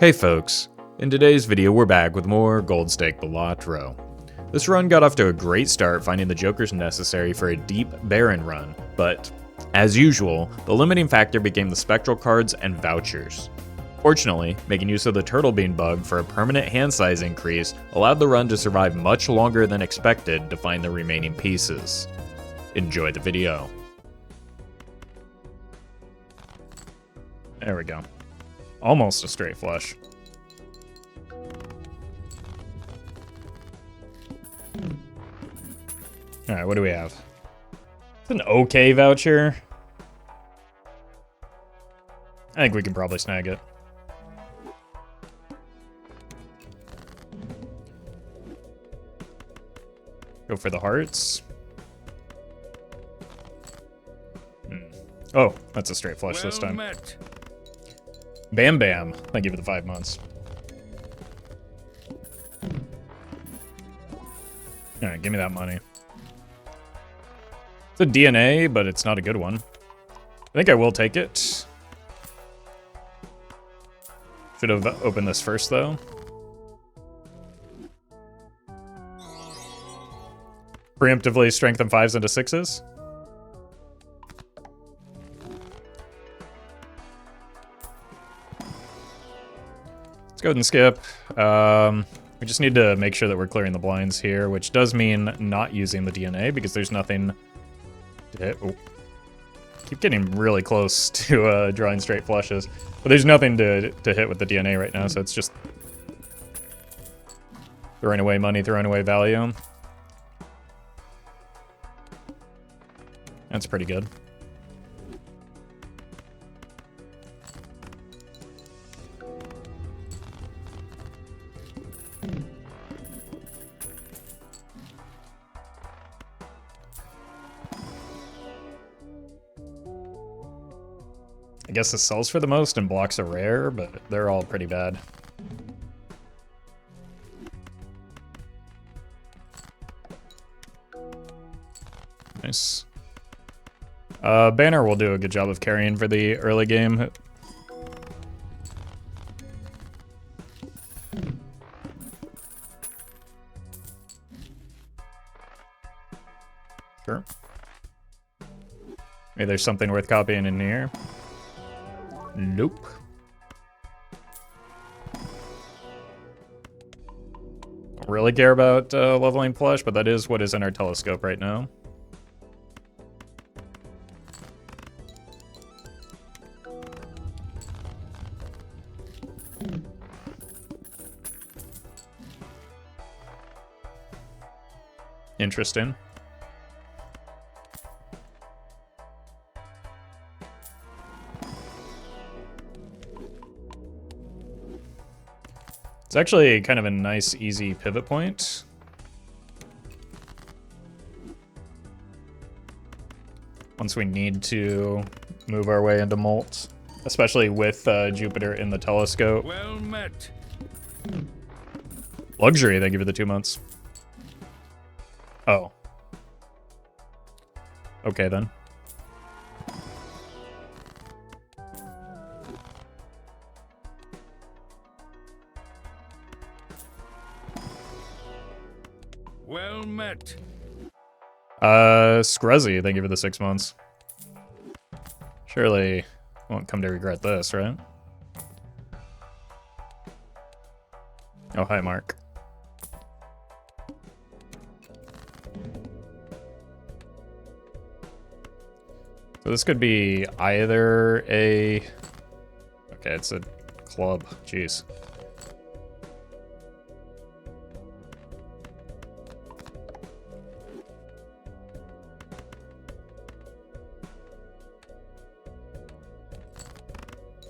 Hey folks, in today's video we're back with more Gold Stake Balatro. This run got off to a great start finding the jokers necessary for a deep Baron run, but as usual, the limiting factor became the Spectral Cards and Vouchers. Fortunately, making use of the turtle bean bug for a permanent hand size increase allowed the run to survive much longer than expected to find the remaining pieces. Enjoy the video. There we go. Almost a straight flush. Alright, what do we have? It's an okay voucher. I think we can probably snag it. Go for the hearts. Oh, that's a straight flush this time. Met. Bam Bam. Thank you for the 5 months. Alright, give me that money. It's a DNA, but it's not a good one. I think I will take it. Should have opened this first, though. Preemptively strengthen 5s into 6s. Go ahead and skip. We just need to make sure that we're clearing the blinds here, which does mean not using the DNA because there's nothing to hit. Oh. Keep getting really close to drawing straight flushes, but there's nothing to hit with the DNA right now, so it's just throwing away money, throwing away value. That's pretty good. I guess this sells for the most and blocks a rare, but they're all pretty bad. Nice. Banner will do a good job of carrying for the early game. Sure. Maybe there's something worth copying in here. Nope. Don't really care about leveling plush, but that is what is in our telescope right now. Interesting. It's actually kind of a nice, easy pivot point. Once we need to move our way into Molt, especially with Jupiter in the telescope. Well met. Luxury, thank you for the 2 months. Oh. Okay then. Well met. Scruzzy, thank you for the 6 months. Surely won't come to regret this, right? Oh, hi, Mark. So this could be either a... Okay, it's a club. Jeez.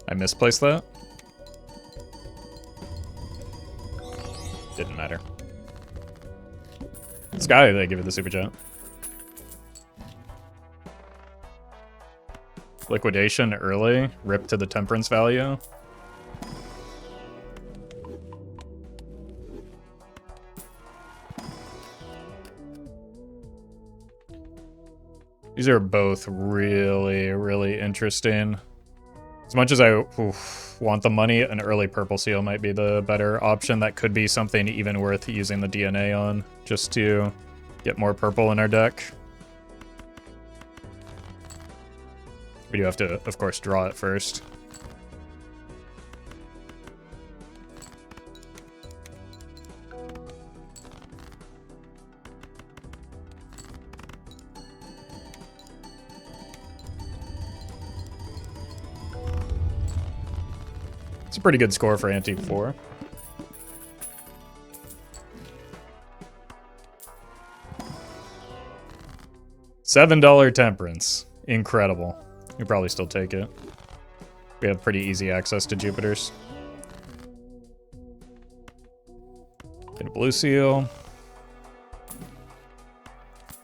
I misplaced that? Didn't matter. Sky, they give it the super chat. Liquidation early, rip to the temperance value. These are both really, really interesting. As much as I want the money, an early purple seal might be the better option. That could be something even worth using the DNA on, just to get more purple in our deck. We do have to, of course, draw it first. It's a pretty good score for Ante 4. $7 Temperance. Incredible. We probably still take it. We have pretty easy access to Jupiters. Get a blue seal.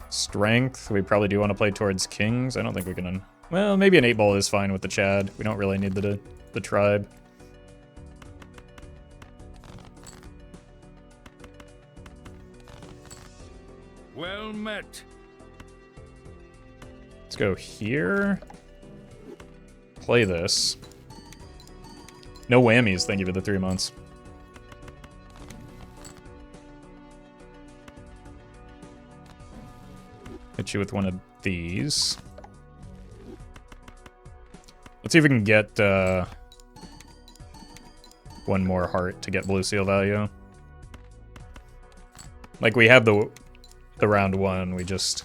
Strength. We probably do want to play towards kings. I don't think we can... Well, maybe an 8-ball is fine with the Chad. We don't really need the tribe. Well met. Let's go here. Play this. No whammies, thank you for the 3 months. Hit you with one of these. Let's see if we can get one more heart to get blue seal value. Like, we have the round 1, we just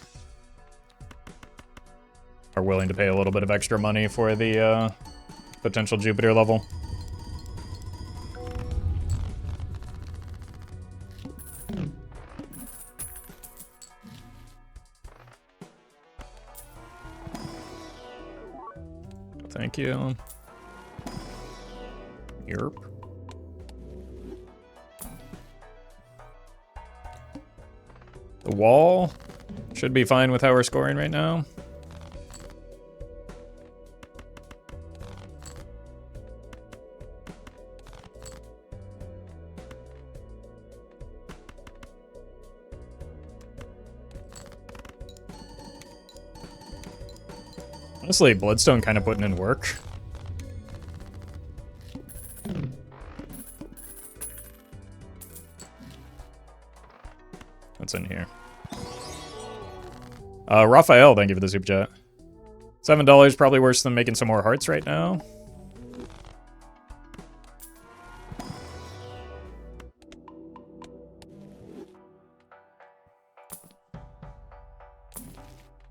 are willing to pay a little bit of extra money for the potential Jupiter level. Thank you. Yerp. The wall should be fine with how we're scoring right now. Honestly, Bloodstone kind of putting in work. What's in here? Raphael, thank you for the super chat. $7, probably worse than making some more hearts right now.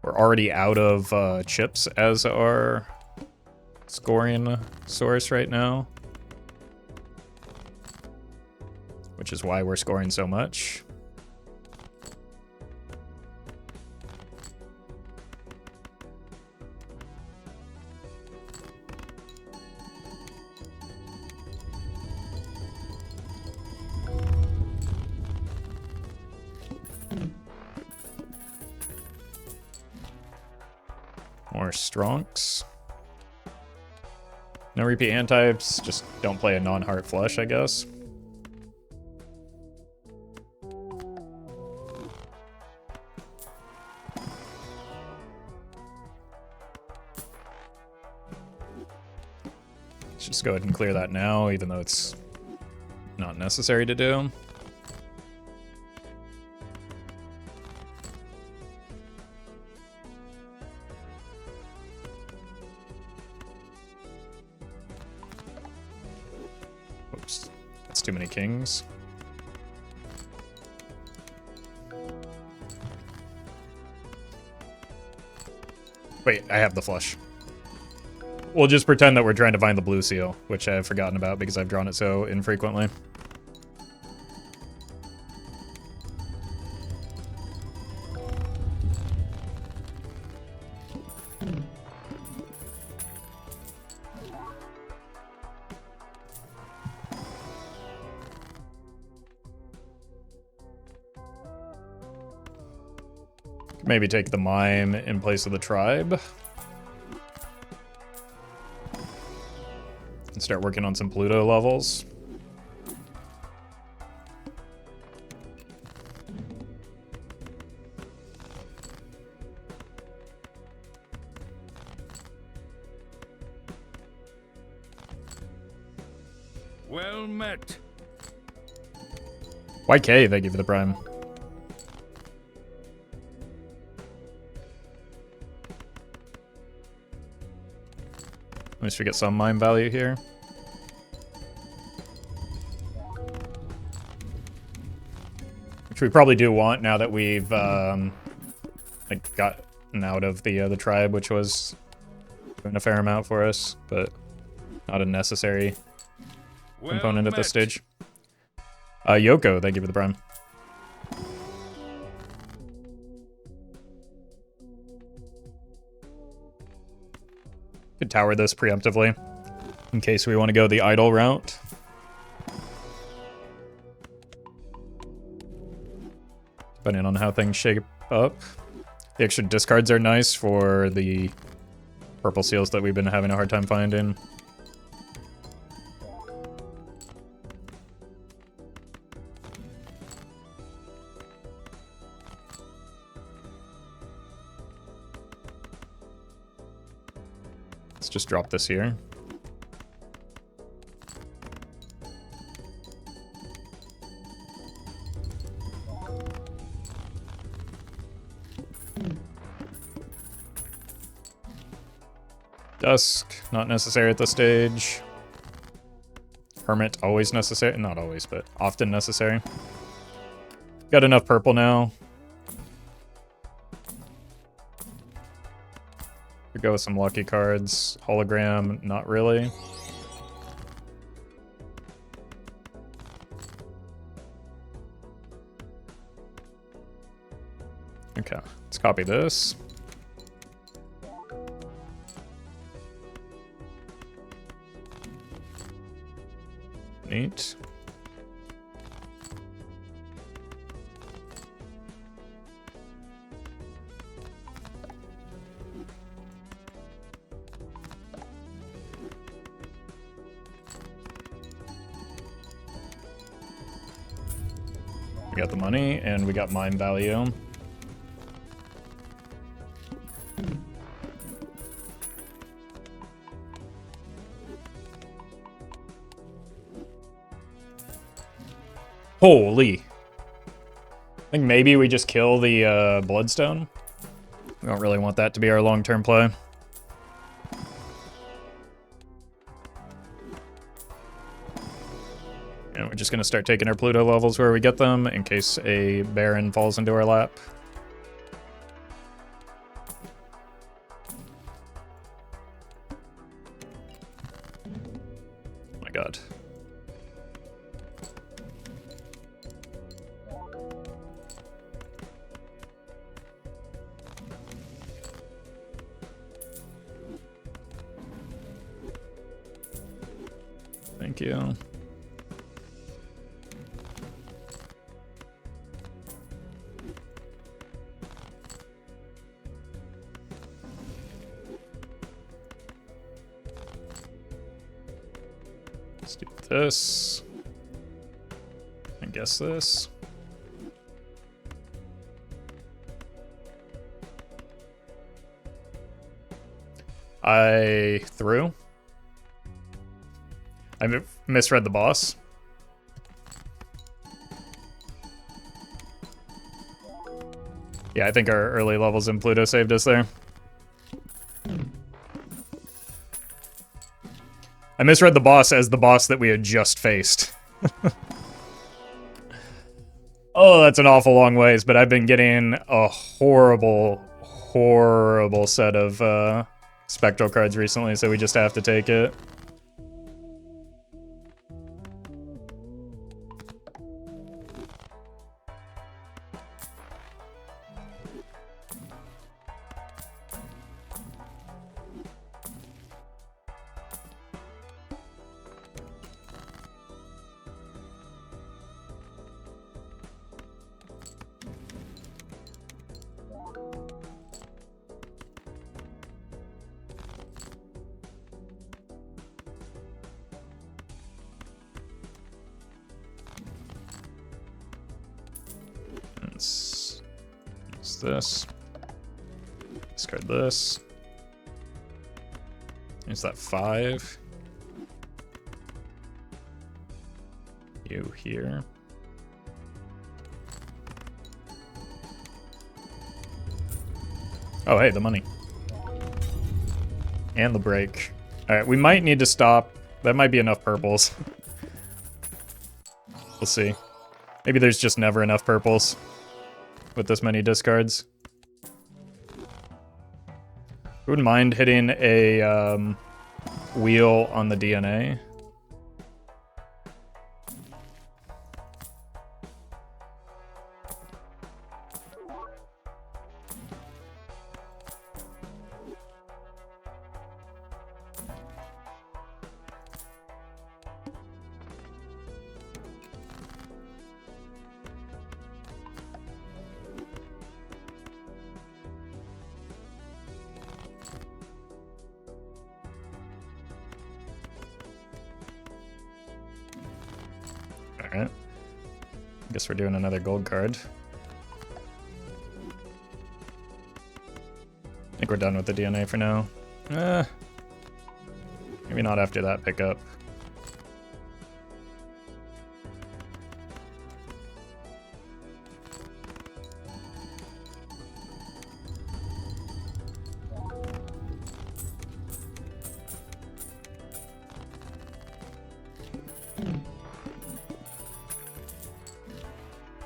We're already out of chips as our scoring source right now, which is why we're scoring so much. More Stronks. No repeat hand types, just don't play a non-heart flush, I guess. Let's just go ahead and clear that now, even though it's not necessary to do. Oops, that's too many kings. Wait, I have the flush. We'll just pretend that we're trying to find the blue seal, which I've forgotten about because I've drawn it so infrequently. Maybe take the mime in place of the tribe. And start working on some Pluto levels. Well met. YK, thank you for the prime. At least we get some mine value here. Which we probably do want now that we've like gotten out of the tribe, which was doing a fair amount for us, but not a necessary component at this stage. Yoko, thank you for the prime. Could tower this preemptively in case we want to go the idle route. Depending on how things shape up. The extra discards are nice for the purple seals that we've been having a hard time finding. Let's just drop this here. Dusk, not necessary at this stage. Hermit, always necessary. Not always, but often necessary. Got enough purple now. We go with some lucky cards. Hologram, not really. Okay, let's copy this. Neat. We got the money and we got mine value. Holy. I think maybe we just kill the Bloodstone. We don't really want that to be our long-term play. And we're just going to start taking our Pluto levels where we get them in case a Baron falls into our lap. Oh my god. Thank you. Let's do this. I guess this. I threw. I misread the boss. Yeah, I think our early levels in Pluto saved us there. I misread the boss as the boss that we had just faced. Oh, that's an awful long ways, but I've been getting a horrible set of spectral cards recently, so we just have to take it. Use this. Discard this. Use that 5. you here. Oh, hey, the money. And the break. Alright, we might need to stop. That might be enough purples. We'll see. Maybe there's just never enough purples with this many discards. Wouldn't mind hitting a wheel on the DNA. Alright. Guess we're doing another gold card. I think we're done with the DNA for now. Maybe not after that pickup.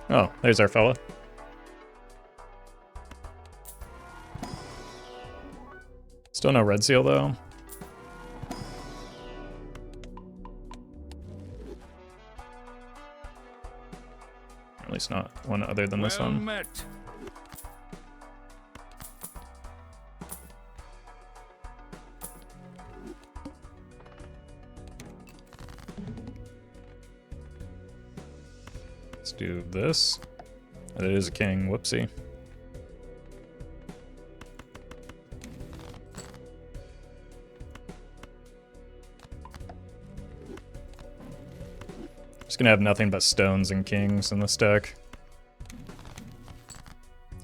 Oh, there's our fella. Still no red seal, though. At least not one other than this one. Met. Let's do this. It is a king. Whoopsie. Just gonna have nothing but stones and kings in this deck.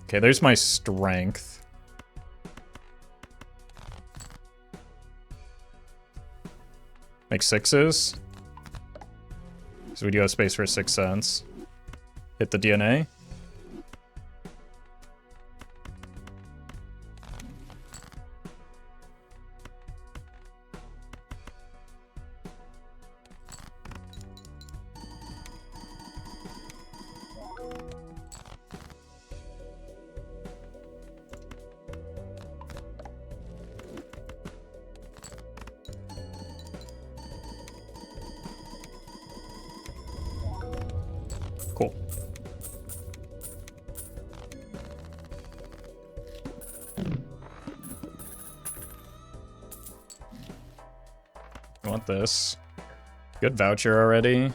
Okay, there's my strength. Make sixes. So we do have space for 6 cents. Hit the DNA. Cool. I want this. Good voucher already.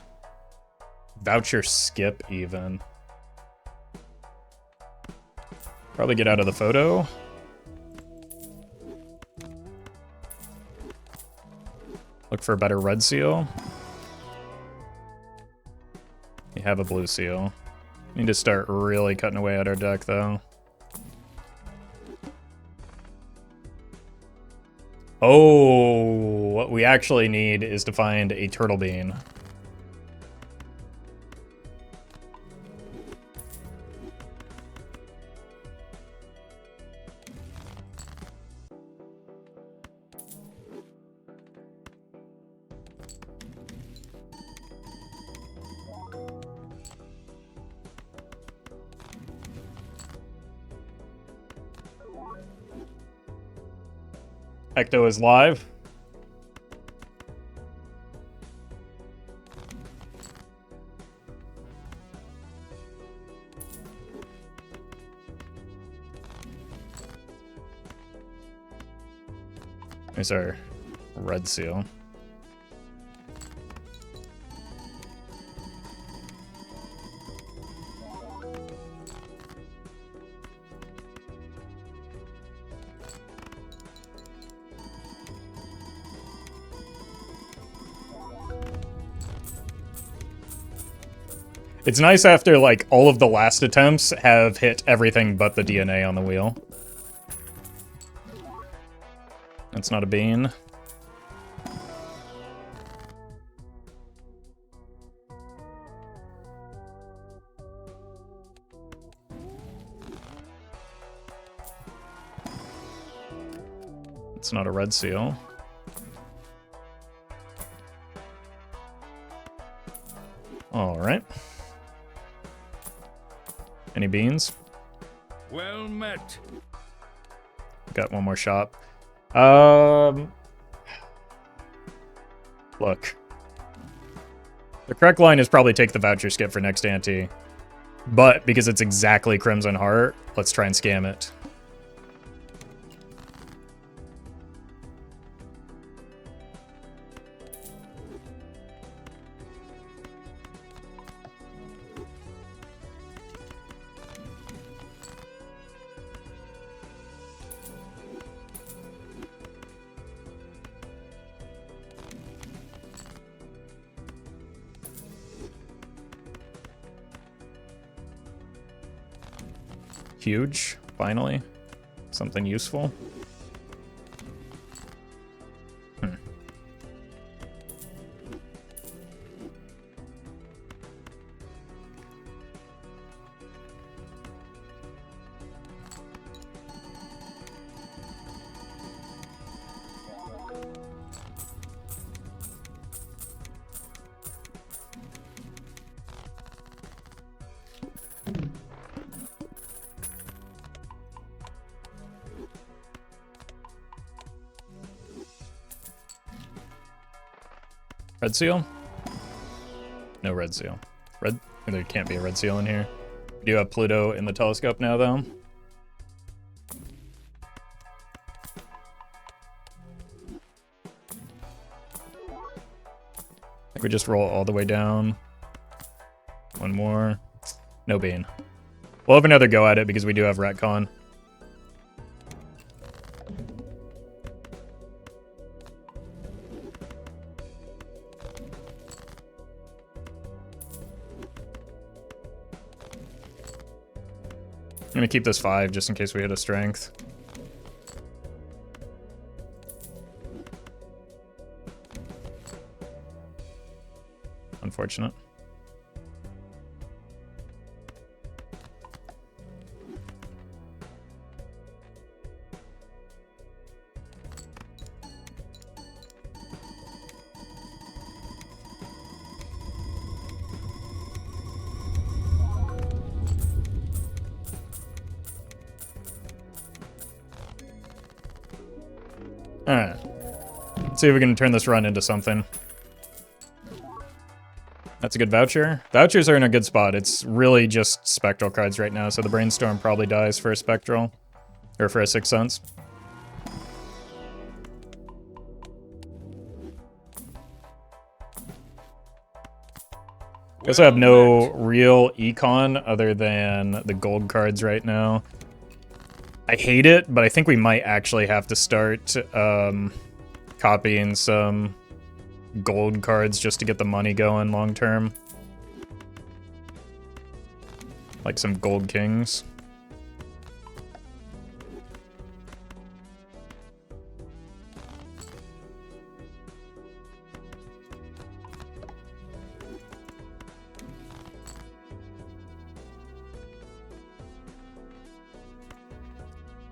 Voucher skip even. Probably get out of the photo. Look for a better red seal. We have a blue seal. Need to start really cutting away at our deck, though. Oh, what we actually need is to find a turtle bean. Ecto is live. There's our red seal. It's nice after, like, all of the last attempts have hit everything but the DNA on the wheel. That's not a bean. That's not a red seal. All right. Any beans? Well met. Got one more shop. Look. The correct line is probably take the voucher skip for next ante. But because it's exactly Crimson Heart, let's try and scam it. Huge, finally. Something useful. Red seal? No red seal. Red? There can't be a red seal in here. We do have Pluto in the telescope now, though. I think we just roll all the way down. One more. No bean. We'll have another go at it because we do have retcon. I'm gonna keep this 5 just in case we hit a strength. Unfortunate. Alright. Let's see if we can turn this run into something. That's a good voucher. Vouchers are in a good spot. It's really just spectral cards right now, so the brainstorm probably dies for a spectral. Or for a Sixth Sense. We also have no real econ other than the gold cards right now. I hate it, but I think we might actually have to start copying some gold cards just to get the money going long term. Like some gold kings.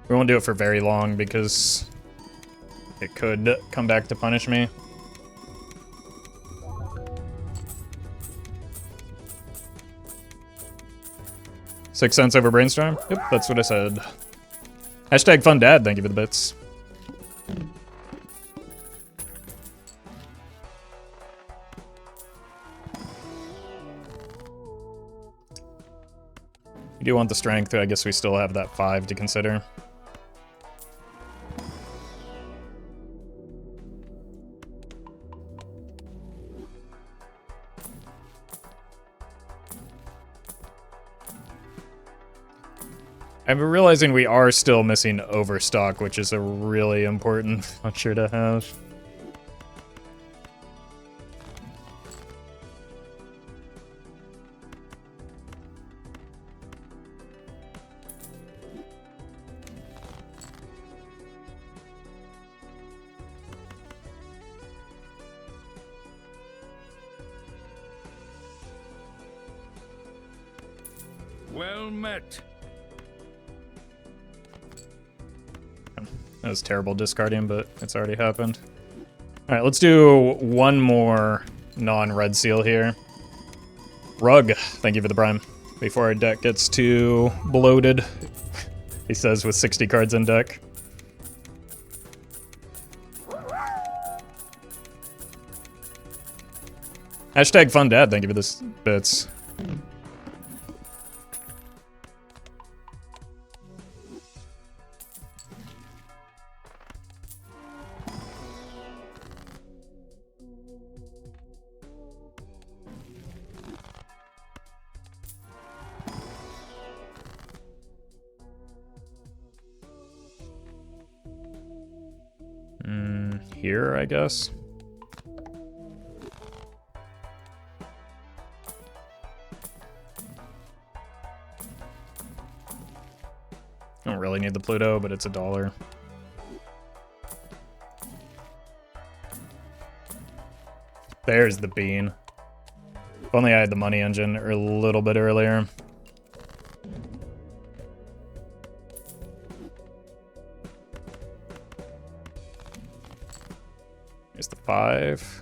We won't do it for very long because it could come back to punish me. Sixth Sense over Brainstorm? Yep, that's what I said. Hashtag fun dad, thank you for the bits. You do want the strength, I guess we still have that 5 to consider. I'm realizing we are still missing Overstock, which is a really important feature to have. Well met. That was terrible discarding, but it's already happened. All right, let's do one more non-red seal here. Rug, thank you for the prime. Before our deck gets too bloated, he says, with 60 cards in deck. Hashtag fun dad, thank you for this bits. Here, I guess. Don't really need the Pluto, but it's $1. There's the bean. If only I had the money engine a little bit earlier. Here's the 5.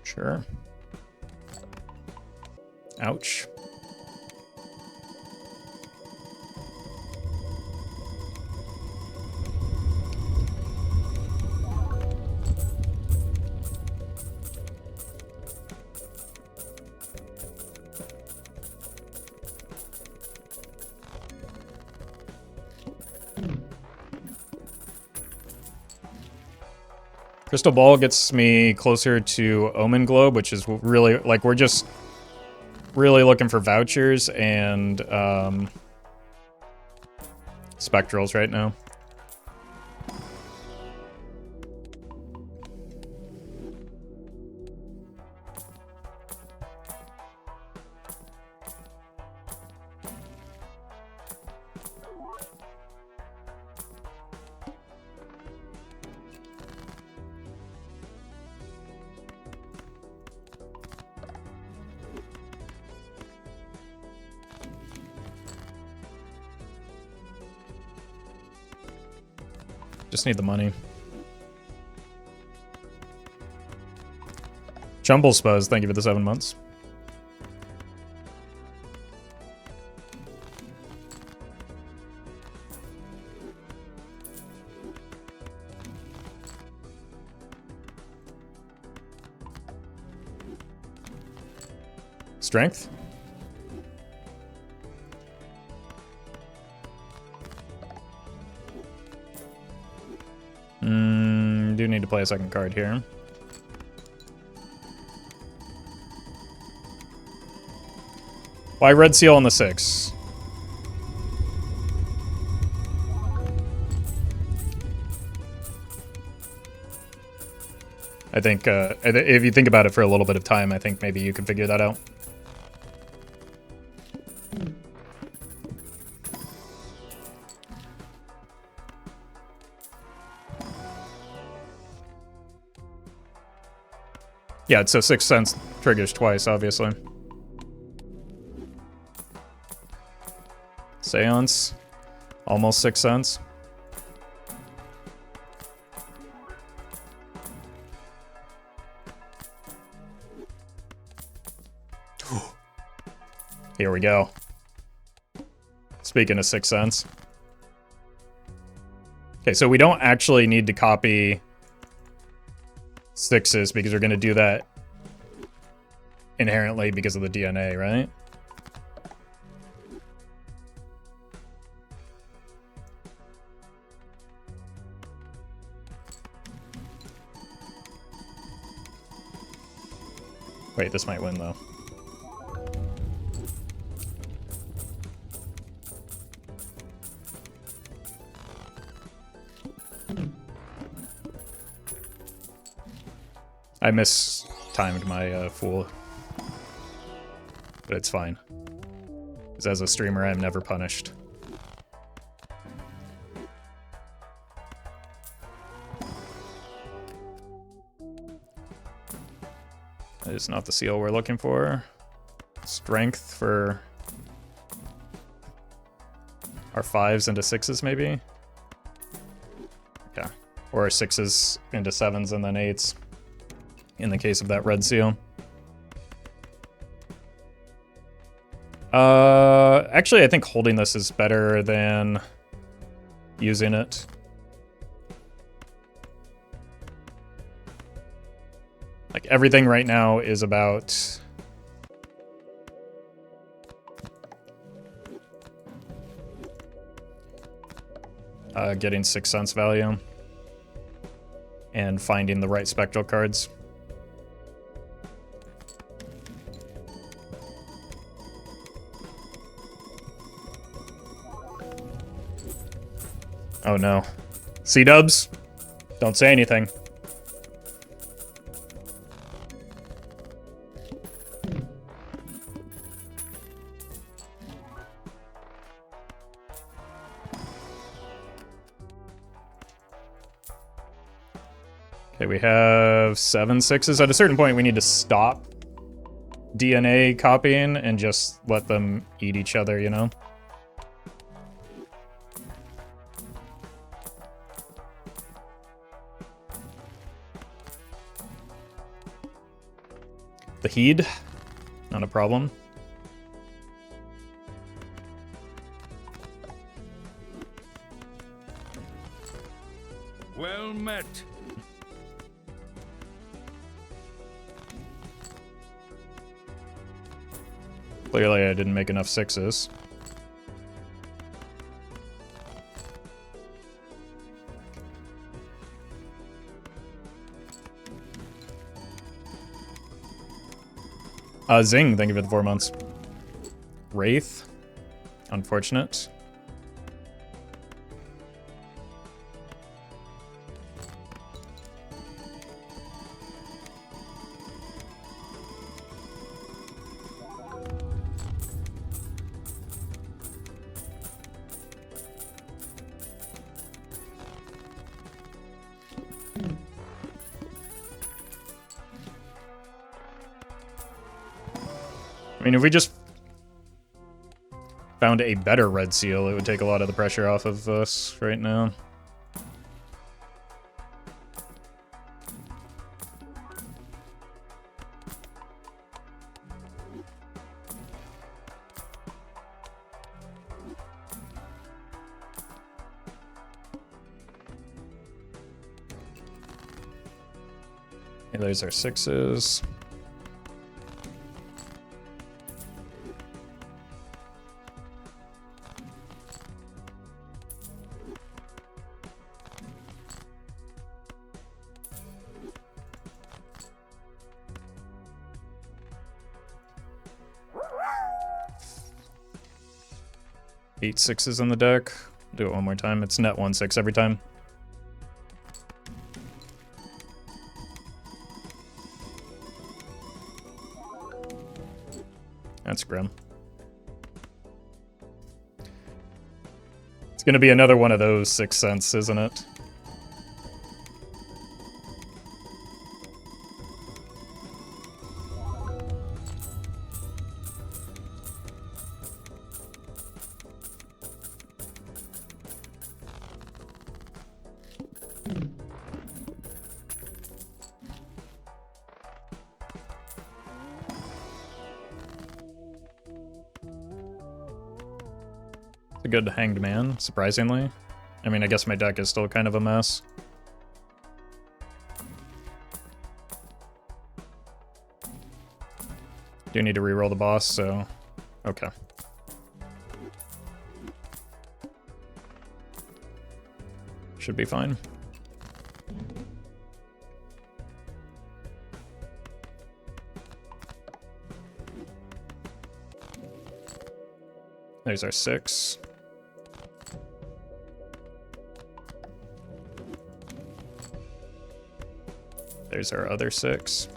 Sure. Ouch. Crystal Ball gets me closer to Omen Globe, which is really, like, we're just really looking for vouchers and spectrals right now. Just need the money. Jumble Spuzz, thank you for the 7 months. Strength? Do need to play a second card here. Why red seal on the 6? I think if you think about it for a little bit of time, I think maybe you can figure that out. Yeah, so 6 cents triggers twice, obviously. Seance, almost 6 cents. Here we go. Speaking of 6 cents. Okay, so we don't actually need to copy 6s because we're going to do that inherently because of the DNA, right? Wait, this might win though. I miss timed my fool. But it's fine. Because as a streamer, I'm never punished. That is not the seal we're looking for. Strength for our 5s into 6s, maybe? Okay. Or 6s into 7s and then 8s. In the case of that red seal. Actually, I think holding this is better than using it. Like, everything right now is about getting 6 cents value and finding the right spectral cards. Oh no. C-dubs? Don't say anything. Okay, we have 7 6s. At a certain point, we need to stop DNA copying and just let them eat each other, you know? The Heed, not a problem. Well met. Clearly I didn't make enough 6s. Zing, thank you for the 4 months. Wraith, unfortunate. I mean, if we just found a better red seal, it would take a lot of the pressure off of us right now. Okay, there's our 6s. Eight 6s in the deck. Do it one more time. It's net 1 6 every time. That's grim. It's gonna be another one of those 6 cents, isn't it? A good hanged man, surprisingly. I mean, I guess my deck is still kind of a mess. Do need to reroll the boss, so okay. Should be fine. There's our 6. There's our other 6.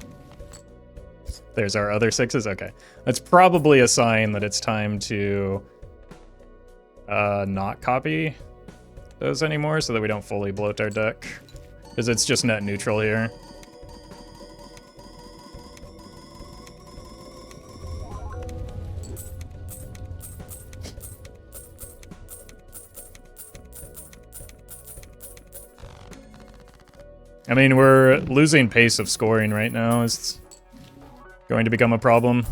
There's our other 6s. Okay. That's probably a sign that it's time to not copy those anymore so that we don't fully bloat our deck. Because it's just net neutral here. I mean, we're losing pace of scoring right now. It's going to become a problem.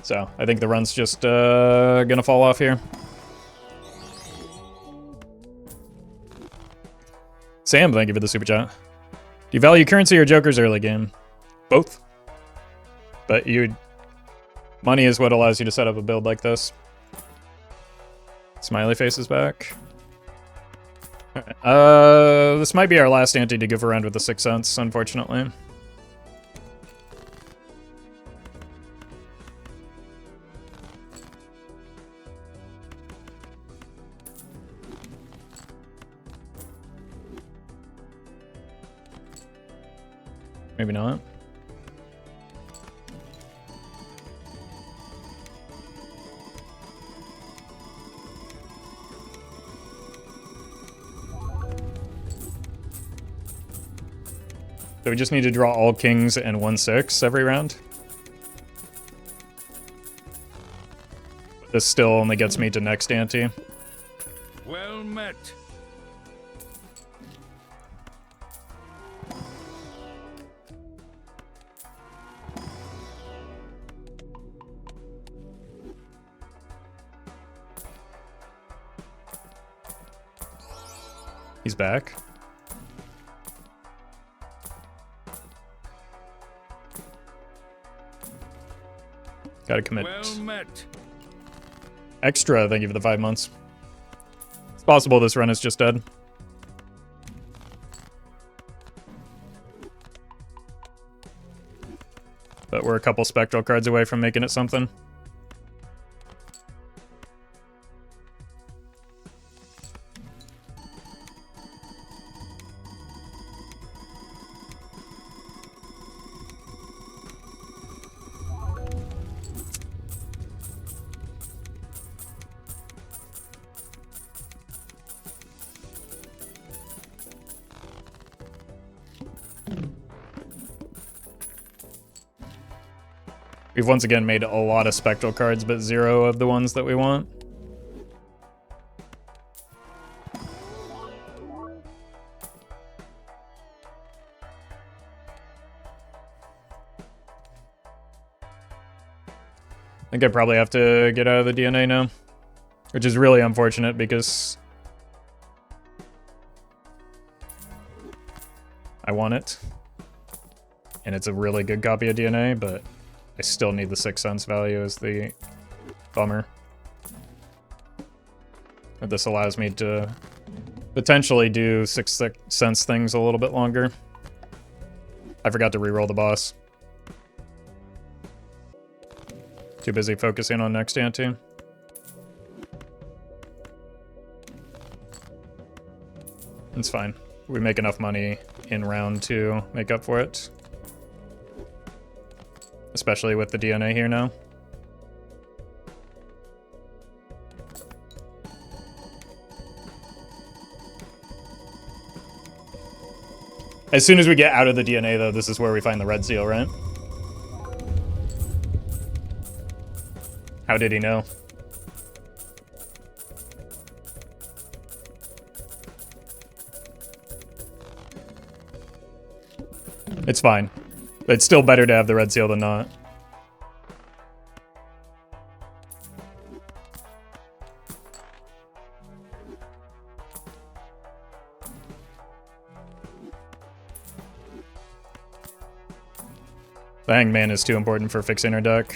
So, I think the run's just gonna fall off here. Sam, thank you for the super chat. Do you value currency or jokers early game? Both. But money is what allows you to set up a build like this. Smiley face is back. Alright, this might be our last ante to give around with the 6 cents, unfortunately. Maybe not. So we just need to draw all kings and 1/6 every round. This still only gets me to next ante. Well met. He's back. Gotta commit. Well met. Extra, thank you for the 5 months. It's possible this run is just dead. But we're a couple spectral cards away from making it something. We've once again made a lot of spectral cards, but 0 of the ones that we want. I think I probably have to get out of the DNA now, which is really unfortunate because I want it. And it's a really good copy of DNA, but I still need the 6 cents value as the bummer. But this allows me to potentially do 6 cents things a little bit longer. I forgot to reroll the boss. Too busy focusing on next ante. It's fine. We make enough money in round 2 make up for it. Especially with the DNA here now. As soon as we get out of the DNA, though, this is where we find the red seal, right? How did he know? It's fine. It's still better to have the red seal than not. The Hangman is too important for fixing our deck,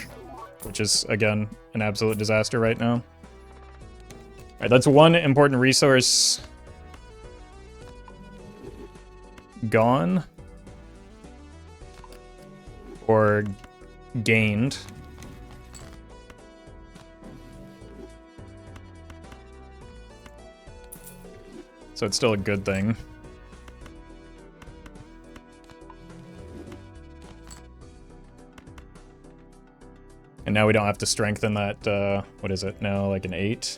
which is, again, an absolute disaster right now. Alright, that's one important resource gone. Or gained. so it's still a good thing. And now we don't have to strengthen that, what is it now, like an 8?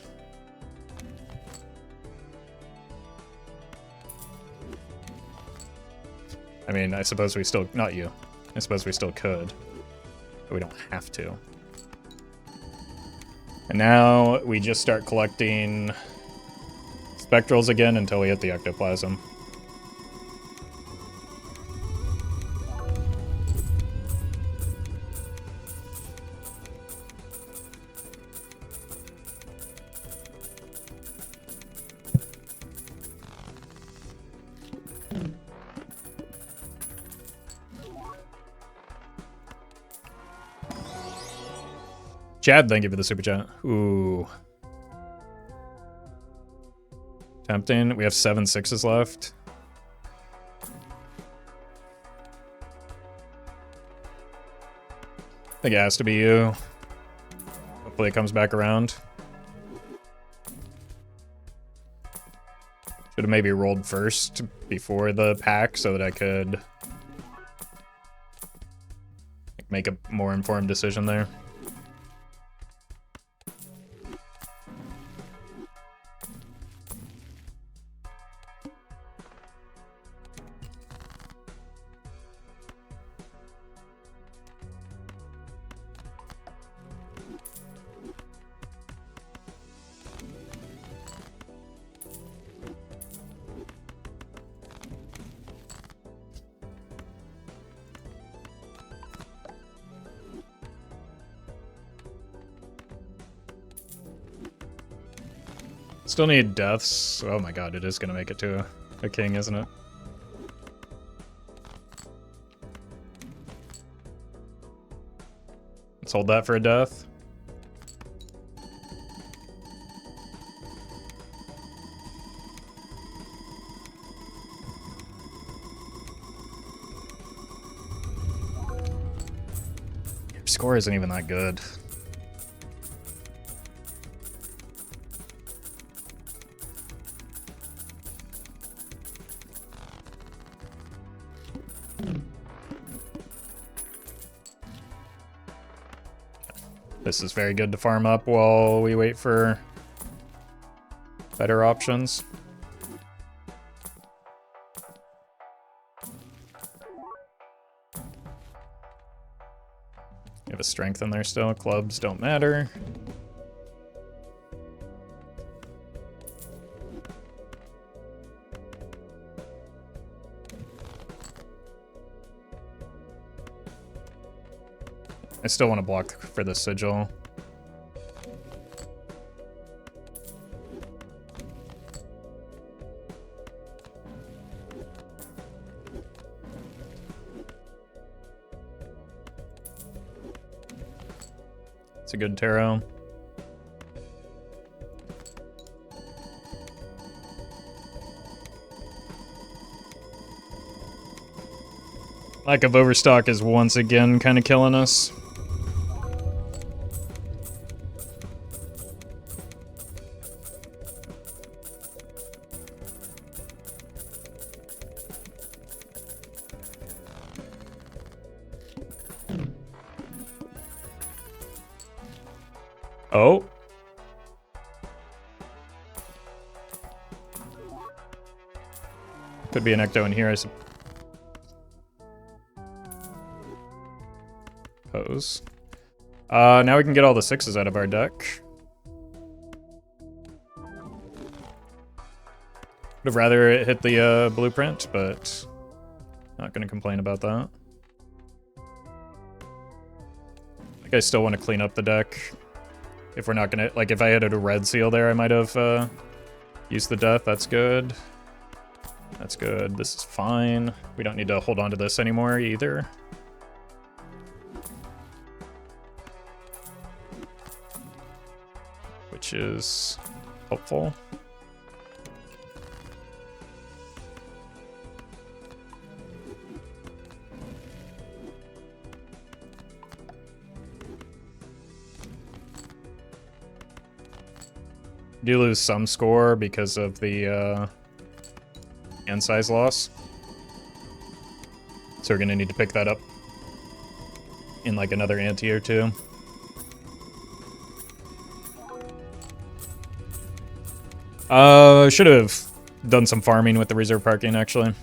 I mean, I suppose we still, not you, I suppose we still could, but we don't have to. And now we just start collecting spectrals again until we hit the ectoplasm. Chad, thank you for the super chat. Ooh. Tempting. We have 7 6s left. I think it has to be you. Hopefully it comes back around. Should have maybe rolled first before the pack so that I could make a more informed decision there. Still need deaths. Oh my god, it is gonna make it to a king, isn't it? Let's hold that for a death. Your score isn't even that good. This is very good to farm up while we wait for better options. You have a strength in there still. Clubs don't matter. I still want to block for the sigil. It's a good tarot. Lack of overstock is once again kind of killing us. Oh. Could be an ecto in here, I suppose. Now we can get all the 6s out of our deck. Would have rather it hit the blueprint, but not gonna complain about that. I think I still want to clean up the deck. If we're not gonna, like, if I had a red seal there, I might have used the death. That's good. That's good. This is fine. We don't need to hold on to this anymore either. Which is helpful. Do lose some score because of the and size loss. So we're gonna need to pick that up in like another ante or two. Should have done some farming with the reserve parking, actually.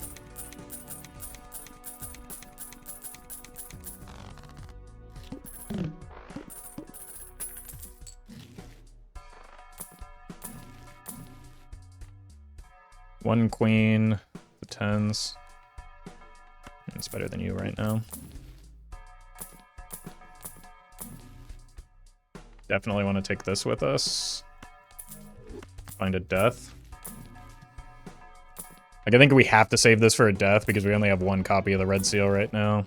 One queen, the tens. It's better than you right now. Definitely want to take this with us. Find a death. Like, I think we have to save this for a death because we only have one copy of the red seal right now.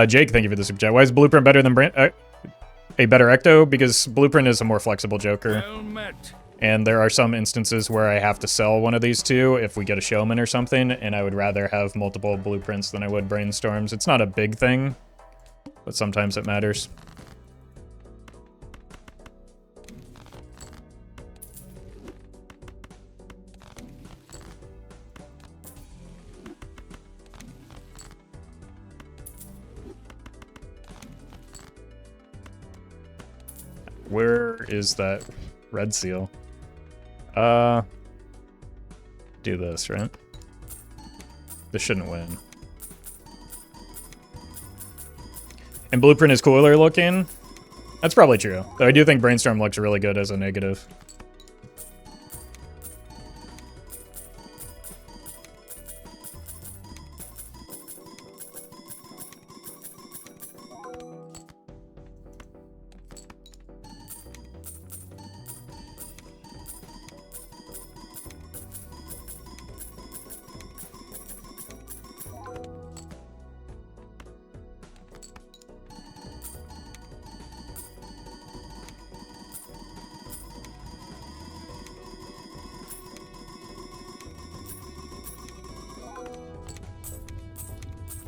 Jake, thank you for the super chat. Why is Blueprint better than a better Ecto? Because Blueprint is a more flexible Joker. Well met. And there are some instances where I have to sell one of these two if we get a showman or something, and I would rather have multiple blueprints than I would brainstorms. It's not a big thing, but sometimes it matters. Where is that red seal? Do this, right? This shouldn't win. And Blueprint is cooler looking? That's probably true. Though I do think Brainstorm looks really good as a negative.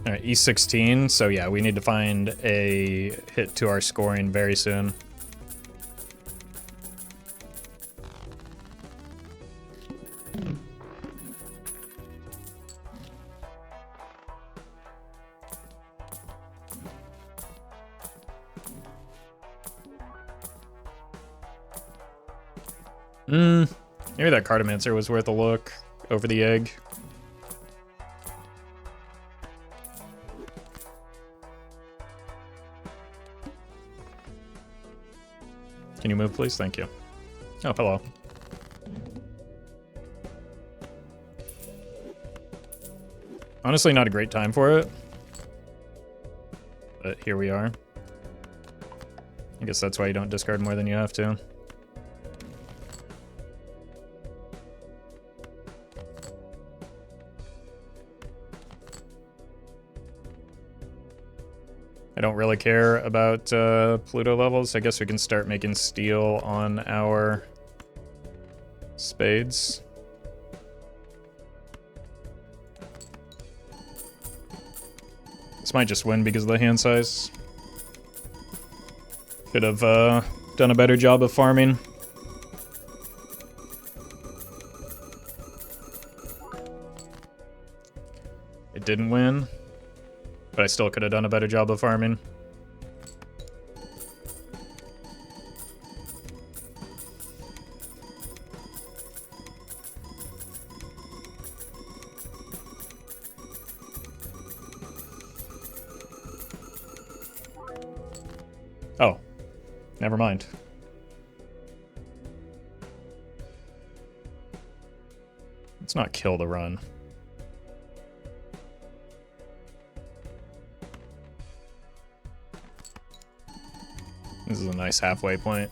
Alright, E16, so yeah, we need to find a hit to our scoring very soon. Maybe that Cartomancer was worth a look over the egg. Can you move, please? Thank you. Oh, hello. Honestly, not a great time for it. But here we are. I guess that's why you don't discard more than you have to. I don't really care about Pluto levels. I guess we can start making steel on our spades. This might just win because of the hand size. Could have done a better job of farming. It didn't win. But I still could have done a better job of farming. Oh, never mind. Let's not kill the run. This is a nice halfway point.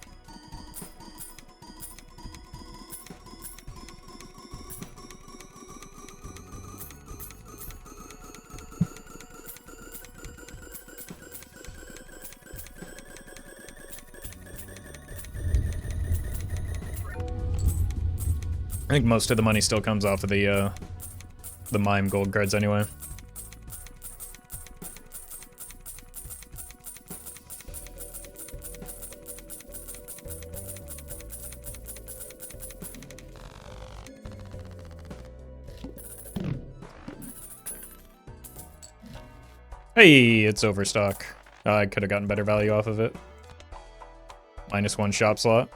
I think most of the money still comes off of the mime gold cards anyway. Hey, it's overstock. I could have gotten better value off of it. -1 shop slot.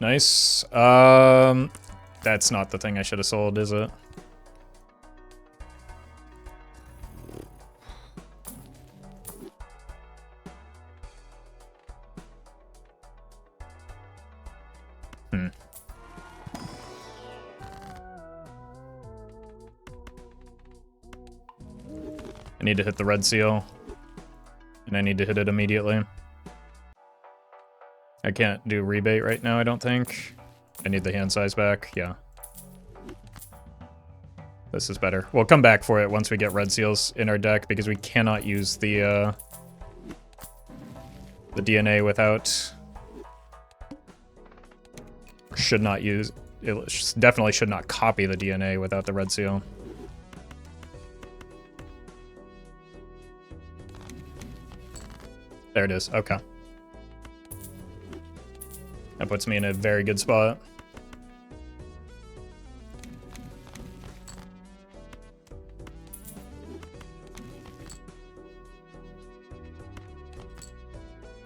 Nice. That's not the thing I should have sold, is it? I need to hit the red seal. And I need to hit it immediately. I can't do rebate right now, I don't think. I need the hand size back, yeah. This is better. We'll come back for it once we get red seals in our deck, because we cannot use the DNA without... Should not use... It definitely should not copy the DNA without the red seal. There it is, okay. That puts me in a very good spot.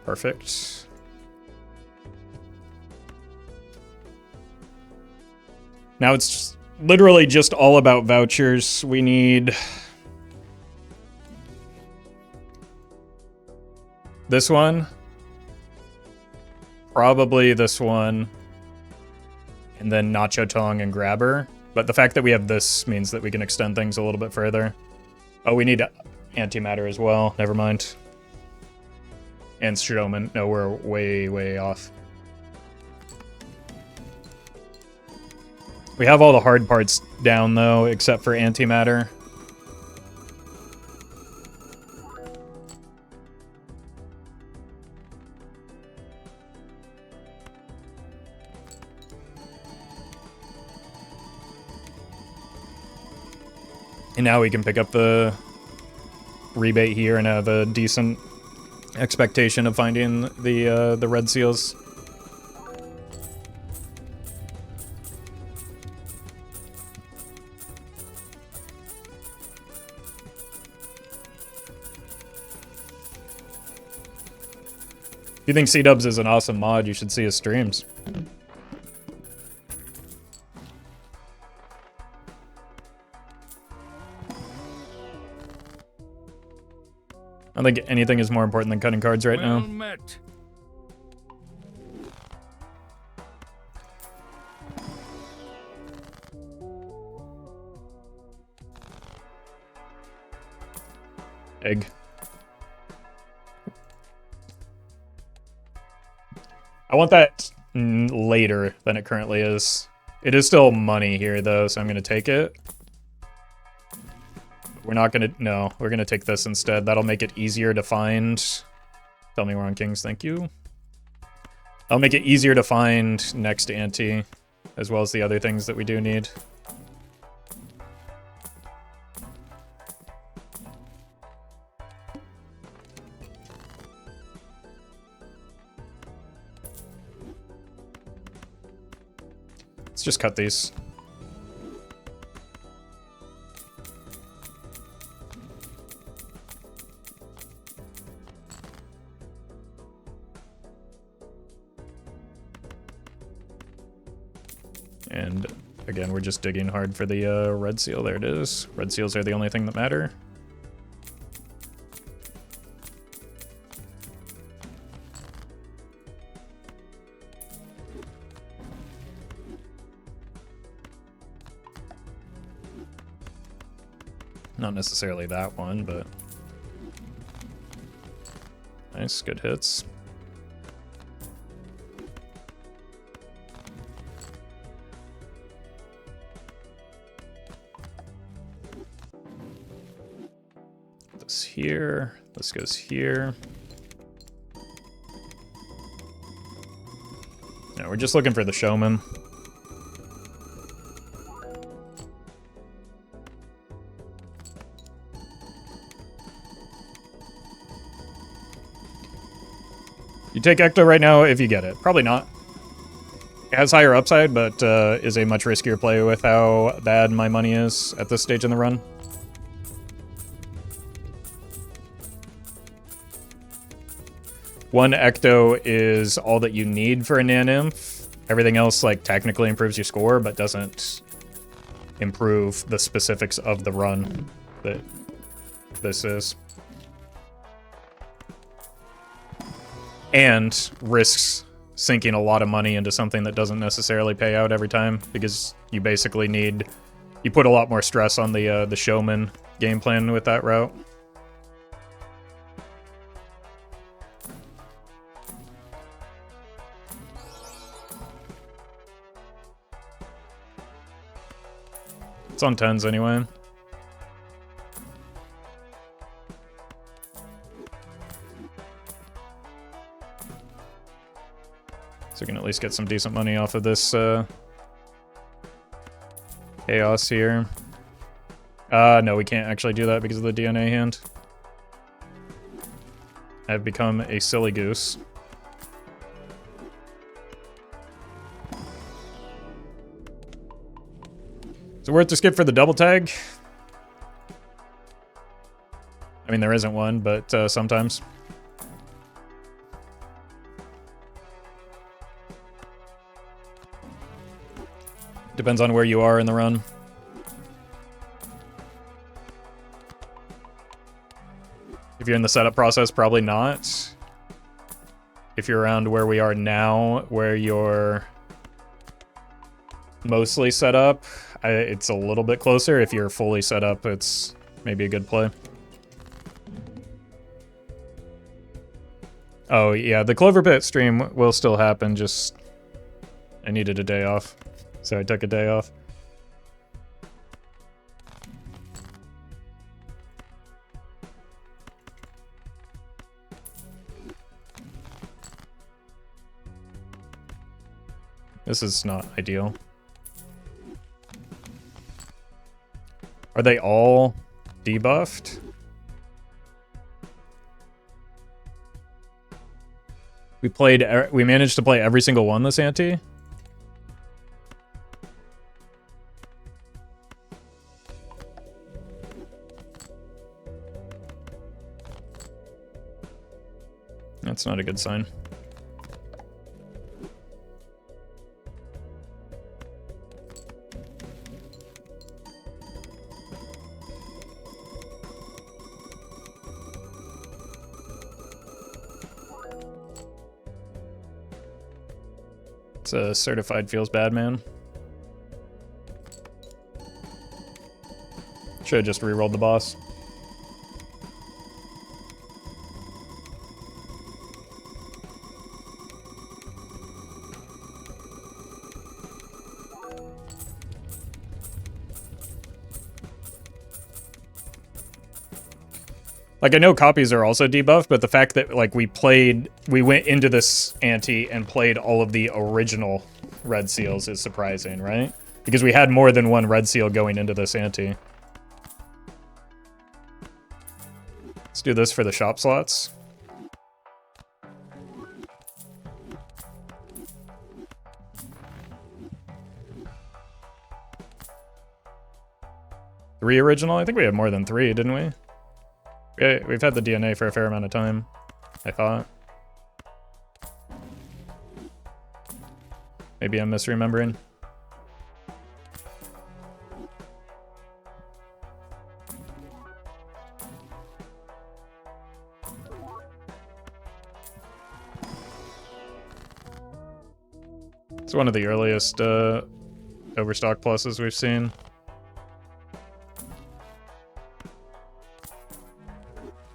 Perfect. Now it's just literally just all about vouchers. We need this one, probably this one, and then Nacho Tongue and Grabber. But the fact that we have this means that we can extend things a little bit further. Oh, we need antimatter as well. Never mind. And Showman. No, we're way, way off. We have all the hard parts down, though, except for antimatter. And now we can pick up the rebate here and have a decent expectation of finding the red seals. If you think C-Dubs is an awesome mod, you should see his streams. I don't think anything is more important than cutting cards right now. Met. Egg. I want that later than it currently is. It is still money here, though, so I'm going to take it. We're not going to... No, we're going to take this instead. That'll make it easier to find. Tell me we're on Kings, thank you. That'll make it easier to find next ante, as well as the other things that we do need. Let's just cut these. And again, we're just digging hard for the red seal. There it is. Red seals are the only thing that matter. Not necessarily that one, but nice, good hits. This here, this goes here. No, we're just looking for the showman. take Ecto right now if you get it. Probably not. It has higher upside, but is a much riskier play with how bad my money is at this stage in the run. One Ecto is all that you need for a naneinf. Everything else, like, technically improves your score, but doesn't improve the specifics of the run that this is. And risks sinking a lot of money into something that doesn't necessarily pay out every time, because you basically need... You put a lot more stress on the showman game plan with that route. It's on 10s anyway. So we can at least get some decent money off of this chaos here. No, we can't actually do that because of the DNA hand. I've become a silly goose. Is it worth to skip for the double tag? I mean, there isn't one, but sometimes. Depends on where you are in the run. If you're in the setup process, probably not. If you're around where we are now, where you're mostly set up, it's a little bit closer. If you're fully set up, it's maybe a good play. Oh, yeah, the Clover Pit stream will still happen, just... I needed a day off, so I took a day off. This is not ideal. Are they all debuffed? We managed to play every single one this ante? That's not a good sign. It's a certified feels bad, man. Should have just rerolled the boss. Like, I know copies are also debuffed, but the fact that, like, we went into this ante and played all of the original red seals is surprising, right? Because we had more than one red seal going into this ante. Let's do this for the shop slots. Three original? I think we had more than three, didn't we? We've had the DNA for a fair amount of time, I thought. Maybe I'm misremembering. It's one of the earliest overstock pluses we've seen.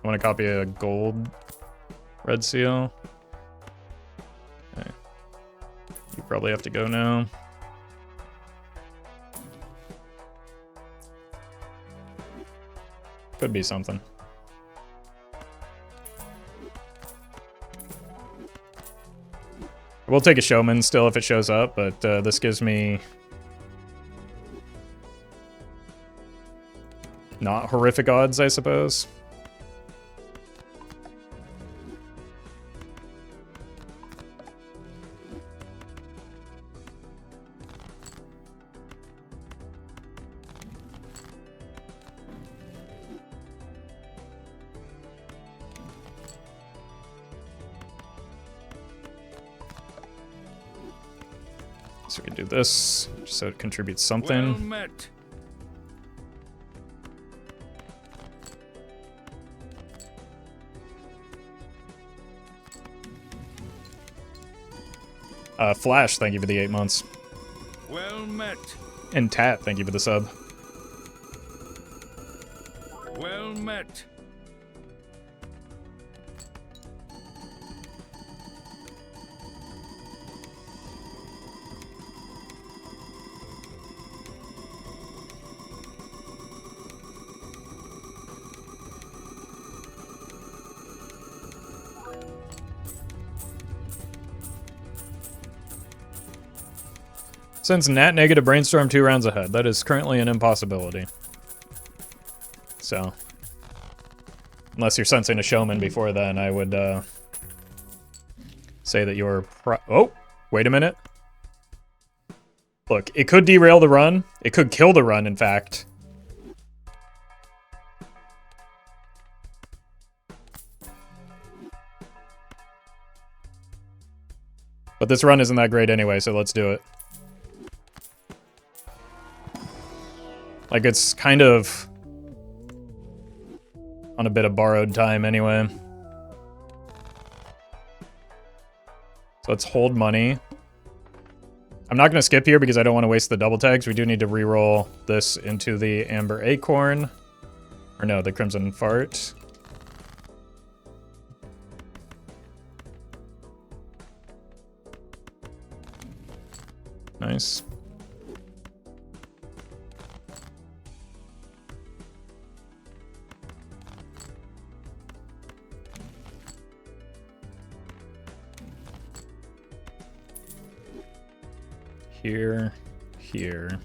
I want to copy a gold red seal. Okay. You probably have to go now. Could be something. We'll take a showman still if it shows up, but this gives me not horrific odds, I suppose. So we can do this, just so it contributes something. Well met. Flash, thank you for the 8 months. Well met. And Tat, thank you for the sub. Well met. Since Nat negative brainstorm 2 rounds ahead, that is currently an impossibility. So, unless you're sensing a showman before then, I would say that you're oh, wait a minute. Look, it could derail the run. It could kill the run, in fact. But this run isn't that great anyway, so let's do it. Like, it's kind of on a bit of borrowed time anyway. So let's hold money. I'm not going to skip here because I don't want to waste the double tags. We do need to re-roll this into the Amber Acorn. Or no, the Crimson Fart. Nice. Here, here.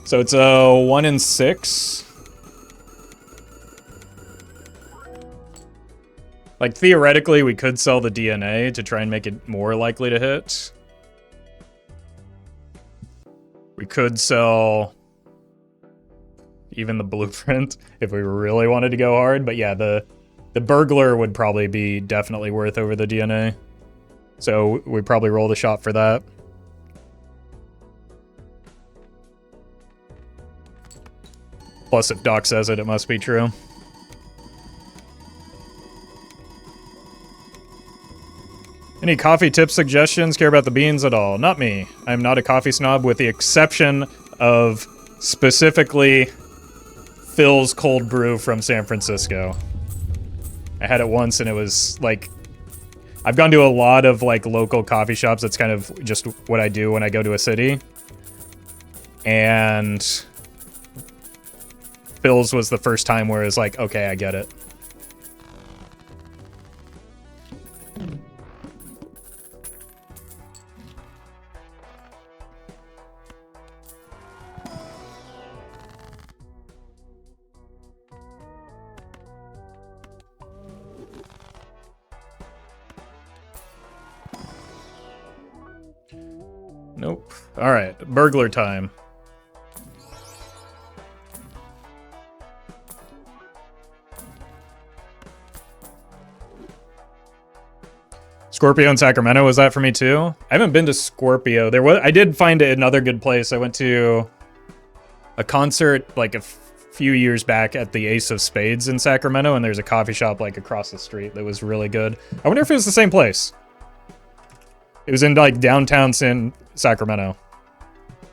So it's a 1 in 6. Like, theoretically, we could sell the DNA to try and make it more likely to hit. We could sell even the blueprint if we really wanted to go hard. But yeah, the burglar would probably be definitely worth over the DNA. So we'd probably roll the shot for that. Plus, if Doc says it, it must be true. Any coffee tip suggestions? Care about the beans at all? Not me. I'm not a coffee snob, with the exception of specifically Phil's cold brew from San Francisco. I had it once and it was like, I've gone to a lot of like local coffee shops. That's kind of just what I do when I go to a city. And Phil's was the first time where it was like, okay, I get it. Nope. Alright, burglar time. Scorpio in Sacramento, was that for me too? I haven't been to Scorpio. I did find it another good place. I went to a concert like a few years back at the Ace of Spades in Sacramento, and there's a coffee shop like across the street that was really good. I wonder if it was the same place. It was in like downtown Sacramento.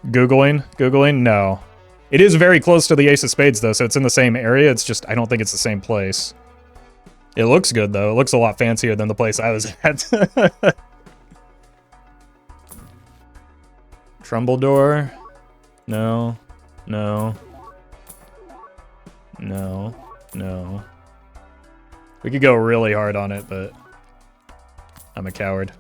Googling? No. It is very close to the Ace of Spades though, so it's in the same area. It's just, I don't think it's the same place. It looks good though. It looks a lot fancier than the place I was at. Trumbledore? No. No. No. No. We could go really hard on it, but I'm a coward.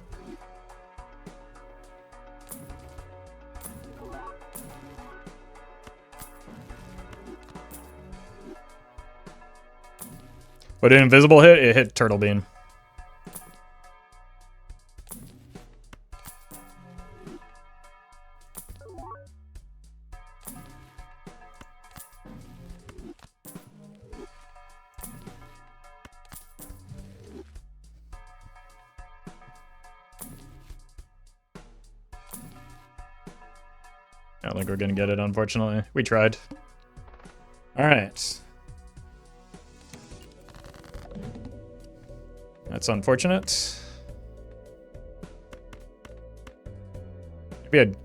But an invisible hit, it hit Turtle Bean. I don't think we're gonna get it, unfortunately. We tried. Alright. That's unfortunate. Maybe I'd...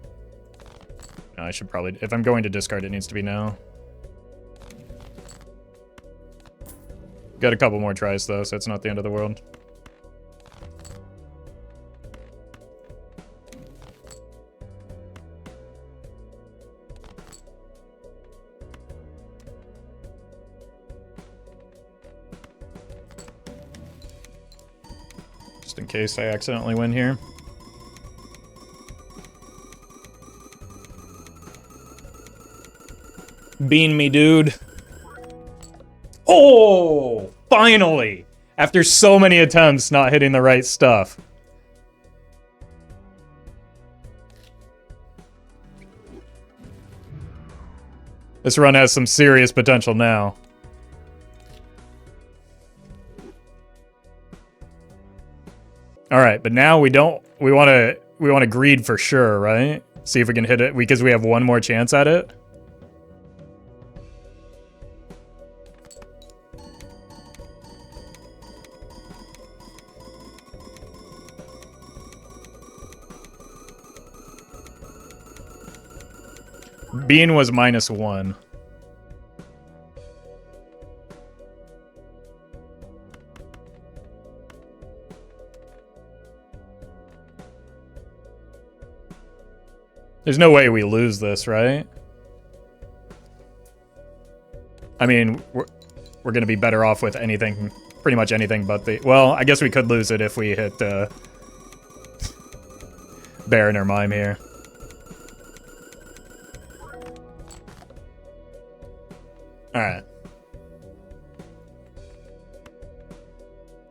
No, I should probably... If I'm going to discard, it needs to be now. Got a couple more tries, though, so it's not the end of the world. Just in case I accidentally win here. Bean me, dude. Oh, finally! After so many attempts not hitting the right stuff. This run has some serious potential now. All right, but now we want to greed for sure, right? See if we can hit it because we have one more chance at it. Bean was -1. There's no way we lose this, right? I mean, we're going to be better off with anything, pretty much anything but the... Well, I guess we could lose it if we hit Baron or Mime here. Alright.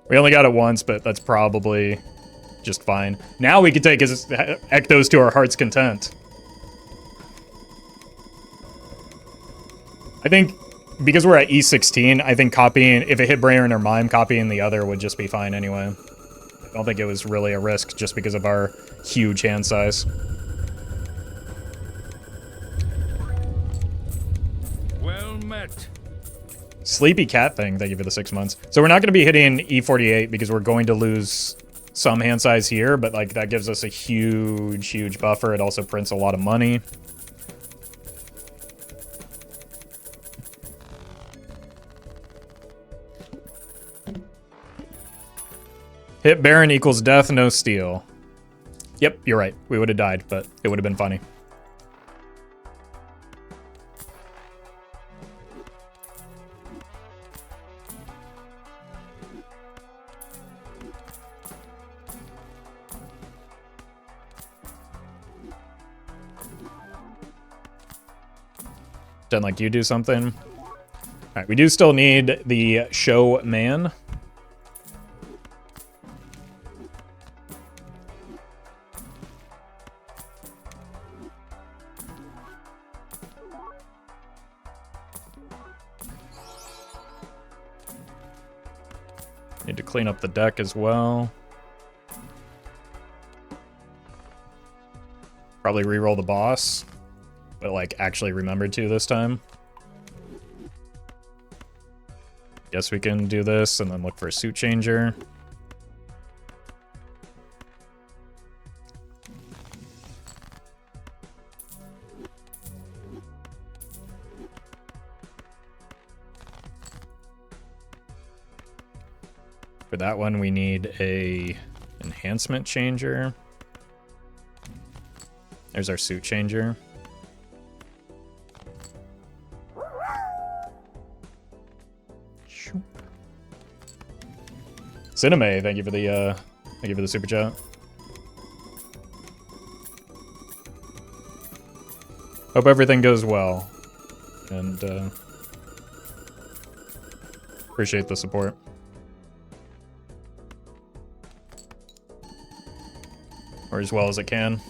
We only got it once, but that's probably just fine. Now we can take his Ectos to our heart's content. I think, because we're at E16, I think copying, if it hit Baron or Mime, copying the other would just be fine anyway. I don't think it was really a risk just because of our huge hand size. Met. Sleepy cat thing, thank you for the 6 months. So we're not going to be hitting E48 because we're going to lose some hand size here, but like that gives us a huge buffer. It also prints a lot of money. Hit Baron equals death, no steal. Yep, you're right. We would have died, but it would have been funny. Done like you do something. Alright, we do still need the show man. Need to clean up the deck as well. Probably reroll the boss. But, like, actually remembered to this time. Guess we can do this and then look for a suit changer. For that one, we need a enhancement changer. There's our suit changer. Cineme, thank you for the super chat. Hope everything goes well, and appreciate the support. Or as well as it can.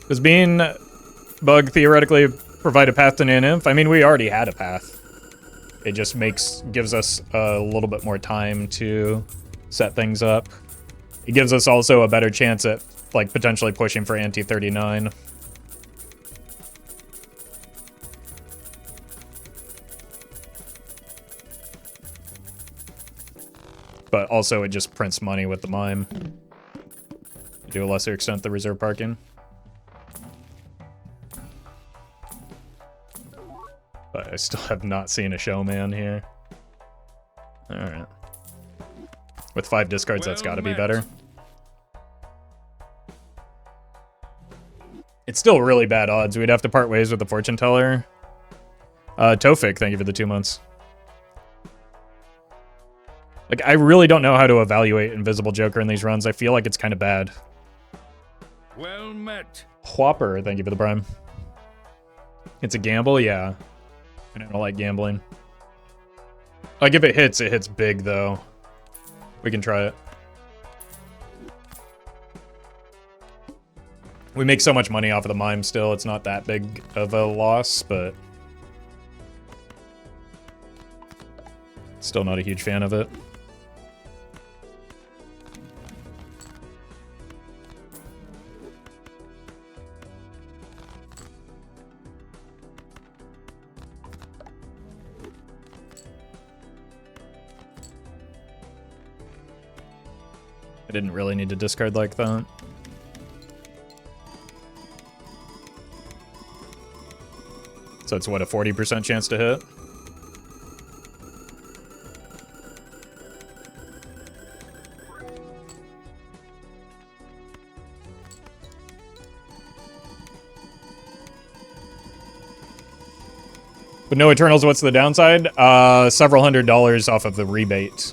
Does being bug theoretically provide a path to naneinf? I mean, we already had a path. it just gives us a little bit more time to set things up. It gives us also a better chance at, like, potentially pushing for ante 39. But also it just prints money with the mime. To a lesser extent, the reserve parking. But I still have not seen a showman here. Alright. With 5 discards, that's gotta be better. It's still really bad odds. We'd have to part ways with the fortune teller. Tofik, thank you for the 2 months. Like, I really don't know how to evaluate Invisible Joker in these runs. I feel like it's kind of bad. Well met. Whopper, thank you for the prime. It's a gamble, yeah. I don't like gambling. Like, if it hits big, though. We can try it. We make so much money off of the mime still, it's not that big of a loss, but... Still not a huge fan of it. I didn't really need to discard like that. So it's what, a 40% chance to hit? But no Eternals, what's the downside? Several $100s off of the rebate.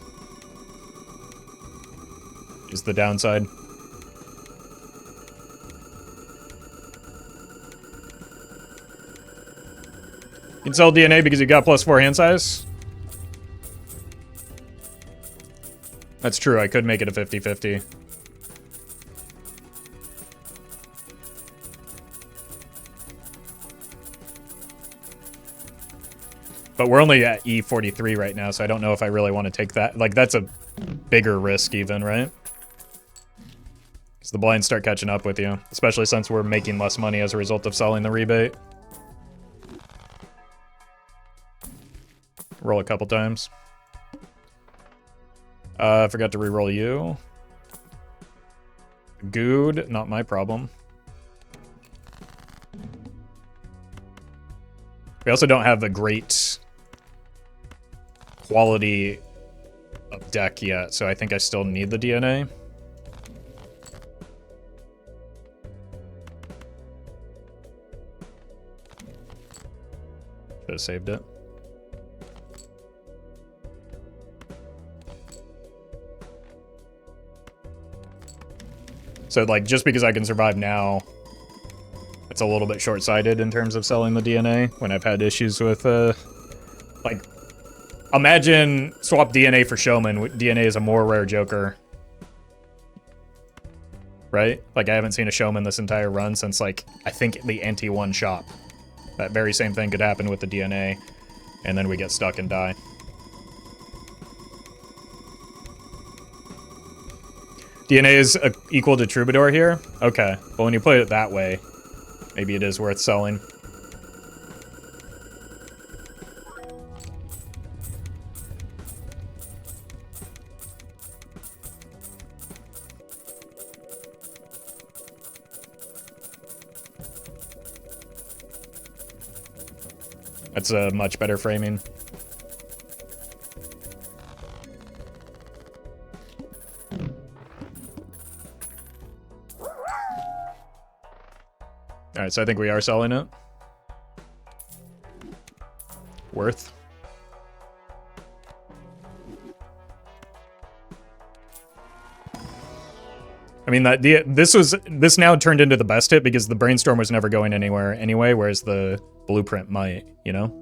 Is the downside. You can sell DNA because you got +4 hand size? That's true, I could make it a 50-50. But we're only at E43 right now, so I don't know if I really want to take that. Like, that's a bigger risk even, right? Because the blinds start catching up with you, especially since we're making less money as a result of selling the rebate. Roll a couple times. I forgot to re-roll you. Good, not my problem. We also don't have a great quality of deck yet, so I think I still need the DNA. Could have saved it. So, like, just because I can survive now, it's a little bit short-sighted in terms of selling the DNA when I've had issues with, like, imagine swap DNA for Showman. DNA is a more rare Joker. Right? Like, I haven't seen a Showman this entire run since, like, I think the Ante-1 shop. That very same thing could happen with the DNA, and then we get stuck and die. DNA is equal to Troubadour here? Okay. Well, when you play it that way, maybe it is worth selling. That's a much better framing. Alright, so I think we are selling it. Worth. I mean, this now turned into the best hit because the Brainstorm was never going anywhere anyway, whereas the Blueprint might, you know?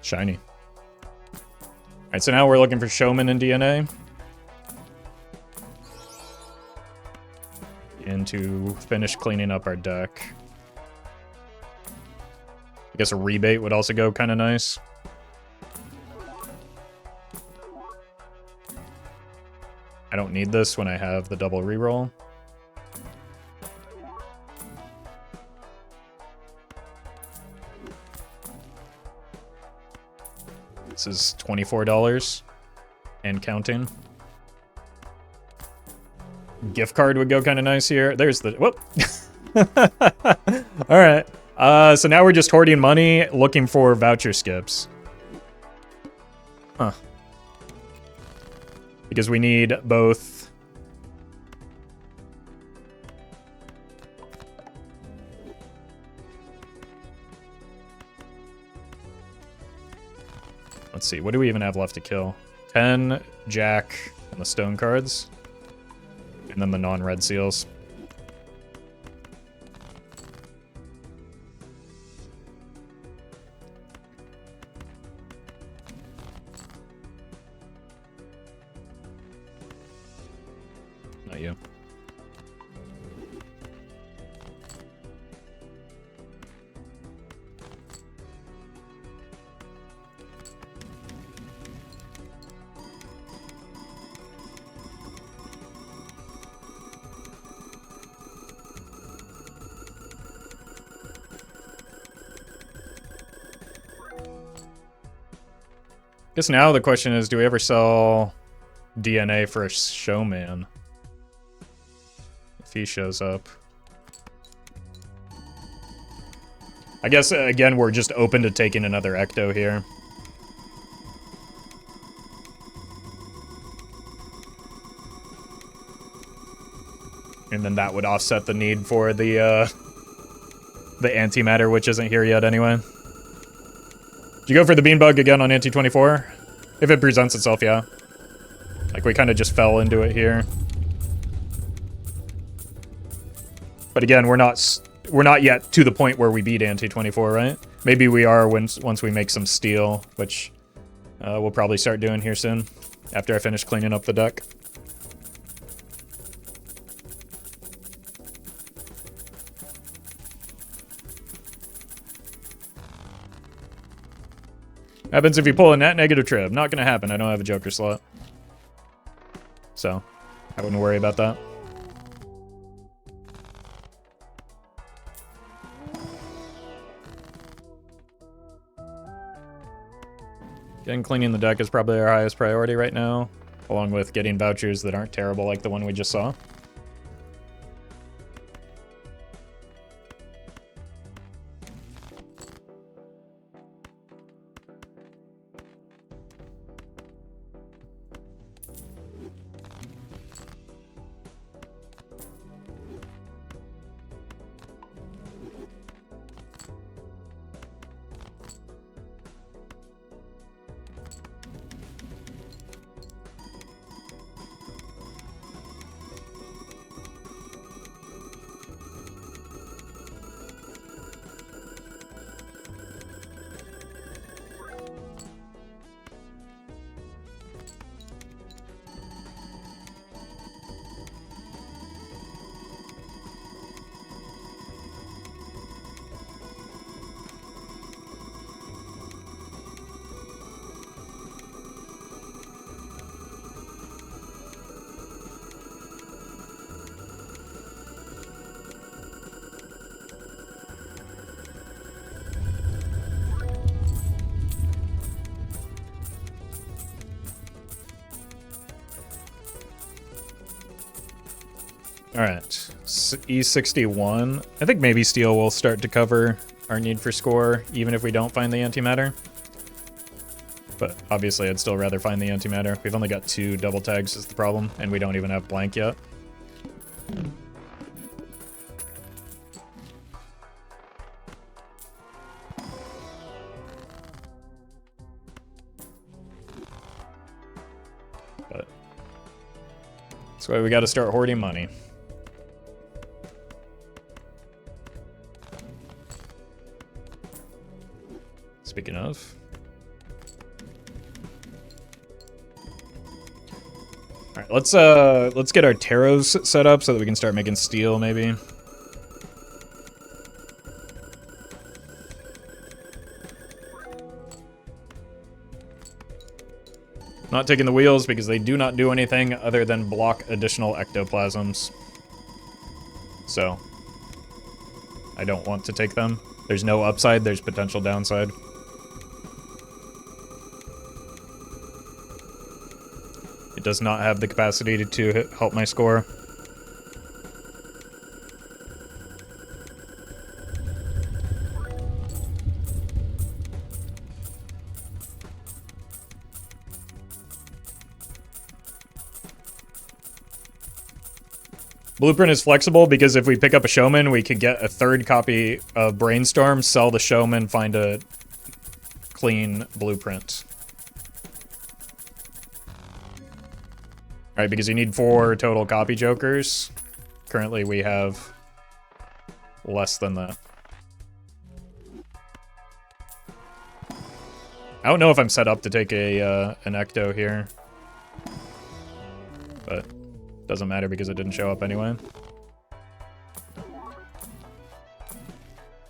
Shiny. Alright, so now we're looking for Showman and DNA. run to finish cleaning up our deck. I guess a rebate would also go kind of nice. I don't need this when I have the double reroll. This is $24 and counting. Gift card would go kind of nice here. There's the whoop. All right. So now we're just hoarding money, looking for voucher skips. Huh. Because we need both. Let's see, what do we even have left to kill? 10, Jack, and the stone cards. And then the non-red seals. Not you. Guess now the question is, do we ever sell DNA for a showman? If he shows up. I guess, again, we're just open to taking another Ecto here. And then that would offset the need for the antimatter, which isn't here yet anyway. Do you go for the beanbug again on ante 24? If it presents itself, yeah. Like, we kind of just fell into it here. But again, we're not yet to the point where we beat ante 24, right? Maybe we are once we make some steel, which we'll probably start doing here soon, after I finish cleaning up the deck. Happens if you pull a net negative trip. Not gonna happen. I don't have a Joker slot. So, I wouldn't worry about that. Getting cleaning the deck is probably our highest priority right now, along with getting vouchers that aren't terrible like the one we just saw. Alright, E61. I think maybe steel will start to cover our need for score, even if we don't find the antimatter. But obviously I'd still rather find the antimatter. We've only got 2 double tags is the problem, and we don't even have blank yet. But that's why we gotta start hoarding money. Speaking of. All right, let's get our tarots set up so that we can start making steel, maybe. Not taking the wheels because they do not do anything other than block additional ectoplasms. So, I don't want to take them. There's no upside, there's potential downside. It does not have the capacity to help my score. Blueprint is flexible because if we pick up a showman, we could get a third copy of Brainstorm, sell the showman, find a clean blueprint. Alright, because you need 4 total copy jokers. Currently we have less than that. I don't know if I'm set up to take a an ecto here. But doesn't matter because it didn't show up anyway.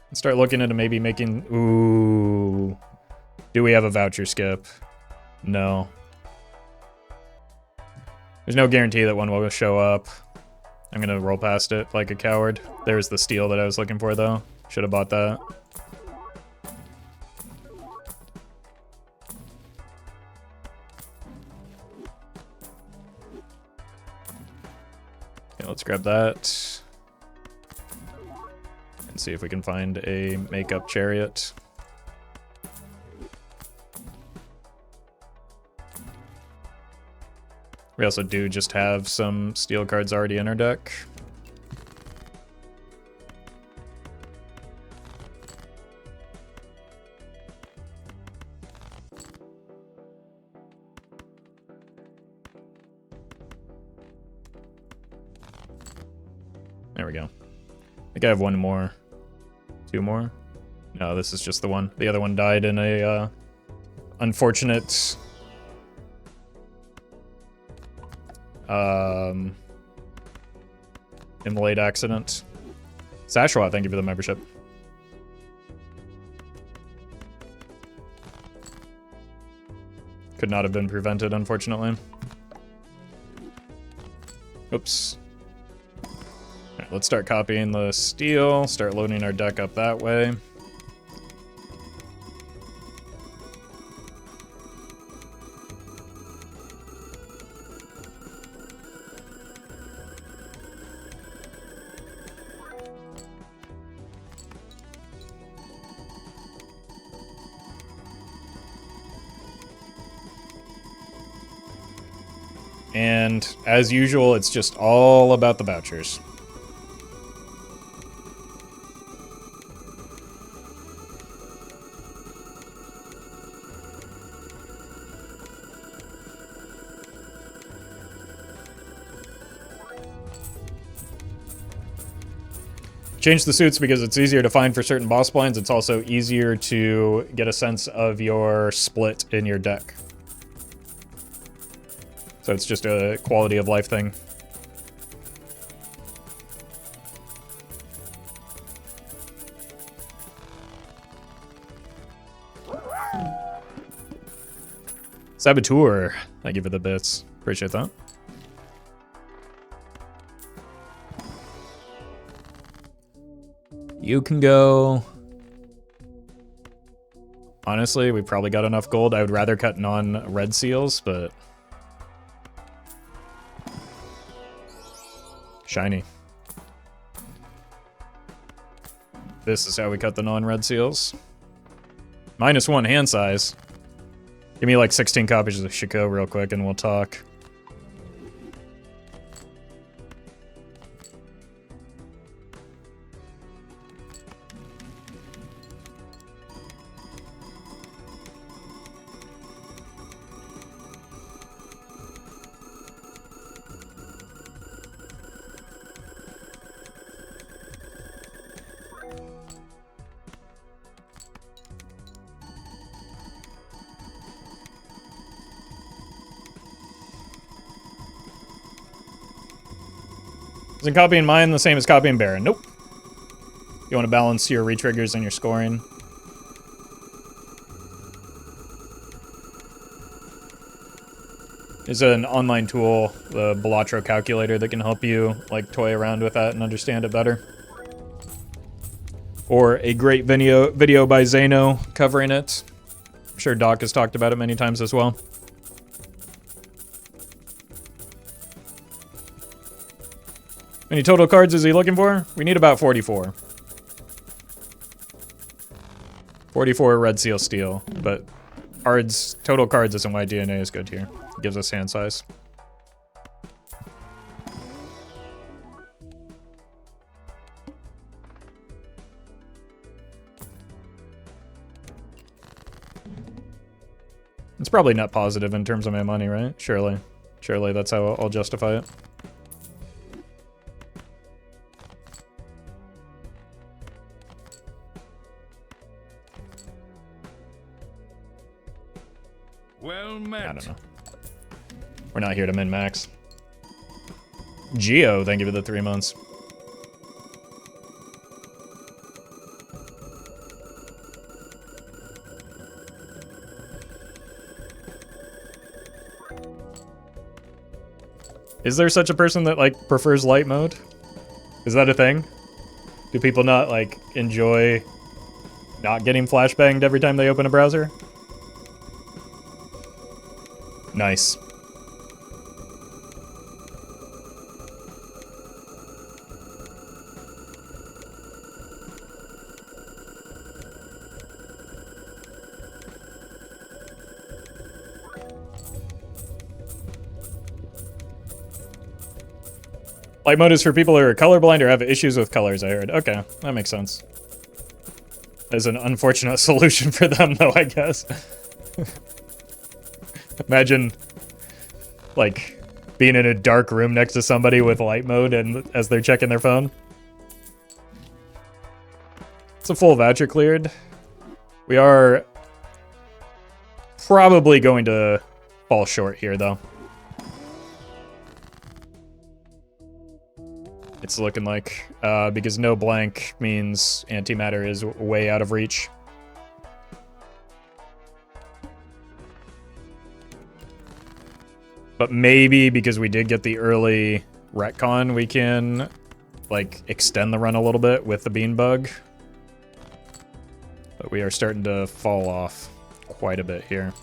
Let's start looking into maybe making... Ooh. Do we have a voucher skip? No. There's no guarantee that one will show up. I'm gonna roll past it like a coward. There's the steel that I was looking for, though. Should have bought that. Okay, let's grab that. And see if we can find a makeup chariot. We also do just have some steel cards already in our deck. There we go. I think I have one more. 2 more? No, this is just the one. The other one died in a unfortunate... Immolate accident. Sashwa, thank you for the membership. Could not have been prevented, unfortunately. Oops. Alright, let's start copying the steel, start loading our deck up that way. And as usual, it's just all about the vouchers. Change the suits because it's easier to find for certain boss blinds. It's also easier to get a sense of your split in your deck. So it's just a quality of life thing. Saboteur, thank you for the bits. Appreciate that. You can go. Honestly, we probably got enough gold. I would rather cut non-red seals, but... Shiny. This is how we cut the non-red seals. -1 hand size. Give me like 16 copies of Shiko real quick and we'll talk. Isn't copying mine the same as copying Baron? Nope. You want to balance your retriggers and your scoring. There's an online tool, the Balatro calculator, that can help you like toy around with that and understand it better. Or a great video by Zeno covering it. I'm sure Doc has talked about it many times as well. How many total cards is he looking for? We need about 44. 44 red seal steel, but cards, total cards isn't why DNA is good here. It gives us hand size. It's probably net positive in terms of my money, right? Surely. Surely that's how I'll justify it. Well met. I don't know. We're not here to min-max. Geo, thank you for the 3 months. Is there such a person that, like, prefers light mode? Is that a thing? Do people not, like, enjoy not getting flashbanged every time they open a browser? Nice. Light mode is for people who are colorblind or have issues with colors, I heard. Okay, that makes sense. As an unfortunate solution for them, though, I guess. Imagine, like, being in a dark room next to somebody with light mode and as they're checking their phone. It's a full voucher cleared. We are probably going to fall short here, though. It's looking like, because no blank means antimatter is way out of reach. But maybe because we did get the early retcon, we can, like, extend the run a little bit with the bean bug. But we are starting to fall off quite a bit here.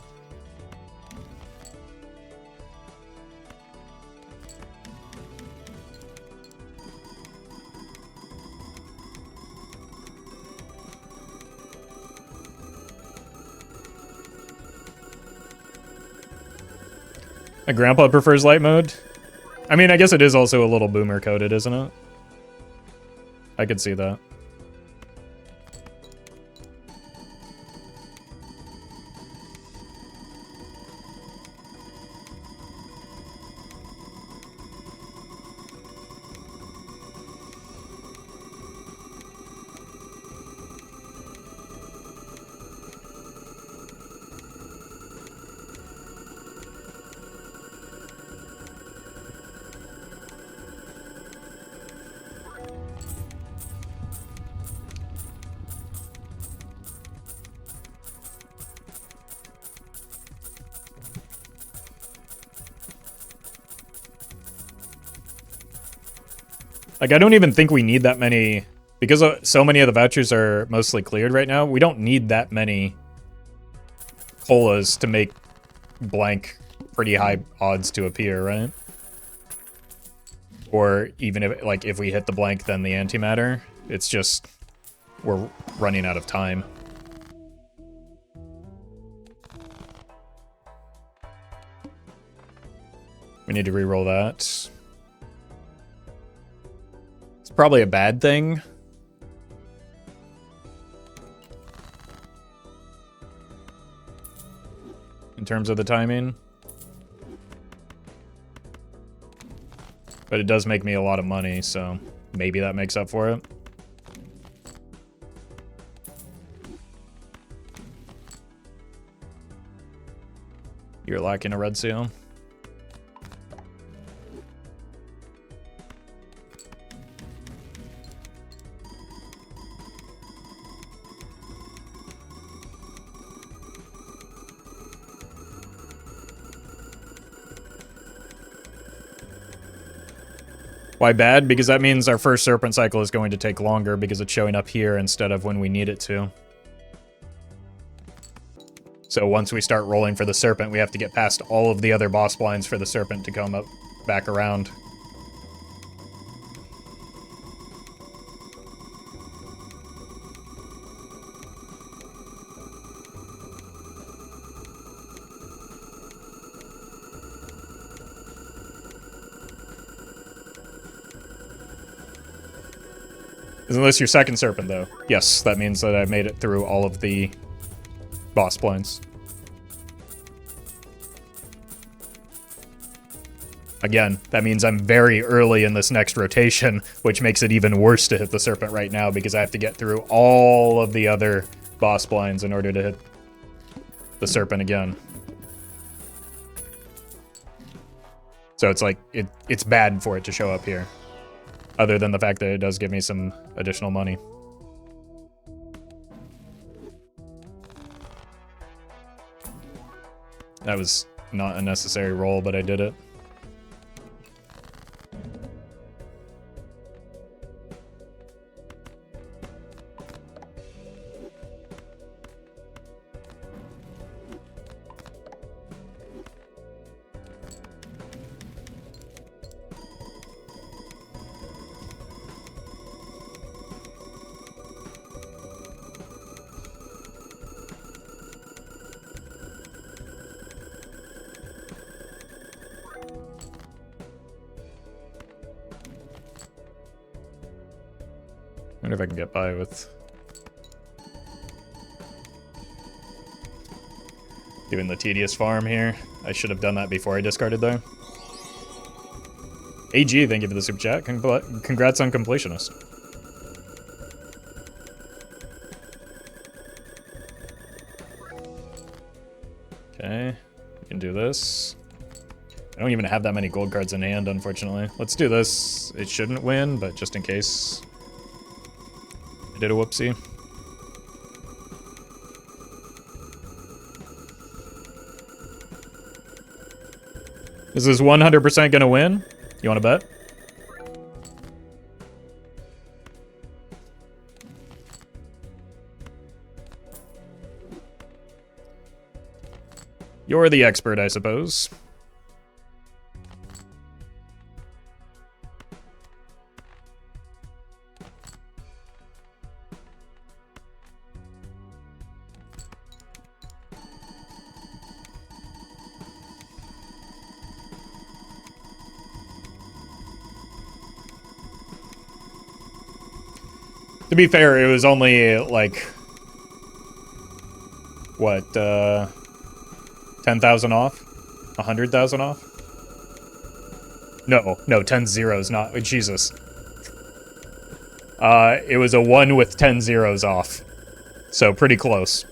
My grandpa prefers light mode. I mean, I guess it is also a little boomer coded, isn't it? I could see that. Like, I don't even think we need that many, because so many of the vouchers are mostly cleared right now, we don't need that many colas to make blank pretty high odds to appear, right? Or even if, like, if we hit the blank, then the antimatter. It's just, we're running out of time. We need to re-roll that. Probably a bad thing. In terms of the timing. But it does make me a lot of money, so maybe that makes up for it. You're lacking a red seal. Why bad? Because that means our first serpent cycle is going to take longer because it's showing up here instead of when we need it to. So once we start rolling for the serpent, we have to get past all of the other boss blinds for the serpent to come up back around. Isn't this your second serpent, though? Yes, that means that I made it through all of the boss blinds. Again, that means I'm very early in this next rotation, which makes it even worse to hit the serpent right now because I have to get through all of the other boss blinds in order to hit the serpent again. So it's like, it's bad for it to show up here. Other than the fact that it does give me some additional money. That was not a necessary roll, but I did it. I wonder if I can get by with doing the tedious farm here. I should have done that before I discarded though. AG, thank you for the super chat. Congrats on completionist. Okay, we can do this. I don't even have that many gold cards in hand, unfortunately. Let's do this. It shouldn't win, but just in case. Did a whoopsie. Is this 100% gonna win? You wanna bet? You're the expert, I suppose. To be fair, it was only, like, what, 10,000 off? 100,000 off? No, 10 zeros, not, Jesus. It was a 1 with 10 zeros off. So, pretty close.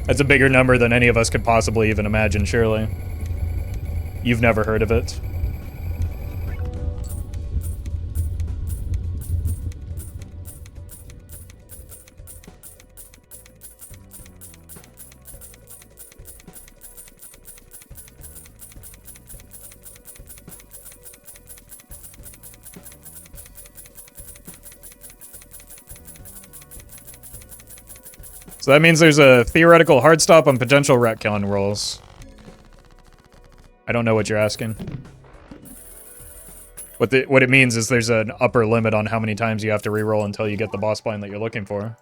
That's a bigger number than any of us could possibly even imagine, surely. You've never heard of it. So that means there's a theoretical hard stop on potential retcon rolls. I don't know what you're asking. What it means is there's an upper limit on how many times you have to reroll until you get the boss blind that you're looking for.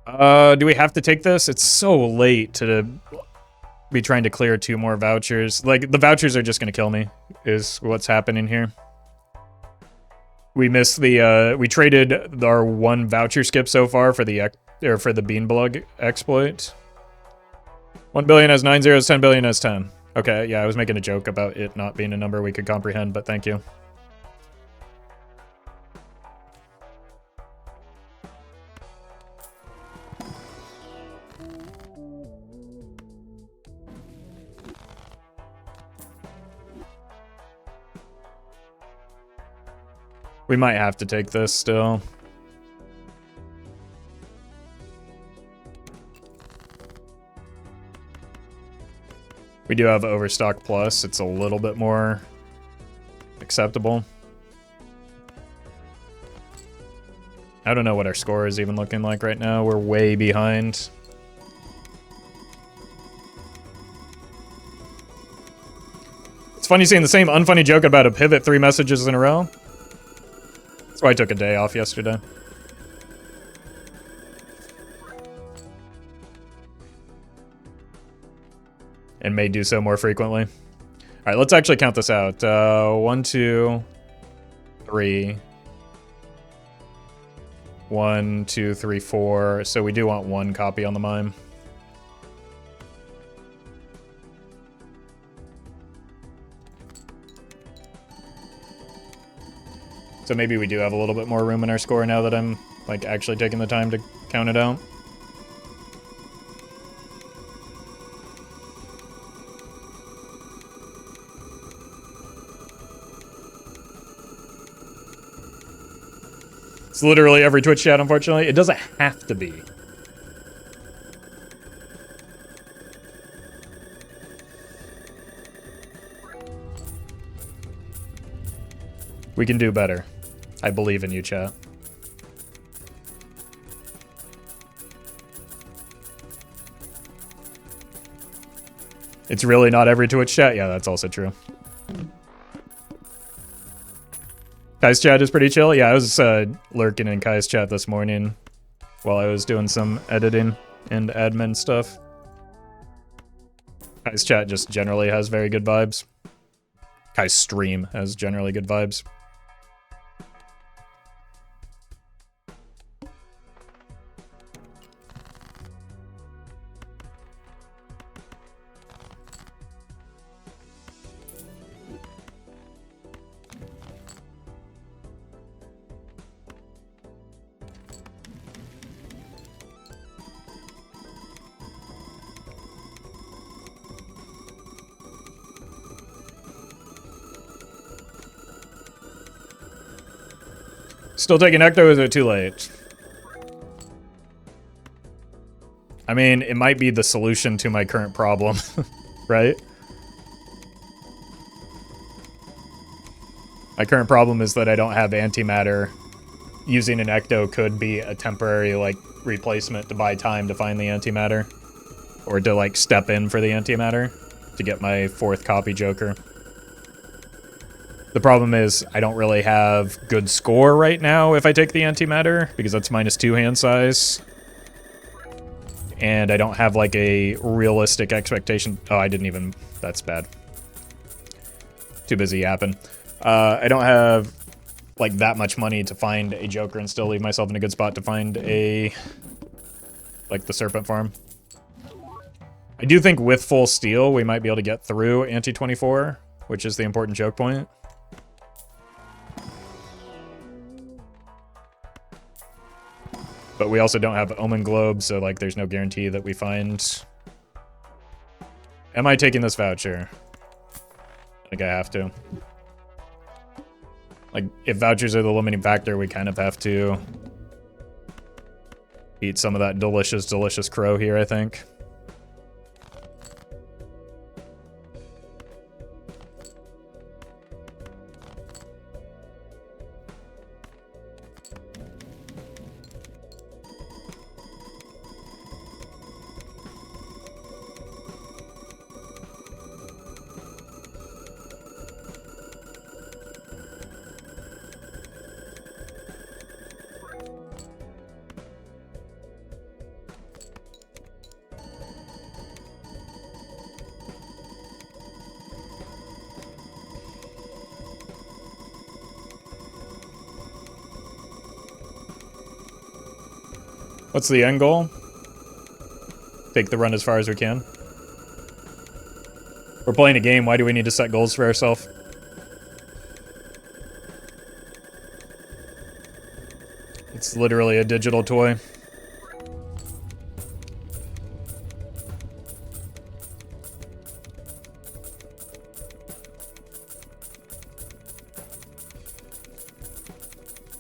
Do we have to take this? It's so late to be trying to clear 2 more vouchers. Like, the vouchers are just gonna kill me, is what's happening here. We missed the, we traded our 1 voucher skip so far for the Beanblug exploit. 1 billion has 9 zeros, 10 billion has 10. Okay, yeah, I was making a joke about it not being a number we could comprehend, but thank you. We might have to take this still. We do have Overstock Plus. It's a little bit more acceptable. I don't know what our score is even looking like right now. We're way behind. It's funny seeing the same unfunny joke about a pivot 3 messages in a row. That's why I took a day off yesterday. And may do so more frequently. All right, let's actually count this out. 1, 2, 3. 1, 2, 3, 4. So we do want 1 copy on the mime. So maybe we do have a little bit more room in our score now that I'm like actually taking the time to count it out. It's literally every Twitch chat, unfortunately. It doesn't have to be. We can do better. I believe in you, chat. It's really not every Twitch chat? Yeah, that's also true. Kai's chat is pretty chill. Yeah, I was lurking in Kai's chat this morning while I was doing some editing and admin stuff. Kai's chat just generally has very good vibes. Kai's stream has generally good vibes. Still taking Ecto, or is it too late? I mean, it might be the solution to my current problem, right? My current problem is that I don't have antimatter. Using an Ecto could be a temporary, like, replacement to buy time to find the antimatter. Or to, like, step in for the antimatter to get my 4th copy Joker. The problem is I don't really have good score right now if I take the antimatter, because that's -2 hand size. And I don't have like a realistic expectation. Oh, I didn't even, that's bad. Too busy yapping. I don't have like that much money to find a Joker and still leave myself in a good spot to find a, like the Serpent Farm. I do think with full steel, we might be able to get through anti-24, which is the important choke point. But we also don't have Omen Globe, so like there's no guarantee that we find... Am I taking this voucher? I think I have to. Like, if vouchers are the limiting factor, we kind of have to eat some of that delicious, delicious crow here, I think. What's the end goal? Take the run as far as we can. We're playing a game, why do we need to set goals for ourselves? It's literally a digital toy.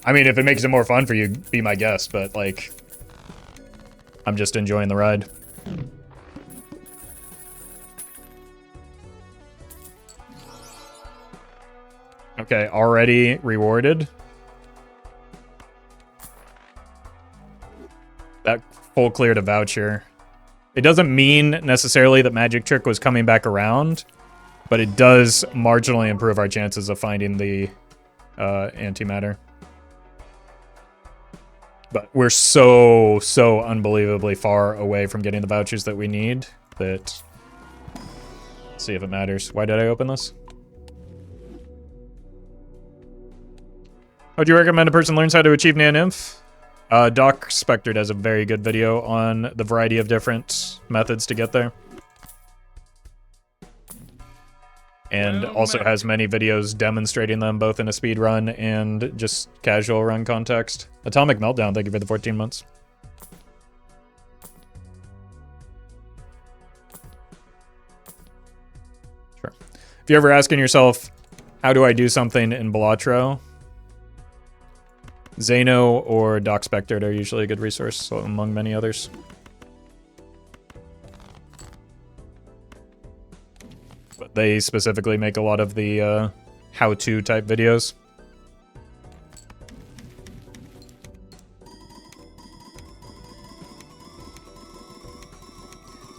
I mean, if it makes it more fun for you, be my guest, but, like, I'm just enjoying the ride. Okay, already rewarded. That full cleared a voucher. It doesn't mean necessarily that Magic Trick was coming back around, but it does marginally improve our chances of finding the antimatter. But we're so unbelievably far away from getting the vouchers that we need that... Let's see if it matters. Why did I open this? Would you recommend a person learns how to achieve naneinf? Doc Spectre does a very good video on the variety of different methods to get there. And also has many videos demonstrating them both in a speed run and just casual run context. Atomic Meltdown, thank you for the 14 months. Sure. If you're ever asking yourself, how do I do something in Balatro? Zano or Doc Spectre are usually a good resource, so among many others. But they specifically make a lot of the how-to type videos.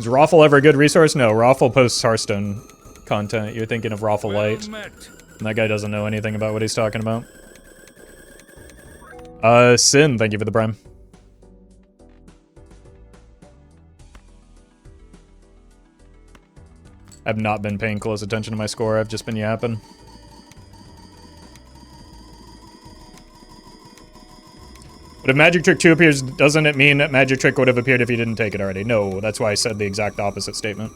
Is Roffle ever a good resource? No, Roffle posts Hearthstone content. You're thinking of Roffle Light. And that guy doesn't know anything about what he's talking about. Sin, thank you for the prime. I've not been paying close attention to my score, I've just been yapping. But if Magic Trick 2 appears, doesn't it mean that Magic Trick would have appeared if you didn't take it already? No, that's why I said the exact opposite statement.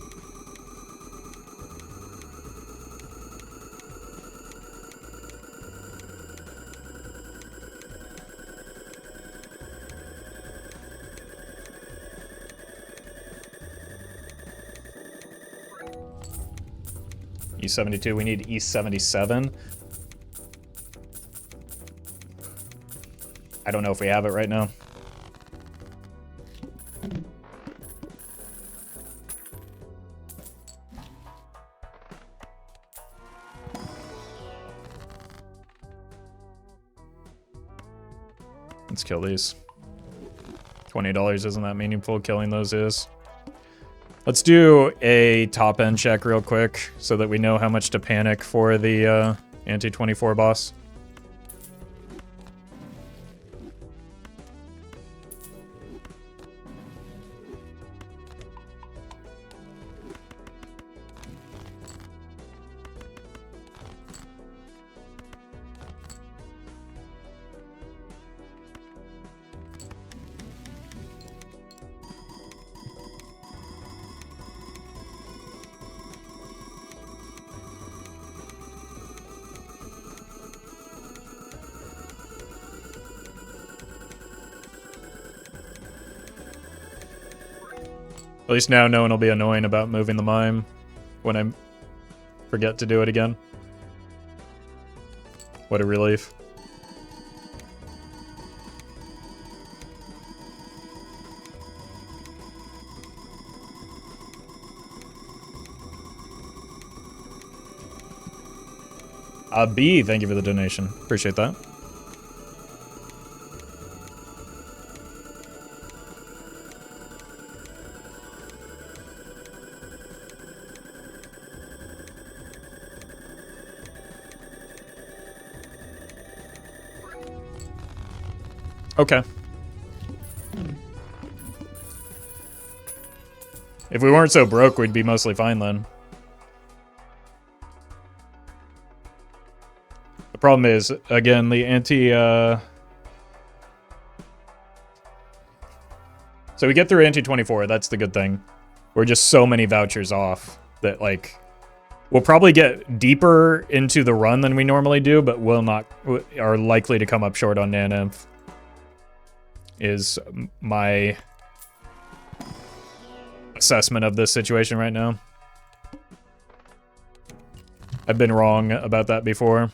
E72, we need E77. I don't know if we have it right now. Let's kill these. $20 isn't that meaningful, killing those is. Let's do a top-end check real quick so that we know how much to panic for the Ante-24 boss. At least now no one will be annoying about moving the mime when I forget to do it again. What a relief. B, thank you for the donation. Appreciate that. Okay. If we weren't so broke, we'd be mostly fine then. The problem is, again, the anti... So we get through Ante-24, that's the good thing. We're just so many vouchers off that, like... We'll probably get deeper into the run than we normally do, but will not... are likely to come up short on naneinf. Is my assessment of this situation right now. I've been wrong about that before.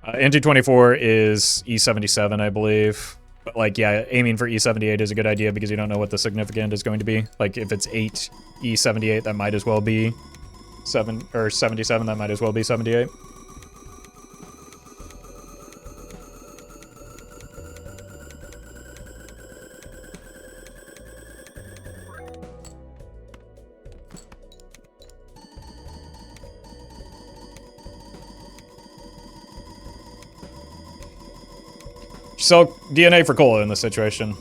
Ante 24 is E77, I believe. But, like, yeah, aiming for E78 is a good idea because you don't know what the significant is going to be. Like, if it's 8 E78, that might as well be 77, that might as well be 78. Sell DNA for cola in this situation.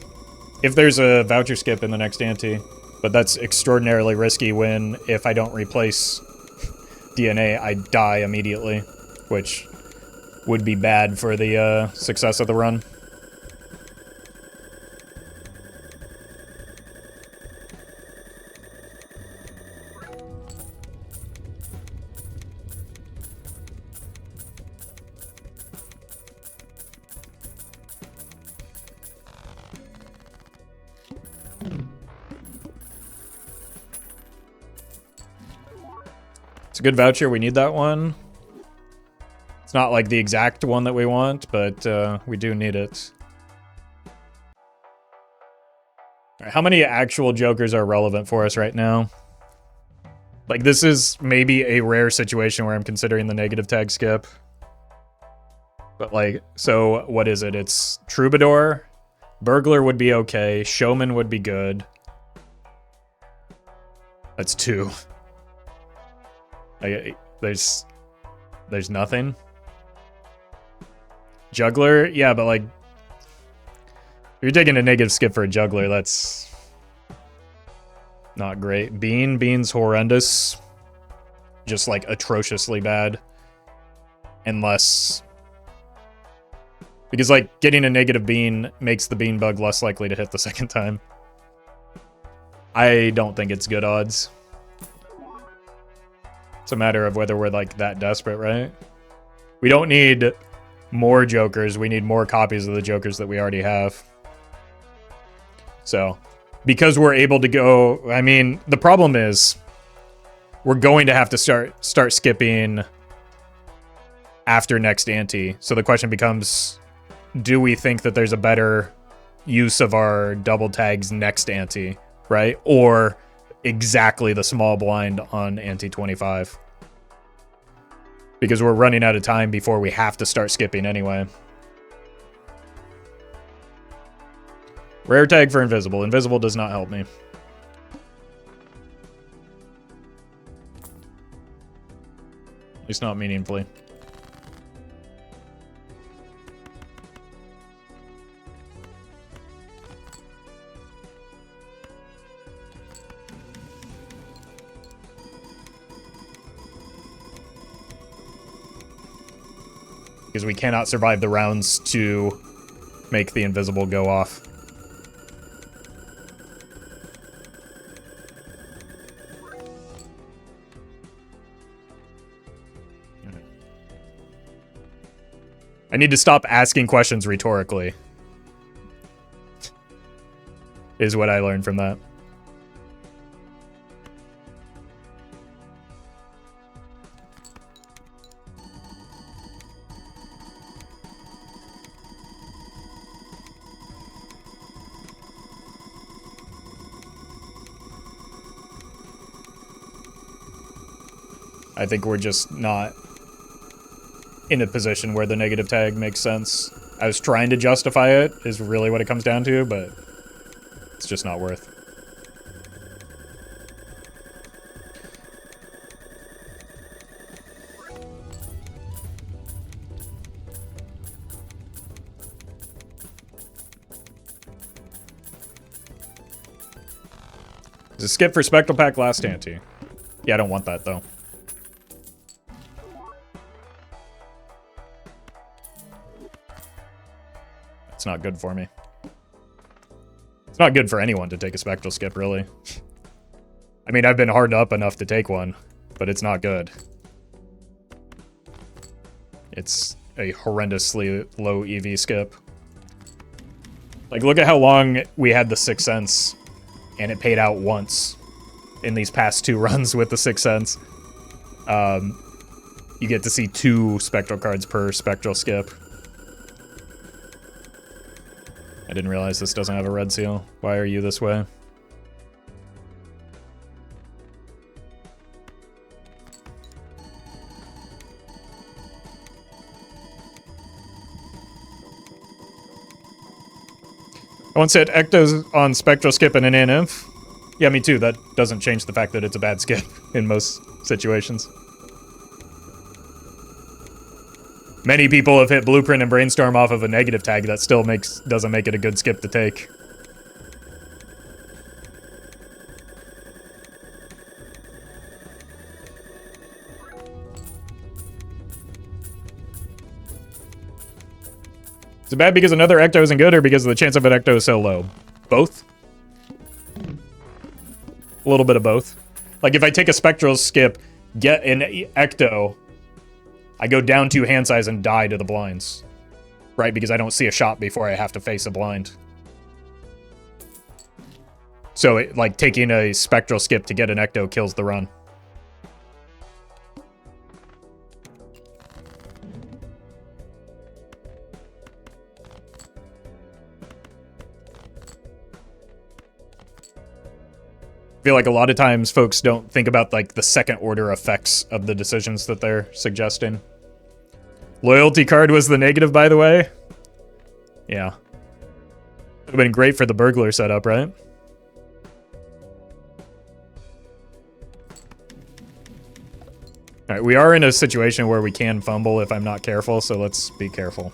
If there's a voucher skip in the next ante. But that's extraordinarily risky when, if I don't replace DNA, I die immediately. Which would be bad for the success of the run. It's a good voucher. We need that one. It's not like the exact one that we want, but we do need it. All right, how many actual jokers are relevant for us right now? Like, this is maybe a rare situation where I'm considering the negative tag skip. But, like, so what is it? It's Troubadour. Burglar would be okay. Showman would be good. That's 2. There's nothing. Juggler, yeah, but like, if you're taking a negative skip for a juggler, that's not great. Bean's horrendous, just like atrociously bad, unless because like getting a negative bean makes the bean bug less likely to hit the second time. I don't think it's good odds. It's a matter of whether we're, like, that desperate, right? We don't need more jokers. We need more copies of the jokers that we already have. So, because we're able to go... I mean, the problem is we're going to have to start skipping after next ante. So the question becomes, do we think that there's a better use of our double tags next ante, right? Or... exactly the small blind on ante 25. Because we're running out of time before we have to start skipping anyway. Rare tag for invisible. Invisible does not help me. At least not meaningfully. Because we cannot survive the rounds to make the invisible go off. I need to stop asking questions rhetorically. Is what I learned from that. I think we're just not in a position where the negative tag makes sense. I was trying to justify it, is really what it comes down to, but it's just not worth. Is a skip for Spectral Pack last ante? Yeah, I don't want that though. It's not good for me. It's not good for anyone to take a Spectral skip, really. I mean, I've been hard up enough to take one, but it's not good. It's a horrendously low EV skip. Like, look at how long we had the Sixth Sense, and it paid out once in these past 2 runs with the Sixth Sense. you get to see 2 spectral cards per spectral skip. I didn't realize this doesn't have a red seal. Why are you this way? I once hit Ectos on Spectral Skip and an naneinf. Yeah, me too. That doesn't change the fact that it's a bad skip in most situations. Many people have hit Blueprint and Brainstorm off of a negative tag. That still doesn't make it a good skip to take. Is it bad because another Ecto isn't good, or because the chance of an Ecto is so low? Both? A little bit of both. Like, if I take a Spectral Skip, get an Ecto, I go down 2 hand size and die to the blinds. Right? Because I don't see a shot before I have to face a blind. So, like, taking a Spectral Skip to get an Ecto kills the run. I feel like a lot of times folks don't think about, like, the second order effects of the decisions that they're suggesting. Loyalty card was the negative, by the way. Yeah. Would have been great for the burglar setup, right? Alright, we are in a situation where we can fumble if I'm not careful, so let's be careful.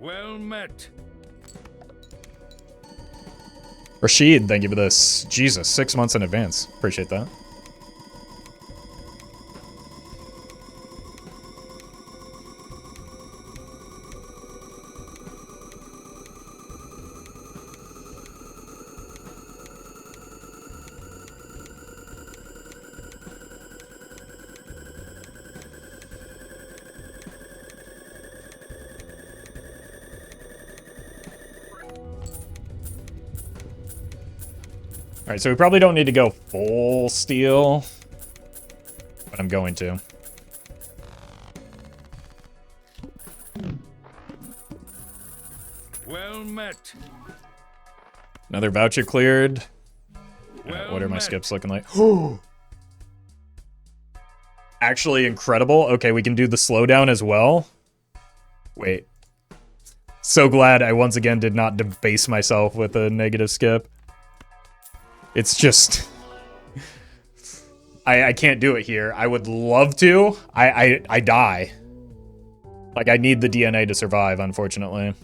Well met. Rashid, thank you for this. Jesus, 6 months in advance. Appreciate that. Alright, so we probably don't need to go full steal, but I'm going to. Well met. Another voucher cleared. Well What are my met. skips looking like? Actually incredible. Okay, we can do the slowdown as well. Wait. So glad I once again did not debase myself with a negative skip. It's just... I can't do it here. I would love to. I die. Like, I need the DNA to survive, unfortunately.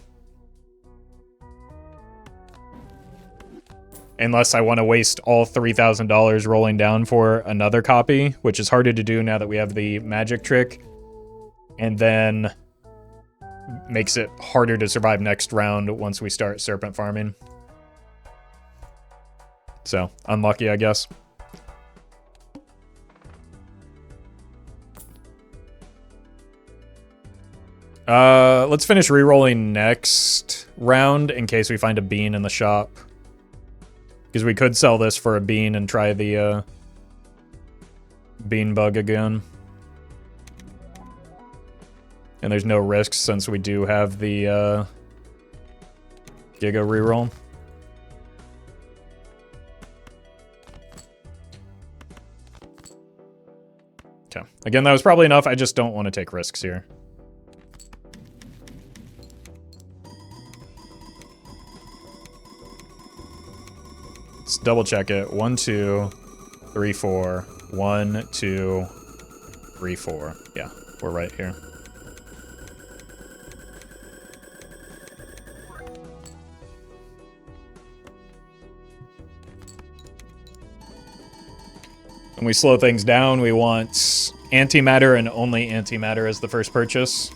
Unless I want to waste all $3,000 rolling down for another copy, which is harder to do now that we have the magic trick. And then makes it harder to survive next round once we start serpent farming. So, unlucky, I guess. Let's finish re-rolling next round in case we find a bean in the shop. Because we could sell this for a bean and try the bean bug again. And there's no risks since we do have the Giga reroll. Okay. Again, that was probably enough. I just don't want to take risks here. Let's double check it. 1, 2, 3, 4. 1, 2, 3, 4. Yeah, we're right here. When we slow things down, we want antimatter and only antimatter as the first purchase.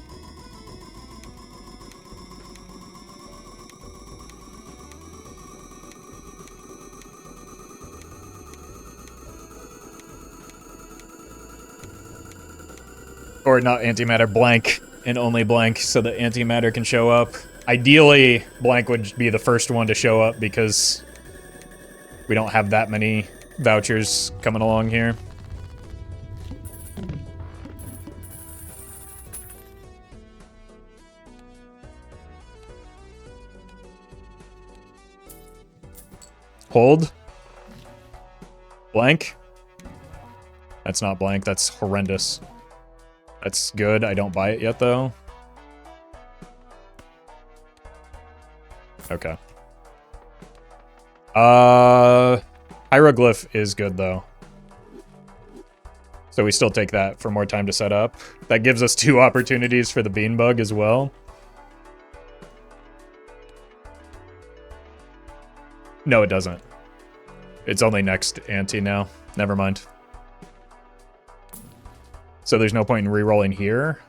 Or not antimatter, blank. and only blank so that antimatter can show up. Ideally, blank would be the first one to show up because we don't have that many vouchers coming along here. Hold. Blank. That's not blank, that's horrendous. That's good, I don't buy it yet though. Okay. Hieroglyph is good though. So we still take that for more time to set up. That gives us 2 opportunities for the bean bug as well. No, it doesn't. It's only next ante now. Never mind. So there's no point in re-rolling here.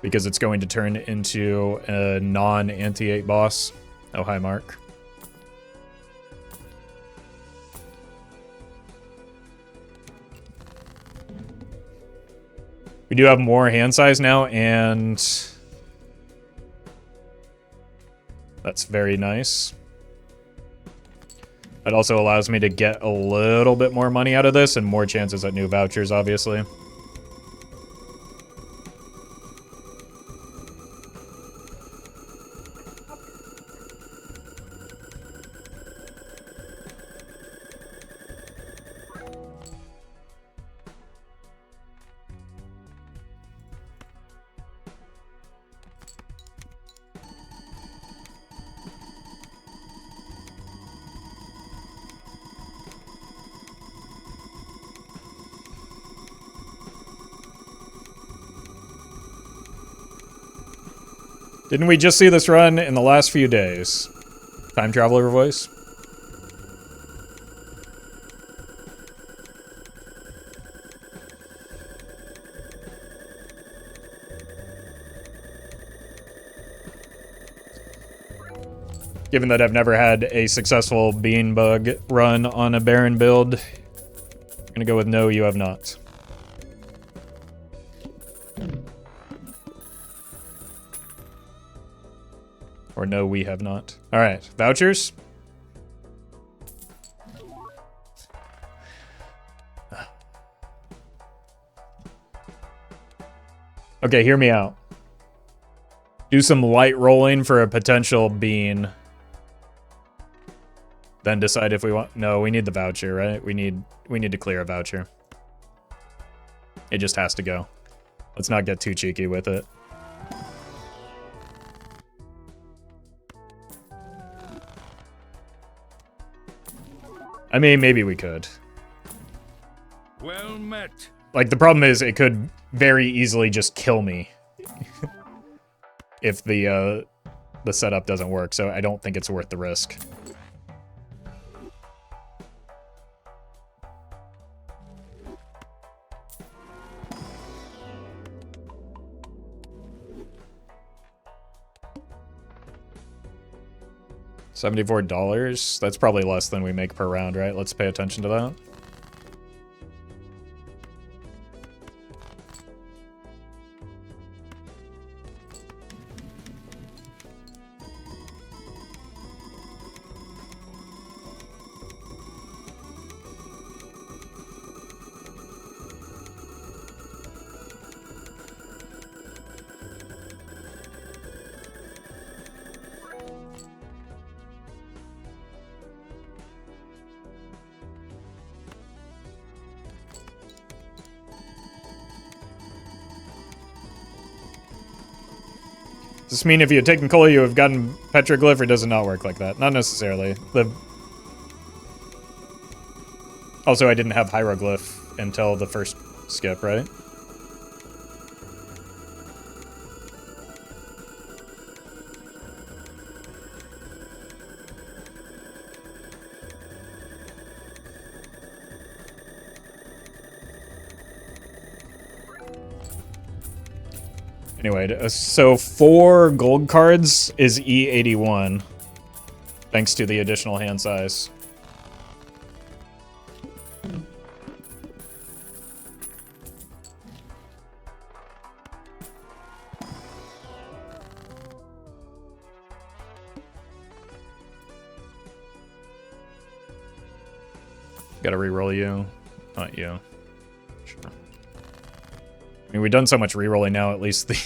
Because it's going to turn into a non-ante 8 boss. Oh, hi, Mark. We do have more hand size now, and that's very nice. It also allows me to get a little bit more money out of this and more chances at new vouchers, obviously. Didn't we just see this run in the last few days? Time traveler voice? Given that I've never had a successful bean bug run on a Baron build, I'm gonna go with no, you have not. Or no, we have not. All right, vouchers. Okay, hear me out. Do some light rolling for a potential bean. Then decide if we want. No, we need the voucher, right? We need to clear a voucher. It just has to go. Let's not get too cheeky with it. I mean, maybe we could. Well met. Like, the problem is it could very easily just kill me if the setup doesn't work, so I don't think it's worth the risk. $74? That's probably less than we make per round, right? Let's pay attention to that. Does this mean if you had taken cola, you have gotten petroglyph, or does it not work like that? Not necessarily. Also, I didn't have hieroglyph until the first skip, right? Anyway, so 4 gold cards is E81, thanks to the additional hand size. Gotta reroll you. Not you. Sure. I mean, we've done so much rerolling now, at least the...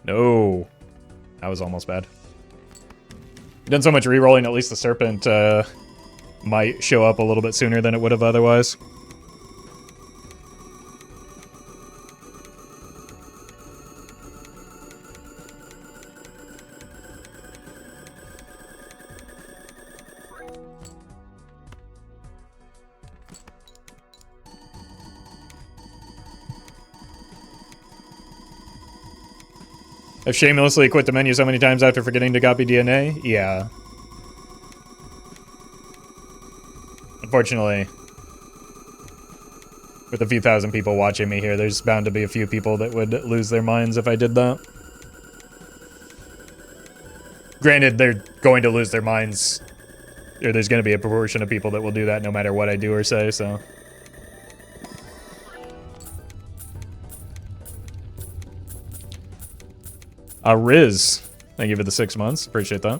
No. That was almost bad. We've done so much rerolling, at least the serpent might show up a little bit sooner than it would have otherwise. I've shamelessly quit the menu so many times after forgetting to copy DNA? Yeah. Unfortunately, with a few thousand people watching me here, there's bound to be a few people that would lose their minds if I did that. Granted, they're going to lose their minds, or there's going to be a proportion of people that will do that no matter what I do or say, so... Riz, thank you for the 6 months. Appreciate that.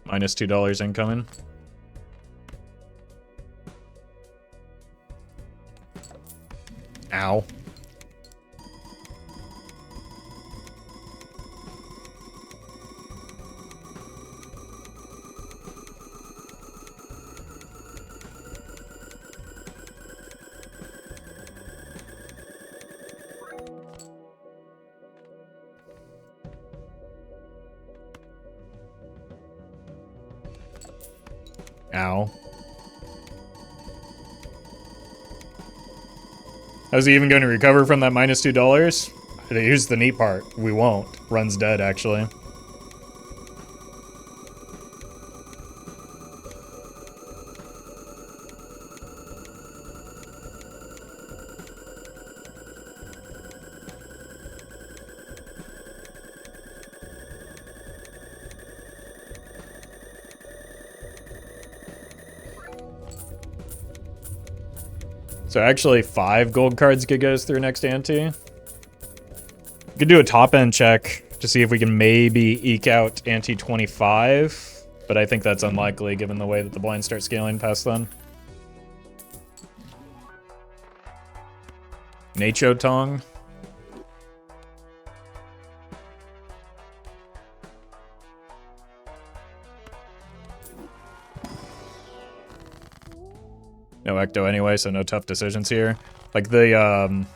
Minus $2 incoming. Ow. Ow. How's he even going to recover from that minus $2? Here's the neat part. We won't. Run's dead, actually. So actually 5 gold cards could get us through next ante. We could do a top end check to see if we can maybe eke out ante 25, but I think that's unlikely given the way that the blinds start scaling past then. Nacho Tong. No ecto anyway, so no tough decisions here. Like the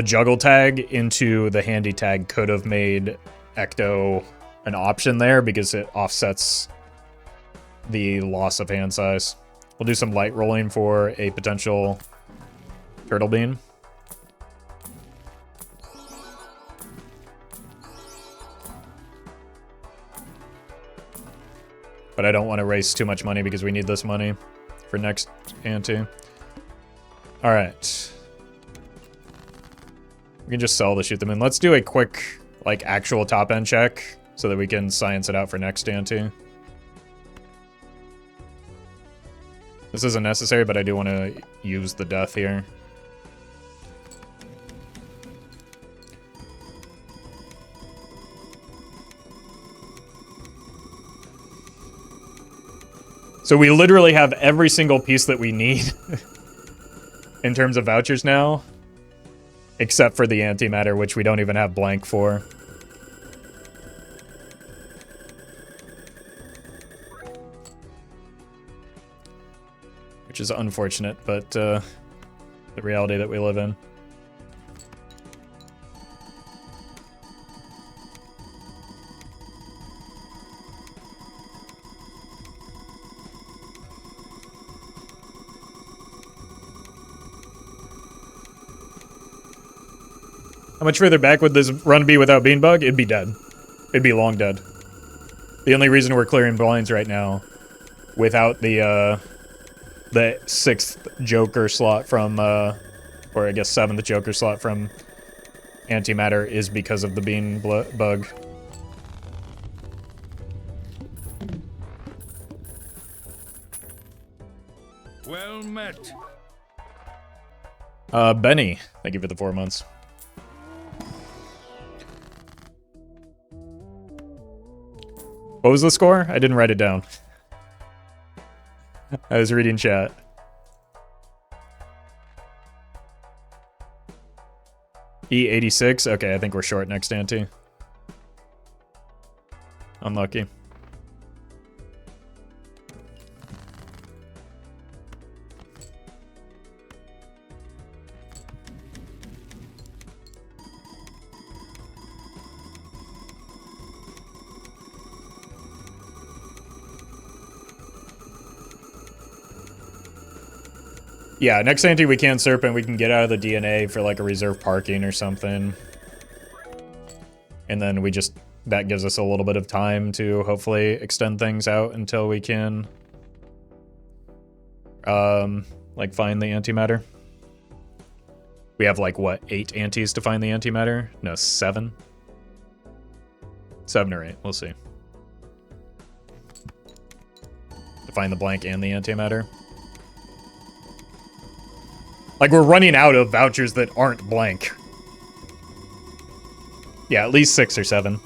juggle tag into the handy tag could have made ecto an option there because it offsets the loss of hand size. We'll do some light rolling for a potential turtle bean. But I don't want to waste too much money because we need this money for next ante. All right. We can just sell to shoot them in. Let's do a quick, like, actual top end check so that we can science it out for next ante. This isn't necessary, but I do want to use the death here. So we literally have every single piece that we need in terms of vouchers now, except for the antimatter, which we don't even have blank for. Which is unfortunate, but the reality that we live in. How much further back would this run be without Beanbug? It'd be dead. It'd be long dead. The only reason we're clearing blinds right now without the the 6th Joker slot from, or I guess 7th Joker slot from antimatter is because of the bean bug. Well met. Benny, thank you for the 4 months. What was the score? I didn't write it down. I was reading chat. E86? Okay, I think we're short next ante. Unlucky. Yeah, next ante we can Serpent, we can get out of the DNA for like a reserve parking or something. And then we just, that gives us a little bit of time to hopefully extend things out until we can, like find the antimatter. We have like, what, 8 antes to find the antimatter? No, 7? 7 or 8, we'll see. To find the blank and the antimatter. Like, we're running out of vouchers that aren't blank. Yeah, at least 6 or 7.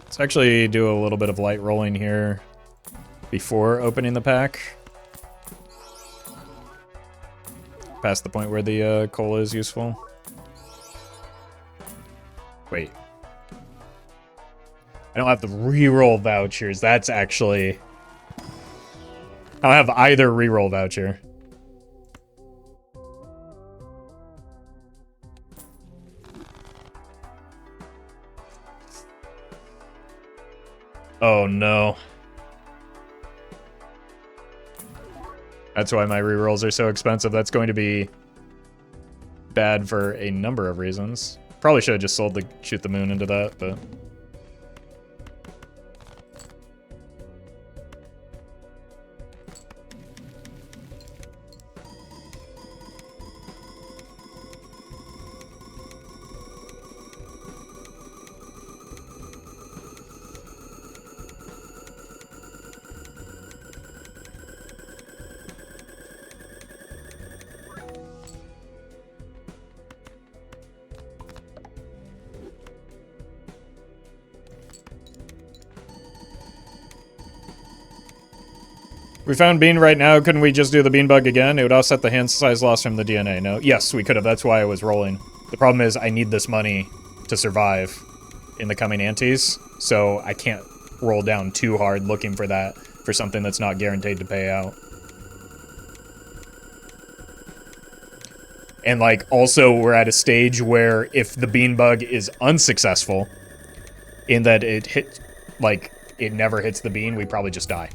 Let's actually do a little bit of light rolling here before opening the pack. Past the point where the cola is useful. Wait. I don't have the reroll vouchers. That's actually... I don't have either reroll voucher. Oh no. That's why my rerolls are so expensive. That's going to be bad for a number of reasons. Probably should have just sold the Shoot the Moon into that, but... We found Bean right now. Couldn't we just do the Bean bug again? It would offset the hand size loss from the DNA. No? Yes, we could have. That's why I was rolling. The problem is I need this money to survive in the coming antes, so I can't roll down too hard looking for that for something that's not guaranteed to pay out. And, like, also we're at a stage where if the Bean bug is unsuccessful, in that it hit, like, it never hits the bean, we probably just die.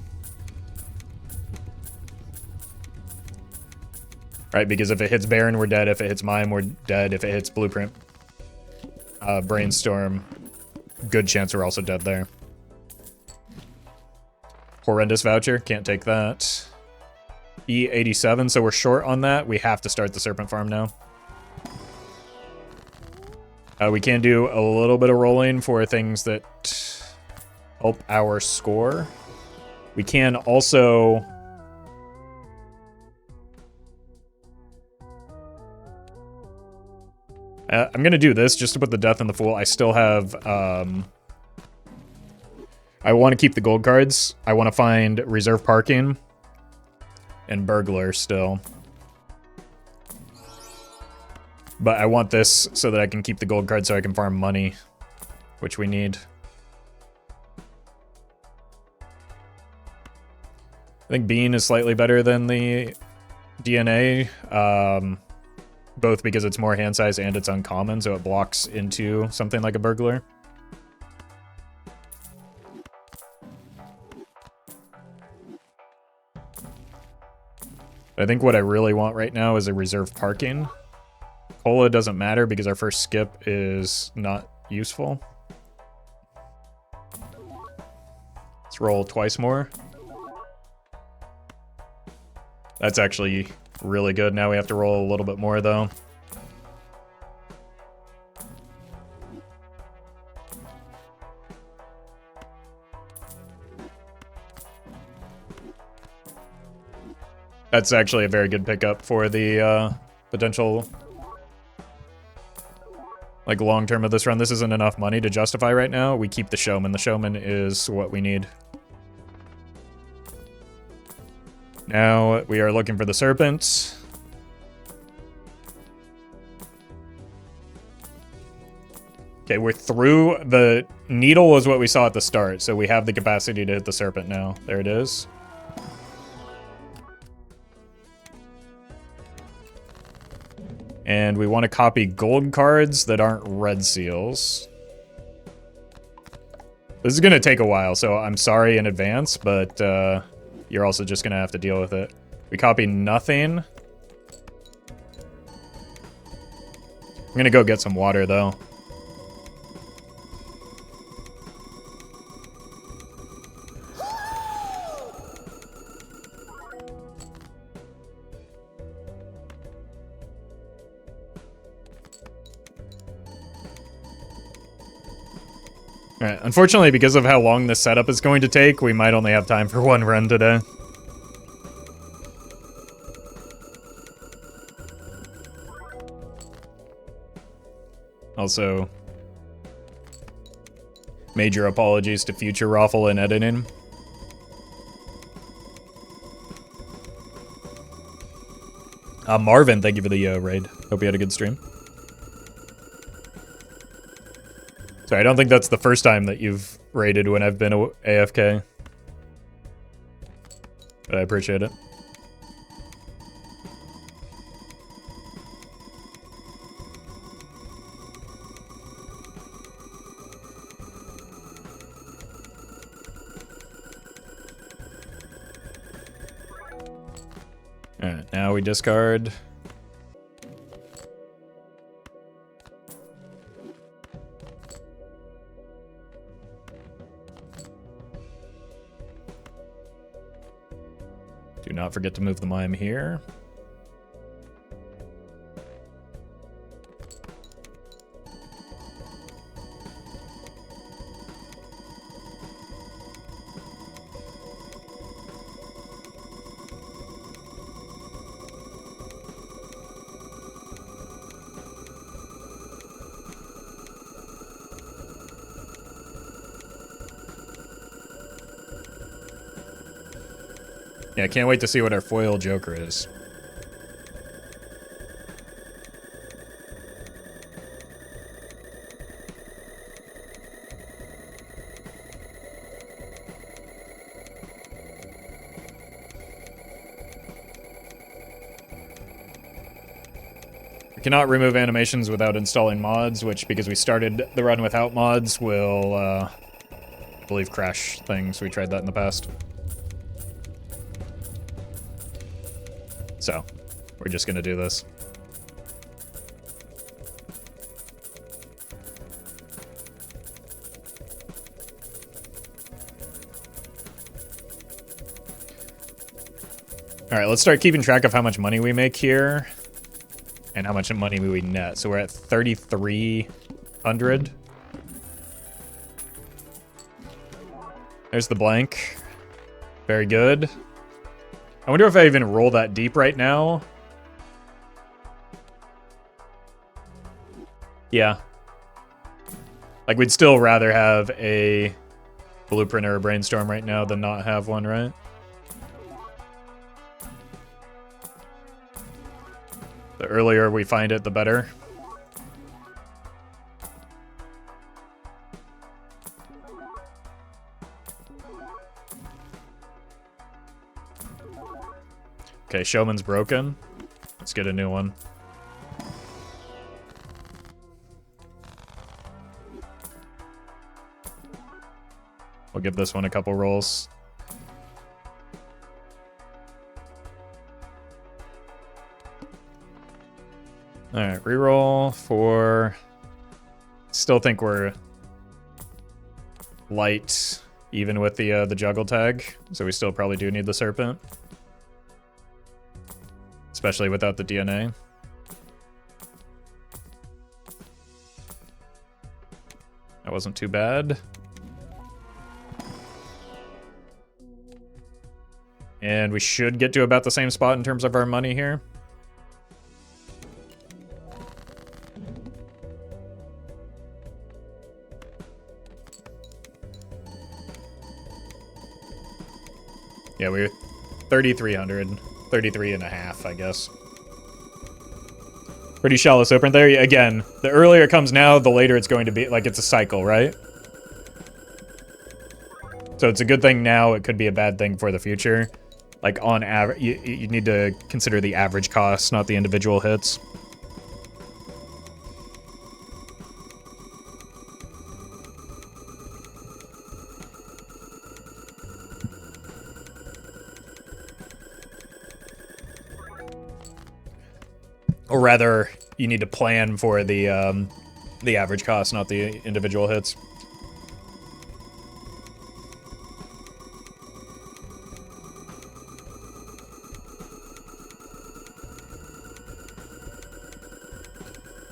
Right, because if it hits Baron, we're dead. If it hits Mime, we're dead. If it hits Blueprint, Brainstorm, good chance we're also dead there. Horrendous Voucher, can't take that. E87, so we're short on that. We have to start the Serpent Farm now. We can do a little bit of rolling for things that help our score. We can also... I'm going to do this just to put the Death in the Fool. I still have... I want to keep the gold cards. I want to find Reserve Parking and Burglar still. But I want this so that I can keep the gold cards so I can farm money which we need. I think Bean is slightly better than the DNA, both because it's more hand size and it's uncommon, so it blocks into something like a burglar. I think what I really want right now is a reserve parking. Cola doesn't matter because our first skip is not useful. Let's roll twice more. That's actually really good. Now we have to roll a little bit more, though. That's actually a very good pickup for the potential, like, long term of this run. This isn't enough money to justify right now. We keep the showman. The showman is what we need. Now we are looking for the serpent. Okay, we're through. The needle was what we saw at the start, so we have the capacity to hit the serpent now. There it is. And we want to copy gold cards that aren't red seals. This is going to take a while, so I'm sorry in advance, but you're also just going to have to deal with it. We copy nothing. I'm going to go get some water, though. Alright, unfortunately, because of how long this setup is going to take, we might only have time for one run today. Also, major apologies to future Roffle in editing. Marvin, thank you for the raid. Hope you had a good stream. Sorry, I don't think that's the first time that you've raided when I've been AFK. But I appreciate it. Alright, now we discard. Do not forget to move the mime here. Yeah, I can't wait to see what our foil Joker is. We cannot remove animations without installing mods, which, because we started the run without mods, will, I believe, crash things. We tried that in the past. So, we're just gonna do this. Alright, let's start keeping track of how much money we make here. And how much money we net. So we're at 3,300. There's the blank. Very good. I wonder if I even roll that deep right now. Yeah. Like, we'd still rather have a blueprint or a brainstorm right now than not have one, right? The earlier we find it, the better. Okay, Showman's broken. Let's get a new one. We'll give this one a couple rolls. Alright, reroll for... Still think we're light, even with the juggle tag. So we still probably do need the Serpent. Especially without the DNA. That wasn't too bad. And we should get to about the same spot in terms of our money here. Yeah, we're 3,300. 33 and a half, I guess. Pretty shallow serpent there. Again, the earlier it comes now, the later it's going to be. Like, it's a cycle, right? So it's a good thing now. It could be a bad thing for the future. Like, on average, you need to consider the average cost, not the individual hits. Or rather, you need to plan for the average cost, not the individual hits.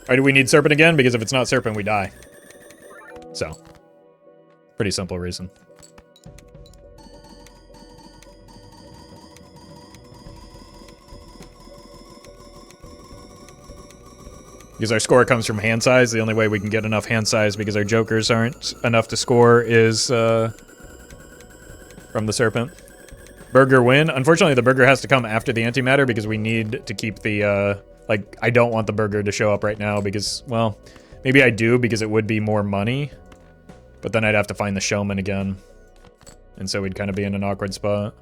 Alright, do we need Serpent again? Because if it's not Serpent, we die. So, pretty simple reason. Because our score comes from hand size. The only way we can get enough hand size because our jokers aren't enough to score is from the Serpent. Burger win. Unfortunately, the burger has to come after the antimatter because we need to keep the, like, I don't want the burger to show up right now because, well, maybe I do because it would be more money. But then I'd have to find the showman again. And so we'd kind of be in an awkward spot.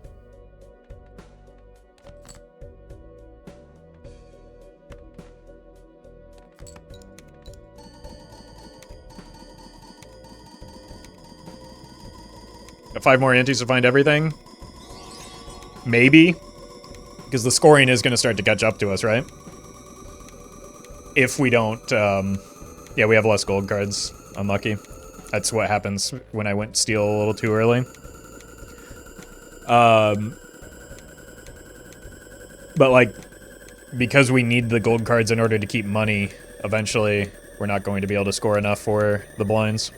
Got 5 more antes to find everything? Maybe. Because the scoring is going to start to catch up to us, right? If we don't... yeah, we have less gold cards. Unlucky. That's what happens when I went steal a little too early. But, like, because we need the gold cards in order to keep money, eventually we're not going to be able to score enough for the blinds.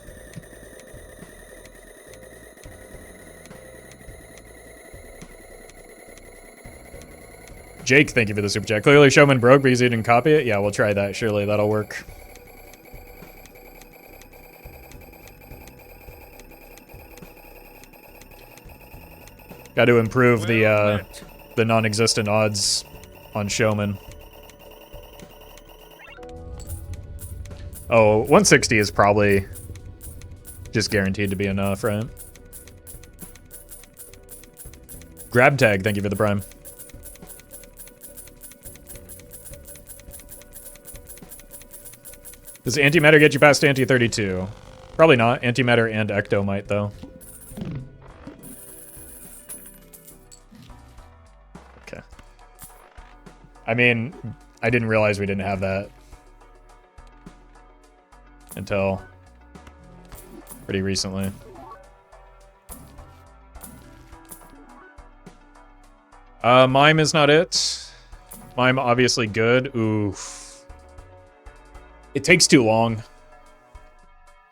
Jake, thank you for the super chat. Clearly Showman broke because he didn't copy it. Yeah, we'll try that. Surely that'll work. Got to improve the non-existent odds on Showman. Oh, 160 is probably just guaranteed to be enough, right? Grab tag, thank you for the prime. Does antimatter get you past ante 32? Probably not. Antimatter and ecto might, though. Okay. I mean, I didn't realize we didn't have that until pretty recently. Mime is not it. Mime obviously good. Oof. It takes too long.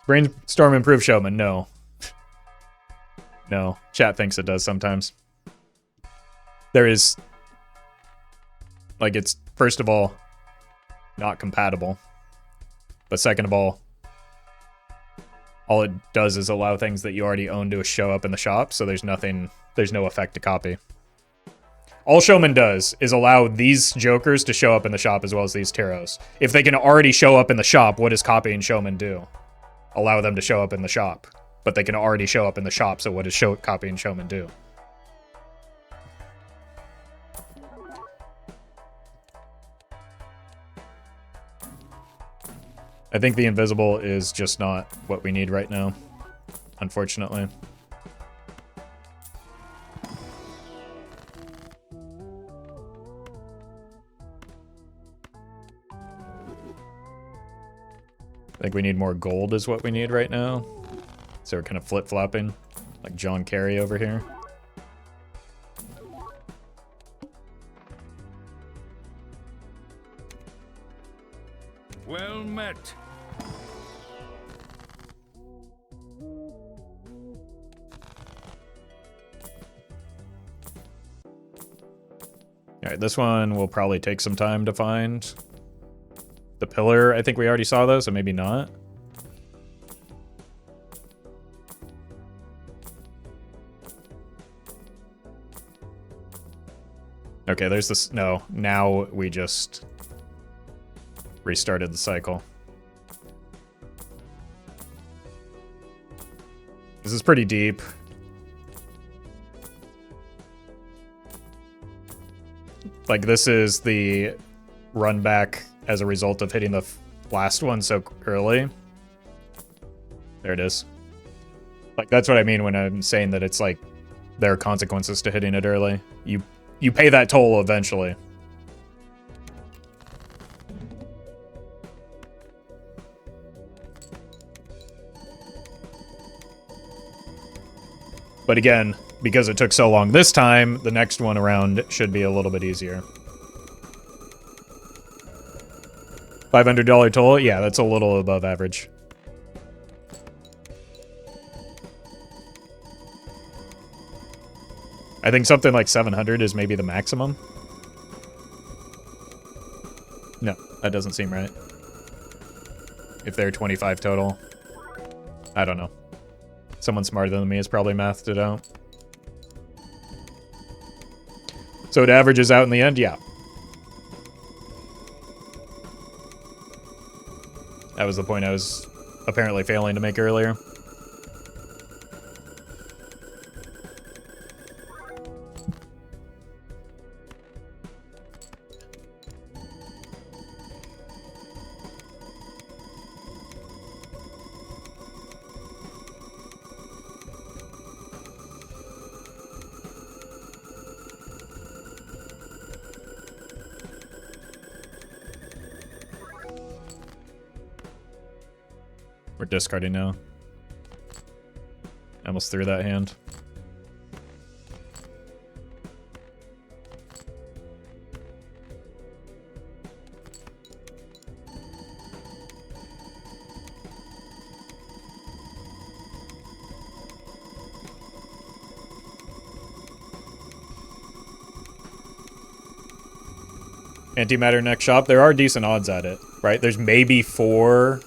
Brainstorm improve Showman. No. No. Chat thinks it does sometimes. There is... Like, it's, first of all, not compatible. But second of all it does is allow things that you already own to show up in the shop, so there's no effect to copy. All Showman does is allow these jokers to show up in the shop as well as these tarots. If they can already show up in the shop, what does copying Showman do? Allow them to show up in the shop. But they can already show up in the shop, so what does copying Showman do? I think the invisible is just not what we need right now, unfortunately. I think we need more gold is what we need right now. So we're kind of flip-flopping, like John Kerry over here. Well met. Alright, this one will probably take some time to find. The pillar, I think we already saw those, so maybe not. Okay, there's this. No, now we just restarted the cycle. This is pretty deep. Like, this is the run back as a result of hitting the last one so early. There it is. Like, that's what I mean when I'm saying that it's like there are consequences to hitting it early. You pay that toll eventually. But again, because it took so long this time, the next one around should be a little bit easier. $500 toll? Yeah, that's a little above average. I think something like 700 is maybe the maximum. No, that doesn't seem right. If they're 25 total. I don't know. Someone smarter than me has probably mathed it out. So it averages out in the end? Yeah. That was the point I was apparently failing to make earlier. We're discarding now. I almost threw that hand. Antimatter next shop. There are decent odds at it, right? There's maybe 4.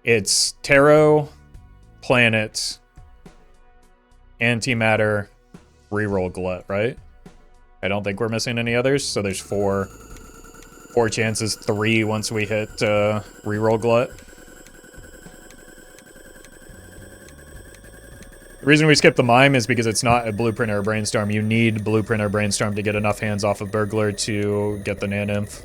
It's Tarot, Planet, Antimatter, Reroll Glut, right? I don't think we're missing any others, so there's 4 chances, 3 once we hit Reroll Glut. The reason we skipped the Mime is because it's not a Blueprint or a Brainstorm. You need Blueprint or Brainstorm to get enough hands off of Burglar to get the naneinf.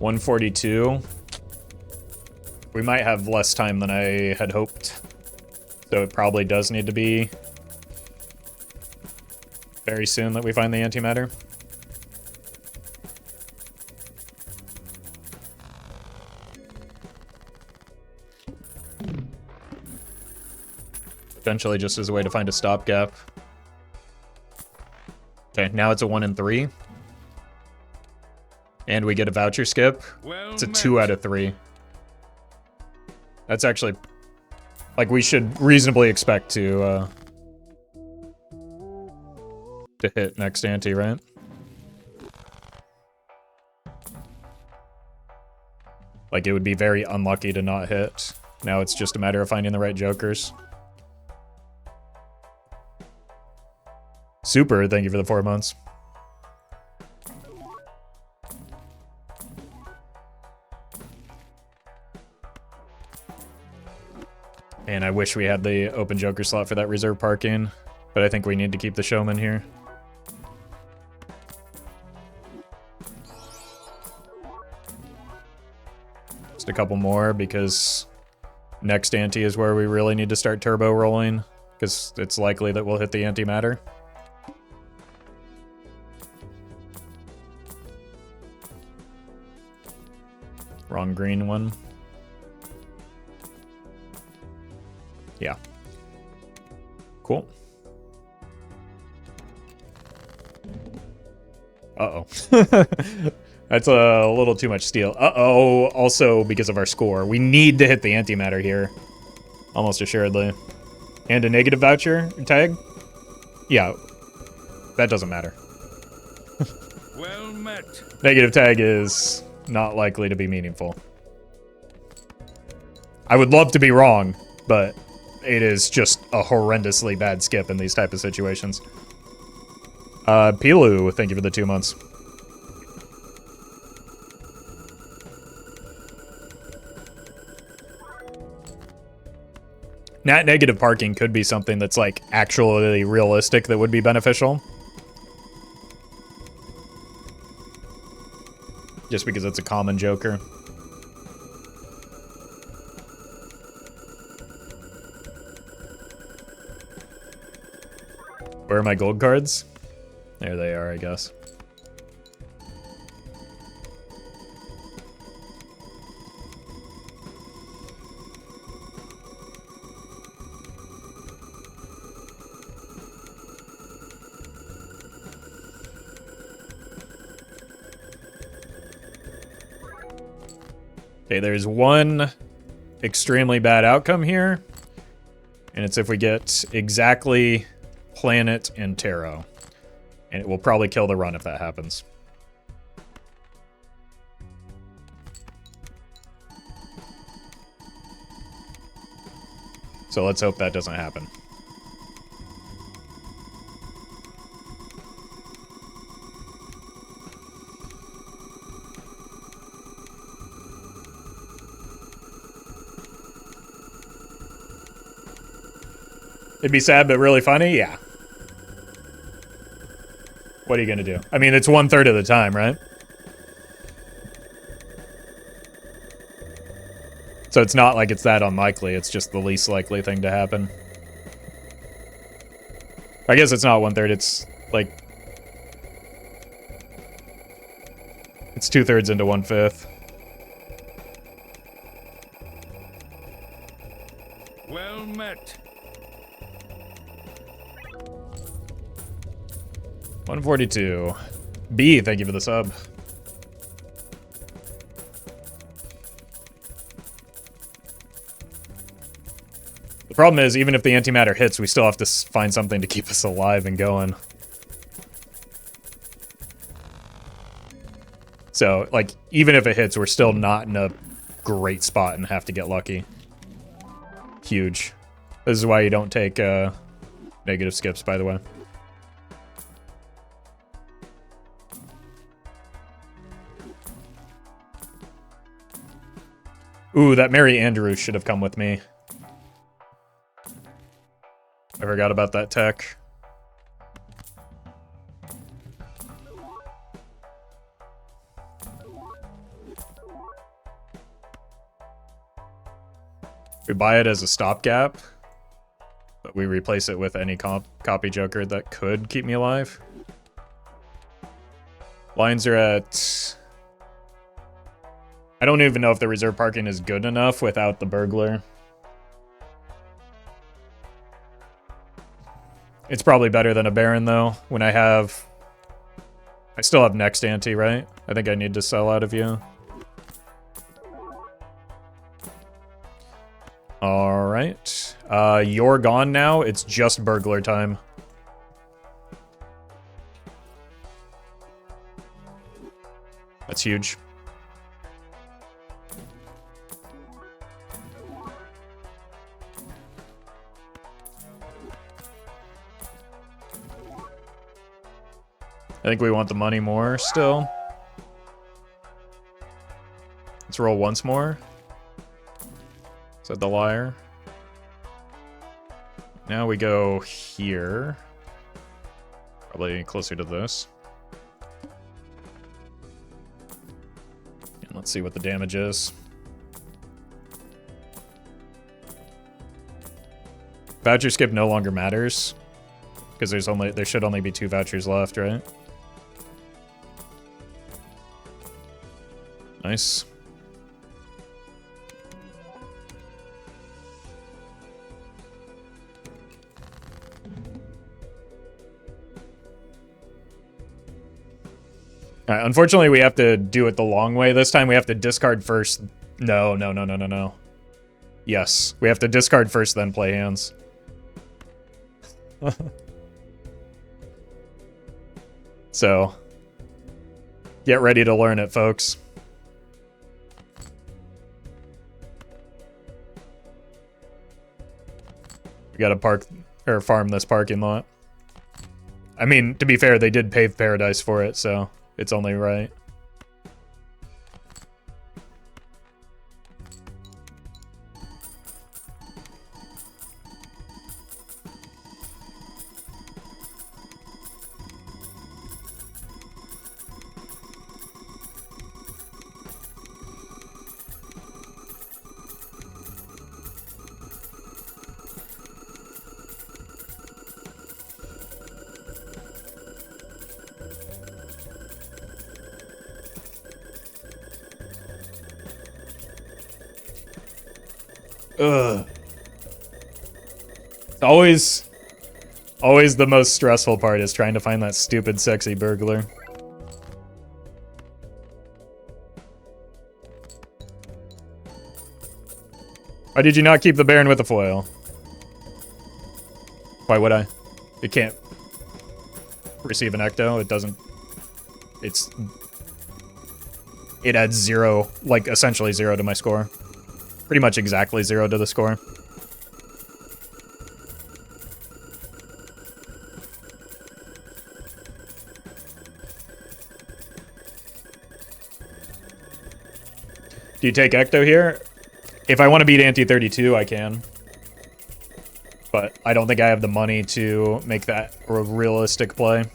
$142. We might have less time than I had hoped. So it probably does need to be very soon that we find the antimatter. Potentially just as a way to find a stopgap. Okay, now it's a 1 in 3. And we get a voucher skip. Well It's a met. 2 out of 3. That's actually, like, we should reasonably expect to hit next ante, right? Like, it would be very unlucky to not hit. Now it's just a matter of finding the right jokers. Super, thank you for the 4 months. And I wish we had the open Joker slot for that reserve parking, but I think we need to keep the showman here. Just a couple more, because next ante is where we really need to start turbo rolling, because it's likely that we'll hit the antimatter. Wrong green one. Yeah. Cool. Uh-oh. That's a little too much steel. Uh-oh. Also, because of our score. We need to hit the antimatter here. Almost assuredly. And a negative voucher tag? Yeah. That doesn't matter. Well met. Negative tag is not likely to be meaningful. I would love to be wrong, but it is just a horrendously bad skip in these type of situations. Pilu, thank you for the 2 months. Nat negative parking could be something that's like actually realistic that would be beneficial. Just because it's a common Joker. Where are my gold cards? There they are, I guess. Okay, there's one extremely bad outcome here, and it's if we get exactly Planet and Tarot, and it will probably kill the run if that happens. So let's hope that doesn't happen. It'd be sad, but really funny? Yeah. What are you gonna do? I mean, it's 1/3 of the time, right? So it's not like it's that unlikely, it's just the least likely thing to happen. I guess it's not 1/3, it's like... It's 2/3 into 1/5. Well met. 142. B, thank you for the sub. The problem is, even if the antimatter hits, we still have to find something to keep us alive and going. So, like, even if it hits, we're still not in a great spot and have to get lucky. Huge. This is why you don't take negative skips, by the way. Ooh, that Mary Andrews should have come with me. I forgot about that tech. We buy it as a stopgap, but we replace it with any copy Joker that could keep me alive. Lines are at... I don't even know if the reserve parking is good enough without the burglar. It's probably better than a Baron, though, when I have... I still have next ante, right? I think I need to sell out of you. Alright. You're gone now. It's just burglar time. That's huge. think we want the money more still. Let's roll once more. Is that the liar? Now we go here. Probably closer to this. And let's see what the damage is. Voucher skip no longer matters. Because there should only be 2 vouchers left, right? Nice. Alright, unfortunately we have to do it the long way this time. We have to discard first. No. Yes, we have to discard first, then play hands. So, get ready to learn it, folks. We gotta park or farm this parking lot. I mean, to be fair, they did pave paradise for it, so it's only right. Ugh. It's always the most stressful part is trying to find that stupid sexy burglar. Why did you not keep the Baron with the foil? Why would I? It can't receive an ecto. It doesn't. It adds 0, like essentially 0 to my score. Pretty much exactly 0 to the score. Do you take ecto here? If I want to beat ante 32, I can. But I don't think I have the money to make that a realistic play.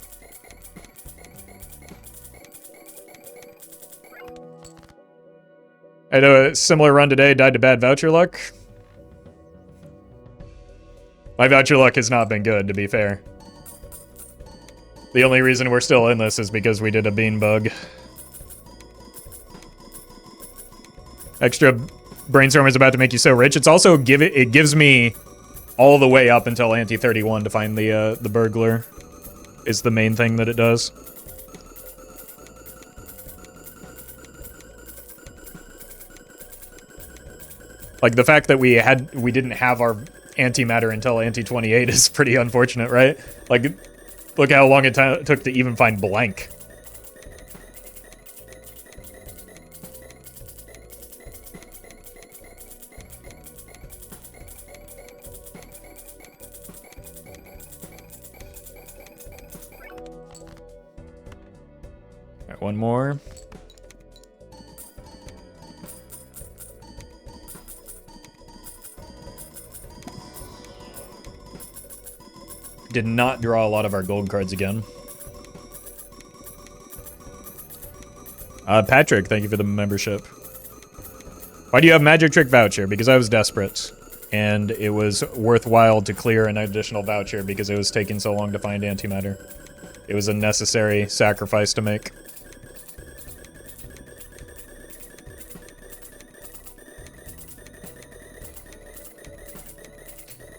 I had a similar run today, died to bad voucher luck. My voucher luck has not been good, to be fair. The only reason we're still in this is because we did a bean bug. Extra brainstorm is about to make you so rich. It's also it gives me all the way up until ante 31 to find the burglar. Is the main thing that it does. Like, the fact that we didn't have our antimatter until ante 28 is pretty unfortunate, right? Like, look how long it took to even find blank. All right, one more. Did not draw a lot of our gold cards again. Patrick, thank you for the membership. Why do you have Magic Trick Voucher? Because I was desperate. And it was worthwhile to clear an additional voucher because it was taking so long to find antimatter. It was a necessary sacrifice to make.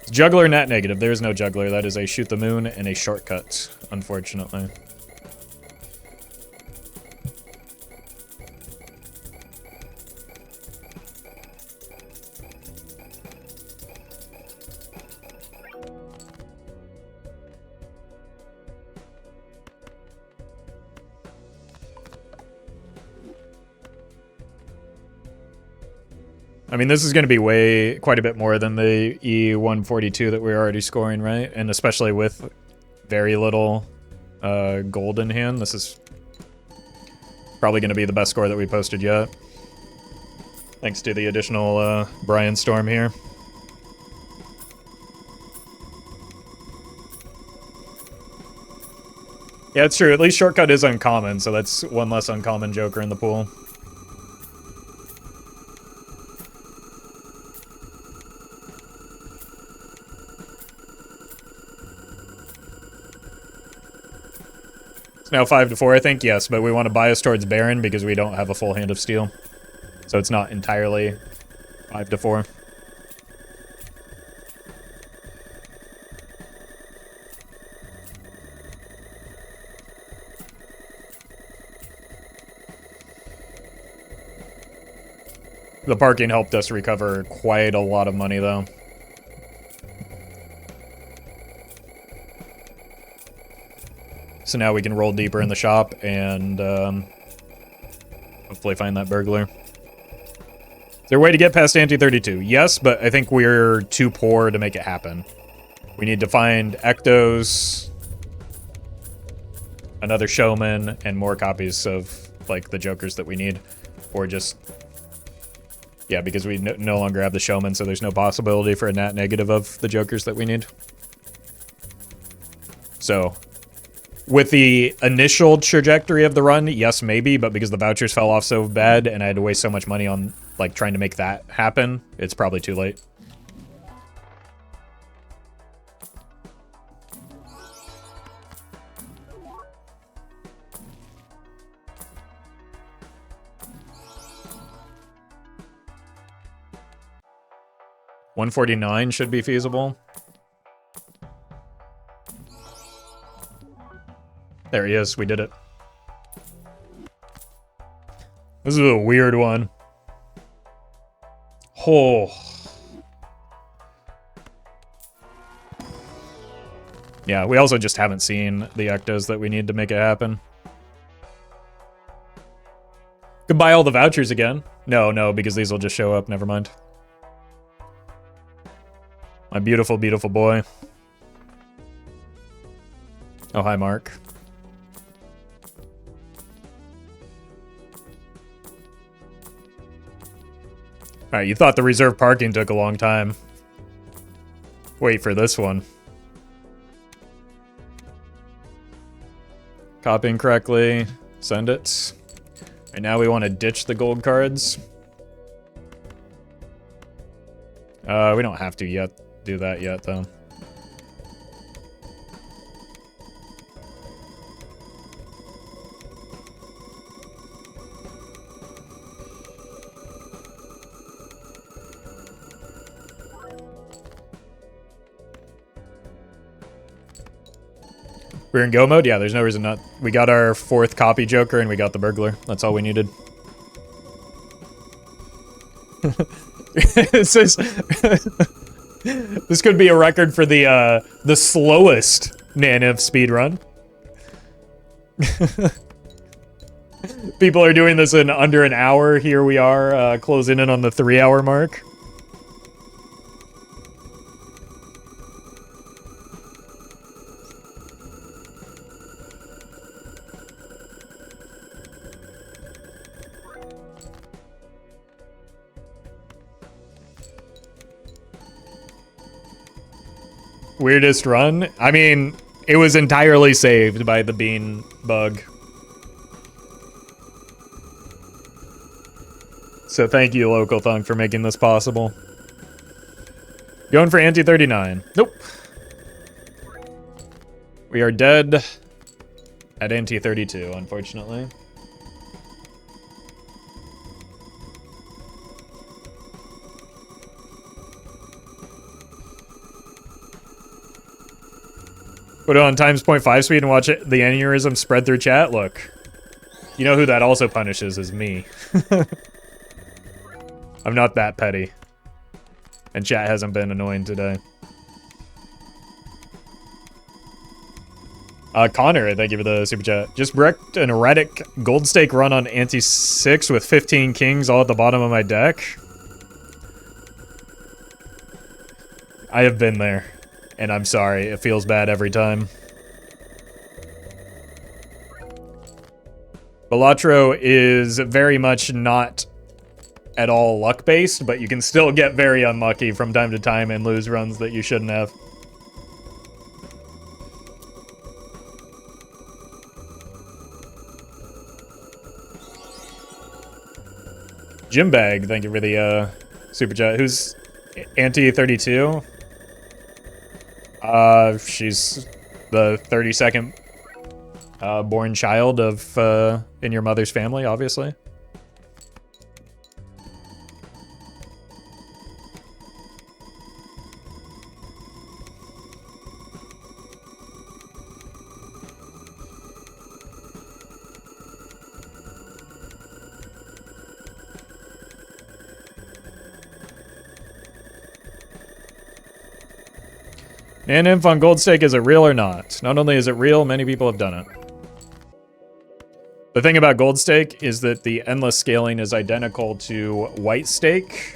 Juggler net negative. There is no juggler. That is a shoot the moon and a shortcut, unfortunately. I mean, this is going to be quite a bit more than the E142 that we're already scoring, right? And especially with very little gold in hand. This is probably going to be the best score that we posted yet. Thanks to the additional Brian Storm here. Yeah, it's true. At least Shortcut is uncommon, so that's one less uncommon Joker in the pool. It's now 5-4, I think. Yes, but we want to bias towards Baron because we don't have a full hand of steel. So it's not entirely 5-4. The parking helped us recover quite a lot of money, though. So now we can roll deeper in the shop and hopefully find that burglar. Is there a way to get past ante 32? Yes, but I think we're too poor to make it happen. We need to find Ectos, another Showman, and more copies of, like, the Jokers that we need. Or just... yeah, because we no longer have the Showman, so there's no possibility for a nat negative of the Jokers that we need. So, with the initial trajectory of the run, yes, maybe, but because the vouchers fell off so bad and I had to waste so much money on, like, trying to make that happen, it's probably too late. $149 should be feasible. There he is. We did it. This is a weird one. Oh. Yeah, we also just haven't seen the Ectos that we need to make it happen. Could buy all the vouchers again. No, because these will just show up. Never mind. My beautiful, beautiful boy. Oh, hi, Mark. Alright, you thought the reserve parking took a long time. Wait for this one. Copying correctly. Send it. Right now we want to ditch the gold cards. We don't have to do that yet, though. We're in go mode? Yeah, there's no reason not. We got our 4th copy Joker and we got the burglar. That's all we needed. It says this could be a record for the slowest naneinf speedrun. People are doing this in under an hour. Here we are, closing in on the 3-hour mark. Weirdest run? I mean, it was entirely saved by the bean bug. So thank you, Local Thunk, for making this possible. Going for ante 39. Nope. We are dead at ante 32, unfortunately. Put it on times 0.5 speed and watch it, the aneurysm spread through chat? Look. You know who that also punishes is me. I'm not that petty. And chat hasn't been annoying today. Connor, thank you for the super chat. Just wrecked an erratic gold stake run on ante 6 with 15 kings all at the bottom of my deck. I have been there. And I'm sorry, it feels bad every time. Balatro is very much not at all luck-based, but you can still get very unlucky from time to time and lose runs that you shouldn't have. Jim Bag, thank you for the super chat. Who's Auntie 32? She's the 32nd born child of in your mother's family, obviously. Naneinf on Gold Stake, is it real or not? Not only is it real, many people have done it. The thing about Gold Stake is that the endless scaling is identical to White Stake.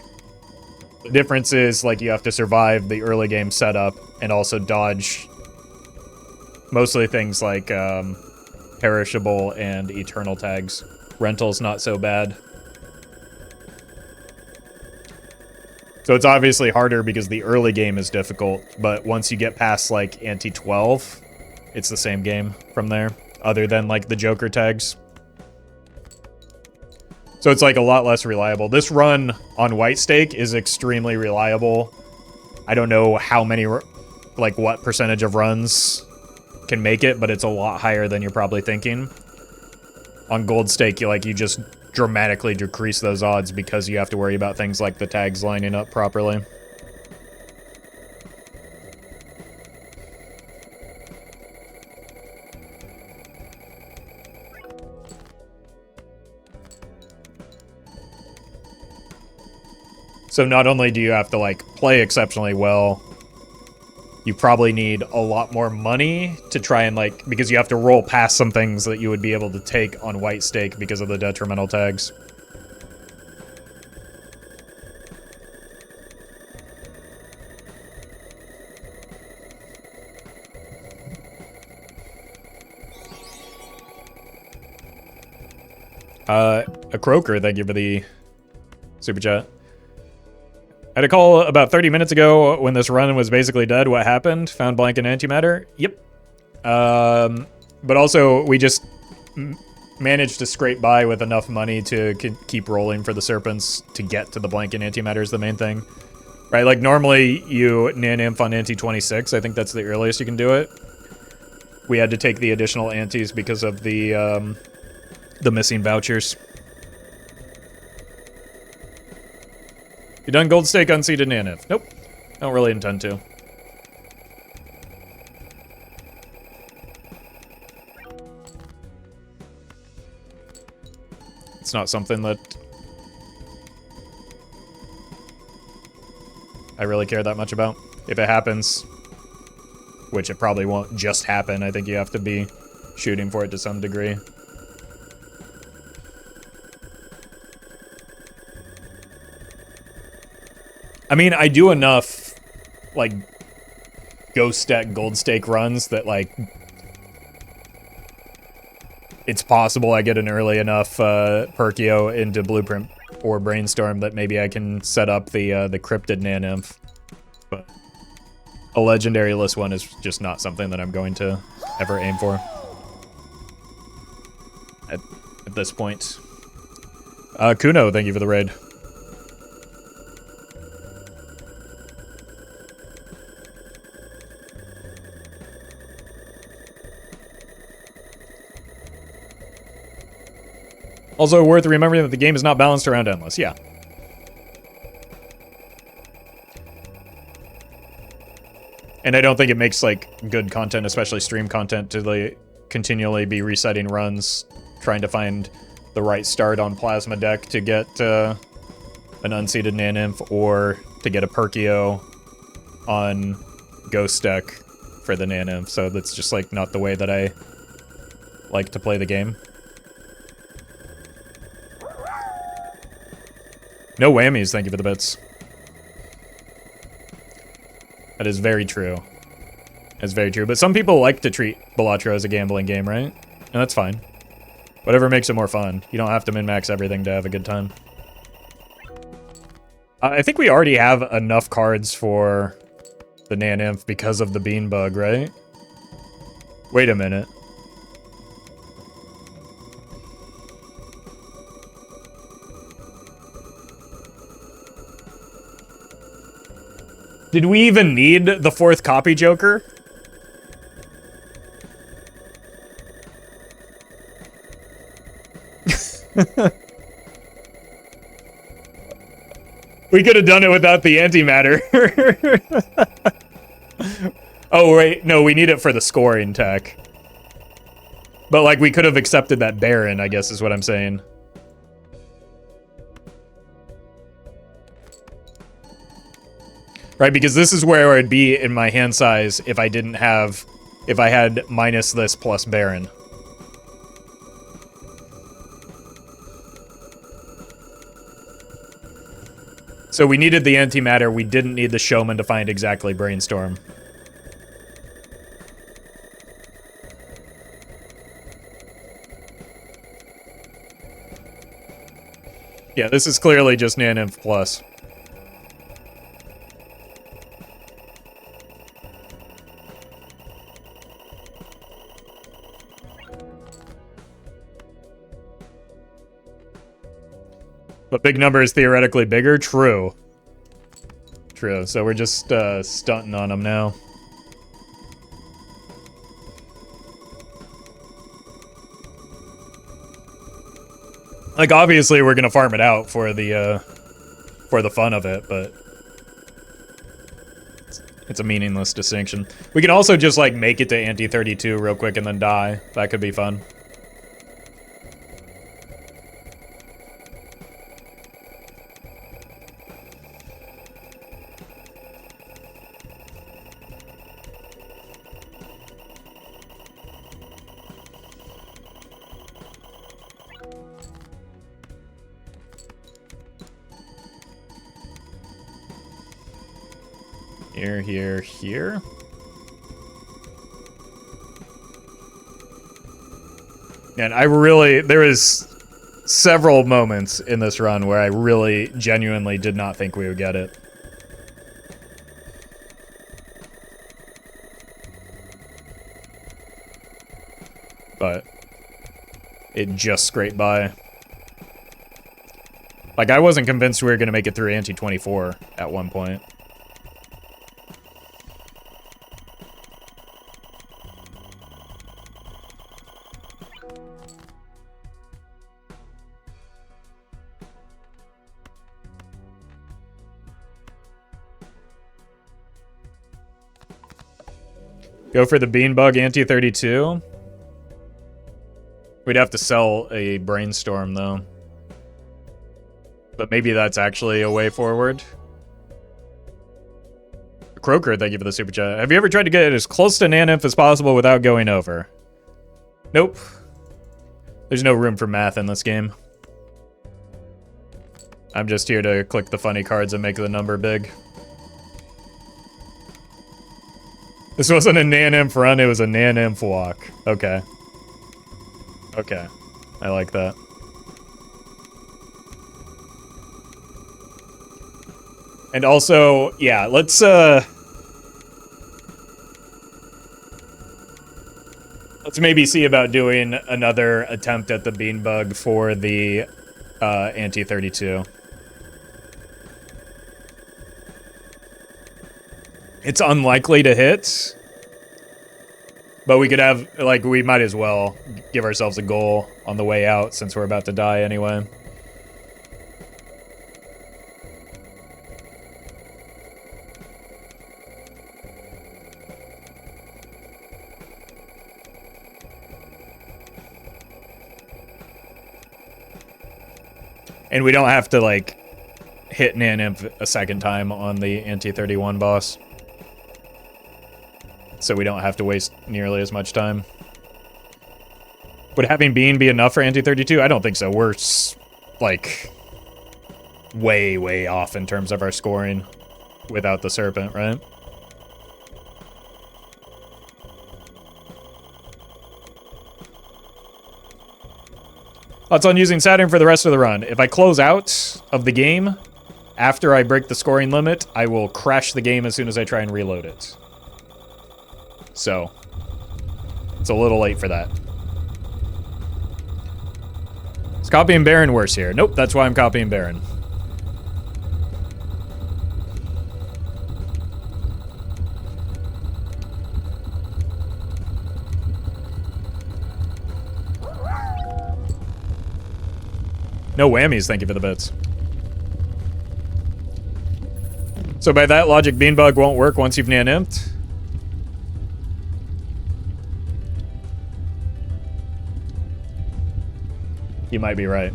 The difference is, like, you have to survive the early game setup and also dodge mostly things like perishable and eternal tags. Rental's not so bad. So it's obviously harder because the early game is difficult, but once you get past, like, ante 12, it's the same game from there, other than, like, the Joker tags. So it's, like, a lot less reliable. This run on White Stake is extremely reliable. I don't know how many, like, what percentage of runs can make it, but it's a lot higher than you're probably thinking. On Gold Stake, you just dramatically decrease those odds because you have to worry about things like the tags lining up properly. So not only do you have to, like, play exceptionally well, you probably need a lot more money to try and, like, because you have to roll past some things that you would be able to take on White Stake because of the detrimental tags. A Croaker, thank you for the super chat. I had a call about 30 minutes ago when this run was basically dead. What happened? Found blank and antimatter? Yep. But also, we just managed to scrape by with enough money to keep rolling for the serpents to get to the blank and antimatter is the main thing. Right, like normally you naneinf on ante 26. I think that's the earliest you can do it. We had to take the additional antes because of the missing vouchers. You done Gold Stake unseated naneinf? Nope. Don't really intend to. It's not something that I really care that much about. If it happens, which it probably won't just happen, I think you have to be shooting for it to some degree. I mean, I do enough, like, Ghost Stack, Gold Stake runs that, like, it's possible I get an early enough Perkio into Blueprint or Brainstorm that maybe I can set up the Cryptid naneinf. But a Legendary list one is just not something that I'm going to ever aim for at this point. Kuno, thank you for the raid. Also worth remembering that the game is not balanced around endless. Yeah. And I don't think it makes, like, good content, especially stream content, to, like, continually be resetting runs, trying to find the right start on Plasma deck to get an unseated naneinf, or to get a Perkio on Ghost deck for the naneinf. So that's just, like, not the way that I like to play the game. No whammies, thank you for the bits. That is very true. That's very true. But some people like to treat Balatro as a gambling game, right? And that's fine. Whatever makes it more fun. You don't have to min-max everything to have a good time. I think we already have enough cards for the naneinf because of the bean bug, right? Wait a minute. Did we even need the 4th copy Joker? We could have done it without the antimatter. Oh, wait. No, we need it for the scoring tech. But, like, we could have accepted that Baron, I guess is what I'm saying. Right, because this is where I'd be in my hand size if I didn't have... If I had minus this plus Baron. So we needed the antimatter, we didn't need the showman to find exactly Brainstorm. Yeah, this is clearly just naneinf plus. But big number is theoretically bigger? True. True, so we're just stunting on them now. Like, obviously we're gonna farm it out for the fun of it, but it's a meaningless distinction. We can also just, like, make it to ante 32 real quick and then die. That could be fun. Here. And there is several moments in this run where I really genuinely did not think we would get it. But it just scraped by. Like, I wasn't convinced we were going to make it through ante 24 at one point. Go for the beanbug ante 32. We'd have to sell a brainstorm though. But maybe that's actually a way forward. Croaker, thank you for the super chat. Have you ever tried to get as close to naneinf as possible without going over? Nope. There's no room for math in this game. I'm just here to click the funny cards and make the number big. This wasn't a naneinf run, it was a naneinf walk. Okay. Okay. I like that. And also, yeah, let's maybe see about doing another attempt at the beanbug for the ante 32. It's unlikely to hit, but we could have, like, we might as well give ourselves a goal on the way out since we're about to die anyway. And we don't have to, like, hit naneinf a second time on the ante 31 boss. So we don't have to waste nearly as much time. Would having Bean be enough for ante 32? I don't think so. We're, like, way, way off in terms of our scoring without the Serpent, right? Thoughts on using Saturn for the rest of the run? If I close out of the game after I break the scoring limit, I will crash the game as soon as I try and reload it. So, it's a little late for that. Is copying Baron worse here? Nope, that's why I'm copying Baron. No whammies, thank you for the bits. So by that logic, Beanbug won't work once you've nan-imped? You might be right.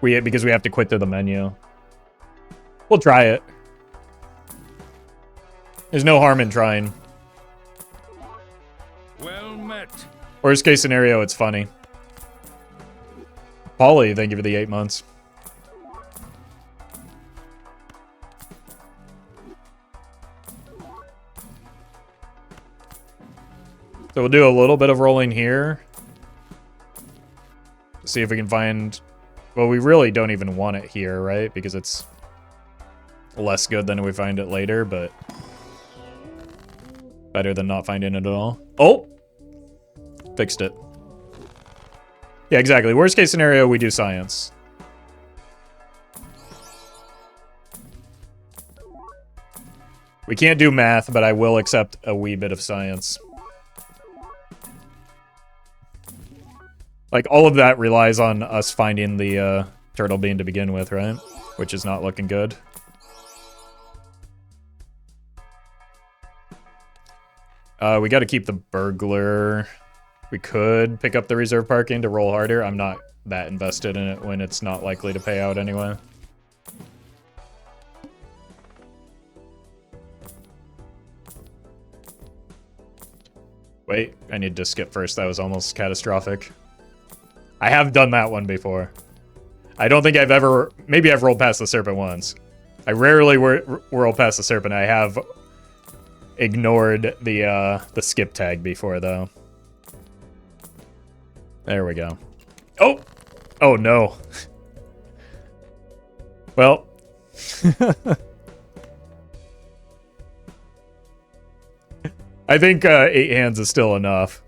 Because we have to quit to the menu. We'll try it. There's no harm in trying. Well met. Worst case scenario, it's funny. Polly, thank you for the 8 months. So we'll do a little bit of rolling here. See if we can find... Well, we really don't even want it here, right? Because it's less good than if we find it later, but... better than not finding it at all. Oh! Fixed it. Yeah, exactly. Worst case scenario, we do science. We can't do math, but I will accept a wee bit of science. Like, all of that relies on us finding the turtle bean to begin with, right? Which is not looking good. We gotta keep the burglar. We could pick up the reserve parking to roll harder. I'm not that invested in it when it's not likely to pay out anyway. Wait, I need to skip first. That was almost catastrophic. I have done that one before. I don't think I've ever... Maybe I've rolled past the serpent once. I rarely roll past the serpent. I have ignored the skip tag before, though. There we go. Oh! Oh, no. Well. I think 8 hands is still enough.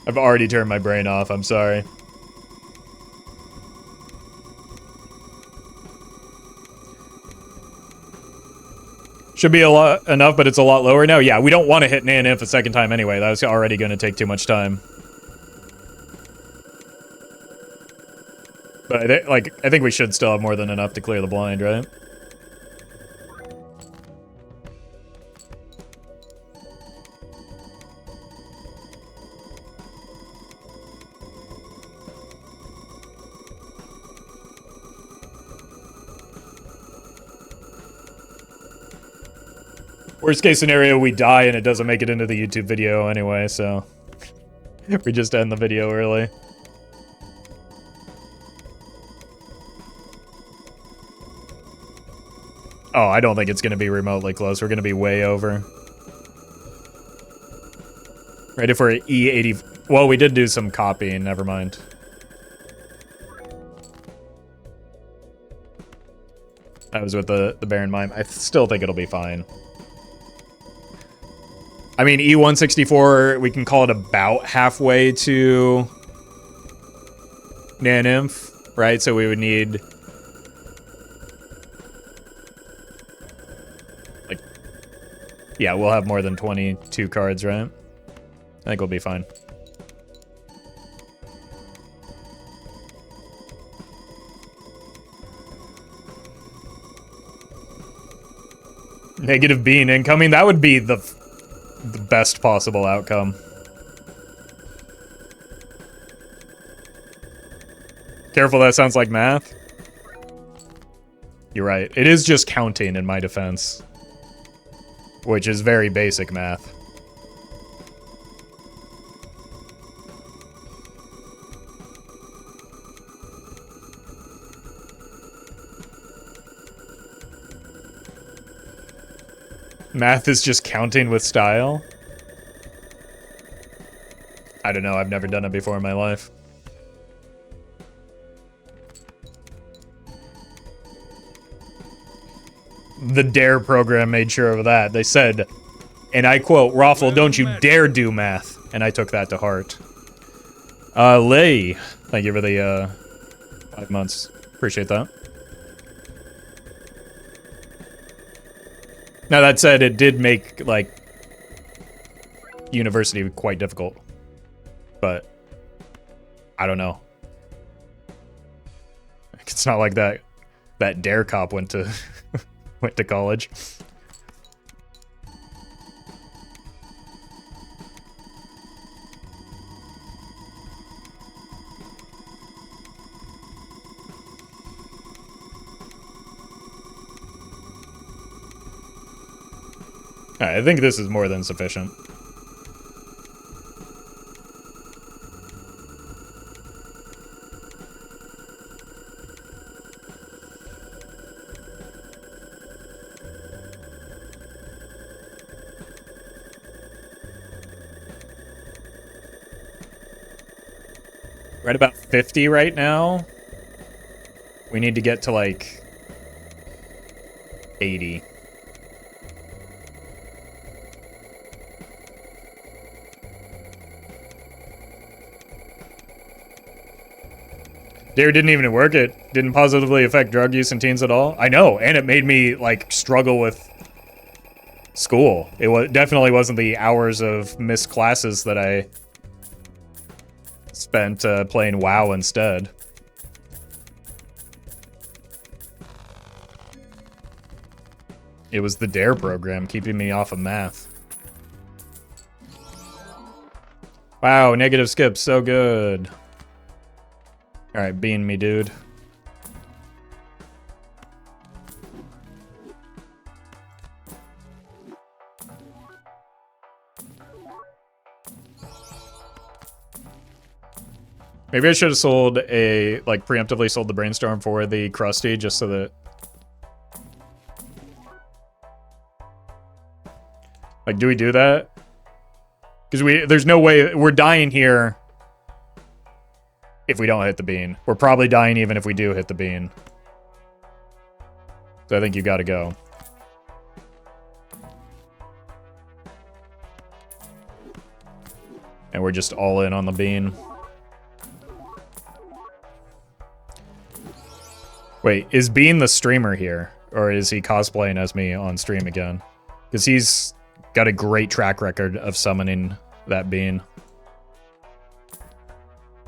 I've already turned my brain off, I'm sorry. Should be a lot enough, but it's a lot lower now. Yeah, we don't want to hit naneinf a second time anyway. That's already going to take too much time. But I think we should still have more than enough to clear the blind, right? Worst case scenario, we die and it doesn't make it into the YouTube video anyway, so we just end the video early. Oh, I don't think it's going to be remotely close. We're going to be way over. Right, if we're at E80... Well, we did do some copying. Never mind. That was with the Baron Mime. I still think it'll be fine. I mean, E164, we can call it about halfway to naneinf, right? So we would need... like... Yeah, we'll have more than 22 cards, right? I think we'll be fine. Negative bean incoming, that would be the best possible outcome. Careful, that sounds like math. You're right. It is just counting in my defense. Which is very basic math. Math is just counting with style? I don't know, I've never done it before in my life. The DARE program made sure of that. They said, and I quote, Roffle, don't you dare do math. And I took that to heart. Lay, thank you for the 5 months. Appreciate that. Now that said, it did make, like, university quite difficult. But I don't know. It's not like that DARE cop went to went to college. Alright, I think this is more than sufficient. Right about 50 right now. We need to get to like 80. Dare didn't even work. It didn't positively affect drug use in teens at all. I know, and it made me like struggle with school. It definitely wasn't the hours of missed classes that I spent playing WoW instead. It was the DARE program keeping me off of math. Wow, negative skip, so good. Alright, bean me, dude. Maybe I should have sold a, like, preemptively sold the Brainstorm for the Krusty, just so that... Like, do we do that? Because there's no way, we're dying here if we don't hit the bean. We're probably dying even if we do hit the bean. So I think you gotta go. And we're just all in on the bean. Wait, is Bean the streamer here? Or is he cosplaying as me on stream again? Because he's got a great track record of summoning that bean.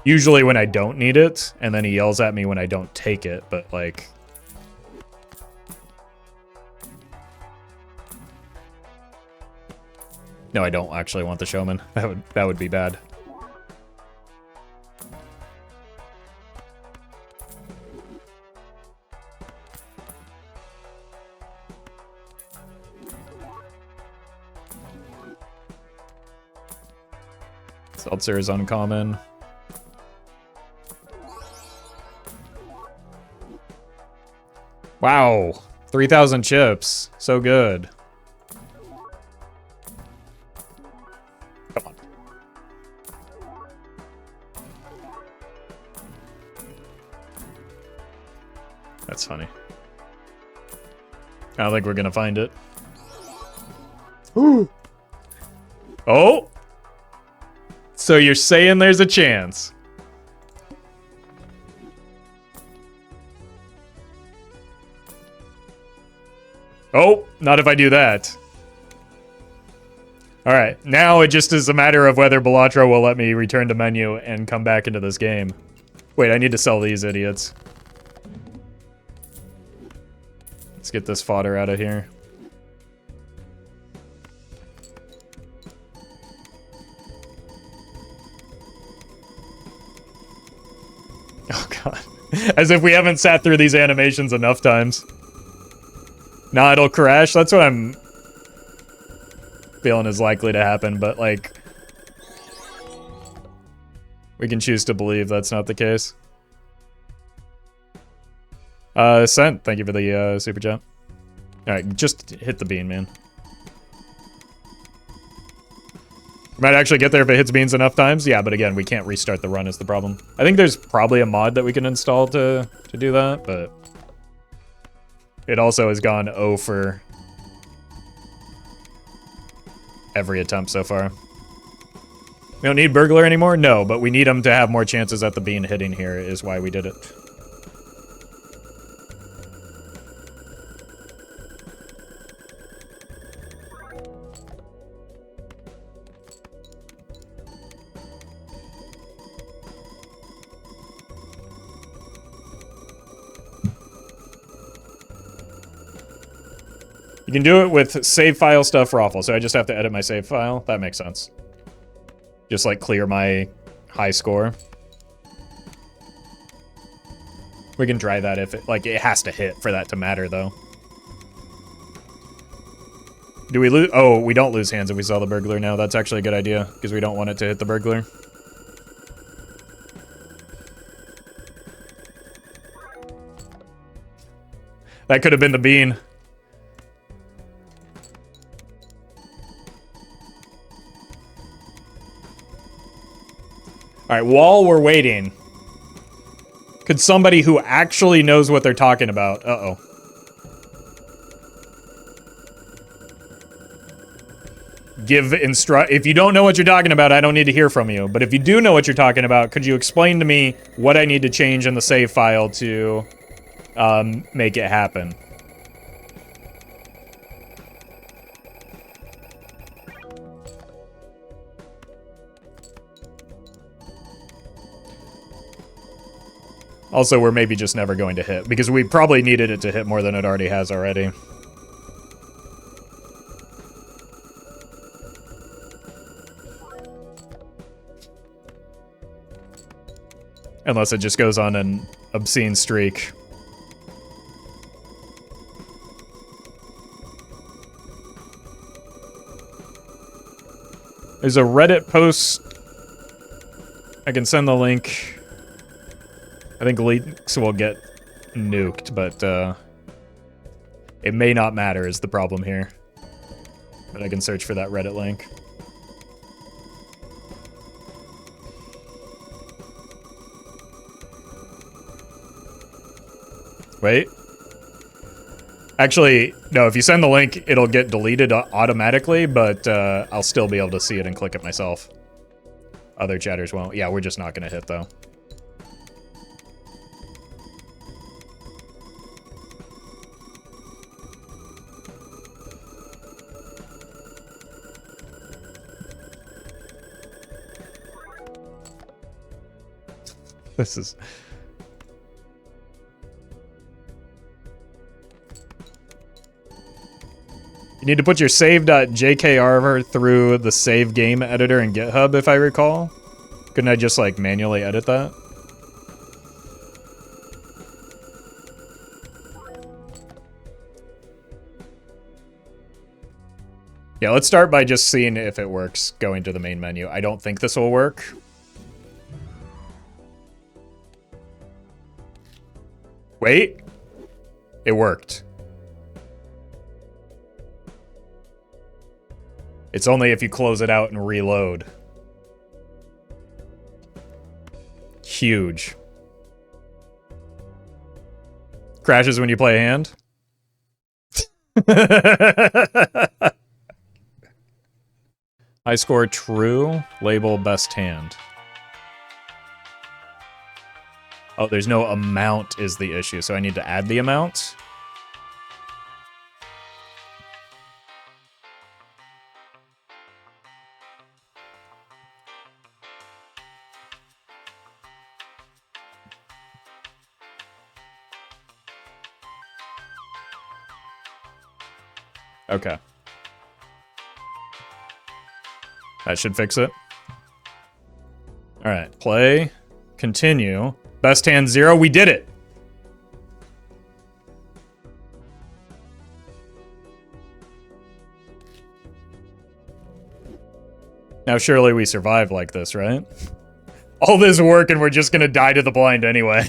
Usually when I don't need it, and then he yells at me when I don't take it, but like... No, I don't actually want the showman. That would be bad. Seltzer is uncommon. Wow, 3,000 chips. So good. Come on. That's funny. I don't think we're gonna find it. Ooh. Oh! So you're saying there's a chance? Oh, not if I do that. Alright, now it just is a matter of whether Balatro will let me return to menu and come back into this game. Wait, I need to sell these idiots. Let's get this fodder out of here. Oh god. As if we haven't sat through these animations enough times. Nah, it'll crash. That's what I'm feeling is likely to happen, but like... we can choose to believe that's not the case. Sent, thank you for the super chat. Alright, just hit the bean, man. Might actually get there if it hits beans enough times. Yeah, but again, we can't restart the run is the problem. I think there's probably a mod that we can install to do that, but it also has gone 0 for every attempt so far. We don't need Burglar anymore? No, but we need him to have more chances at the bean hitting here is why we did it. You can do it with save file stuff Roffle, so I just have to edit my save file. That makes sense. Just like clear my high score. We can try that if it, like, it has to hit for that to matter, though. Do we lose? Oh, we don't lose hands if we sell the Burglar now. That's actually a good idea, because we don't want it to hit the Burglar. That could have been the bean. Alright, while we're waiting, could somebody who actually knows what they're talking about... Uh-oh. If you don't know what you're talking about, I don't need to hear from you. But if you do know what you're talking about, could you explain to me what I need to change in the save file to make it happen? Also, we're maybe just never going to hit, because we probably needed it to hit more than it already has already. Unless it just goes on an obscene streak. There's a Reddit post. I can send the link. I think links will get nuked, but it may not matter is the problem here. But I can search for that Reddit link. Wait. Actually, no, if you send the link, it'll get deleted automatically, but I'll still be able to see it and click it myself. Other chatters won't. Yeah, we're just not going to hit, though. This is... You need to put your save.jkr through the save game editor in GitHub, if I recall. Couldn't I just, like, manually edit that? Yeah, let's start by just seeing if it works going to the main menu. I don't think this will work. Wait. It worked. It's only if you close it out and reload. Huge. Crashes when you play a hand? I score true. Label best hand. Oh, there's no amount is the issue, so I need to add the amount. Okay. That should fix it. Alright, play, continue. Best hand 0, we did it! Now surely we survive like this, right? All this work and we're just gonna die to the blind anyway.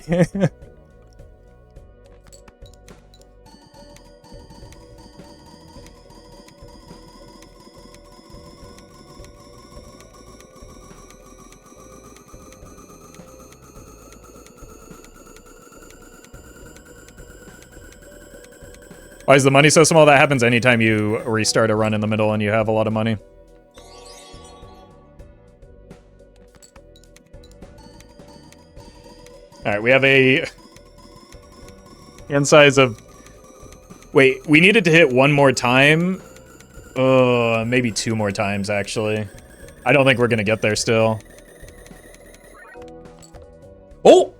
Why is the money so small? That happens anytime you restart a run in the middle and you have a lot of money. Alright, we have a hand size of... Wait, we needed to hit one more time? Maybe two more times, actually. I don't think we're gonna get there still. Oh!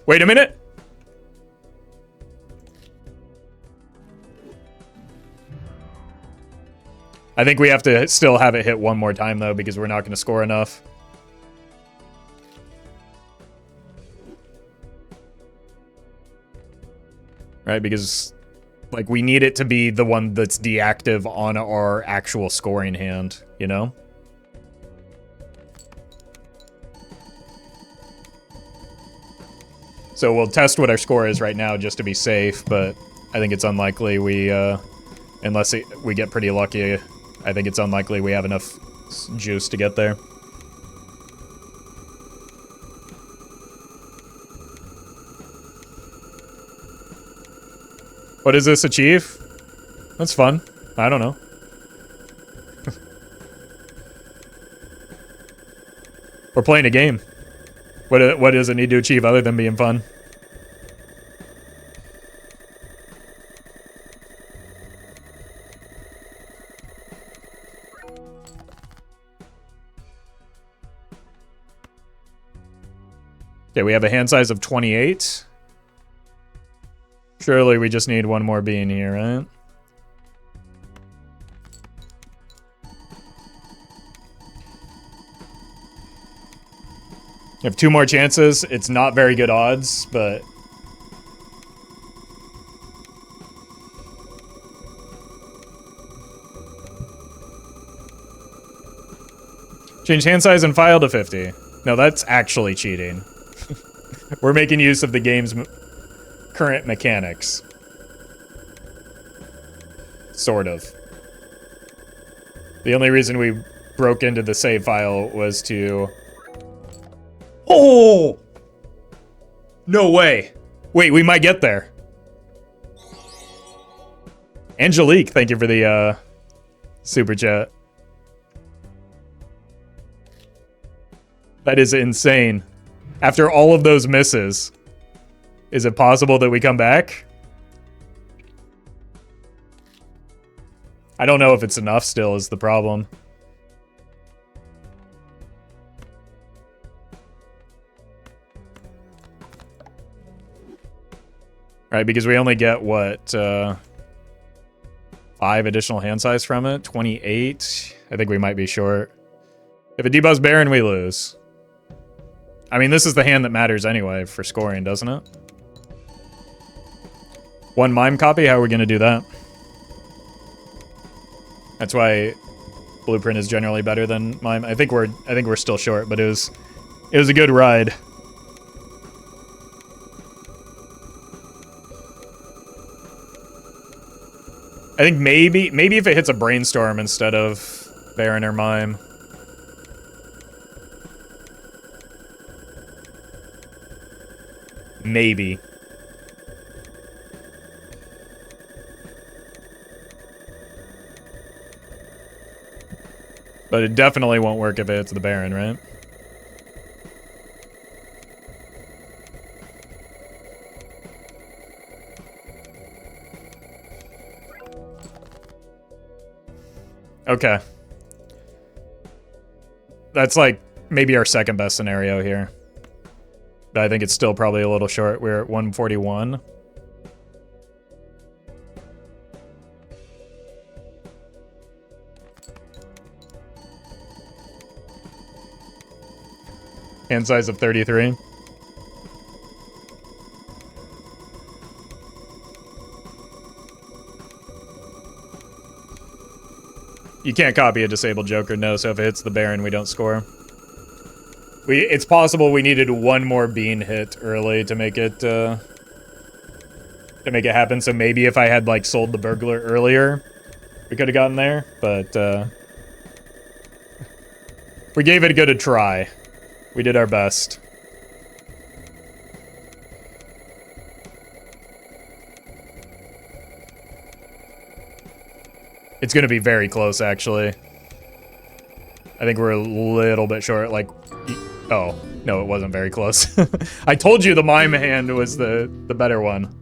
Wait a minute! I think we have to still have it hit one more time, though, because we're not gonna score enough. Right, because, like, we need it to be the one that's deactive on our actual scoring hand, you know? So we'll test what our score is right now just to be safe, but I think it's unlikely we, unless we get pretty lucky, I think it's unlikely we have enough juice to get there. What does this achieve? That's fun. I don't know. We're playing a game. What does it need to achieve other than being fun? Okay, we have a hand size of 28. Surely we just need one more bean here, right? You have two more chances. It's not very good odds, but... Change hand size and file to 50. No, that's actually cheating. We're making use of the game's current mechanics. Sort of. The only reason we broke into the save file was to... Oh! No way. Wait, we might get there. Angelique, thank you for the super chat. That is insane. After all of those misses, is it possible that we come back? I don't know if it's enough still is the problem. Right, because we only get, what, 5 additional hand size from it? 28? I think we might be short. If it debuffs Baron, we lose. I mean, this is the hand that matters anyway for scoring, doesn't it? One mime copy? How are we going to do that? That's why Blueprint is generally better than mime. I think we're still short, but it was a good ride. I think maybe if it hits a brainstorm instead of Baron or mime. Maybe. But it definitely won't work if it hits the Baron, right? Okay. That's like maybe our second best scenario here. But I think it's still probably a little short. We're at 141. Hand size of 33. You can't copy a disabled Joker, no, so if it hits the Baron, we don't score. It's possible we needed one more bean hit early to make it happen, so maybe if I had, like, sold the burglar earlier, we could have gotten there, but, we gave it a good try. We did our best. It's gonna be very close, actually. I think we're a little bit short, like... Oh, no, it wasn't very close. I told you the mime hand was the better one.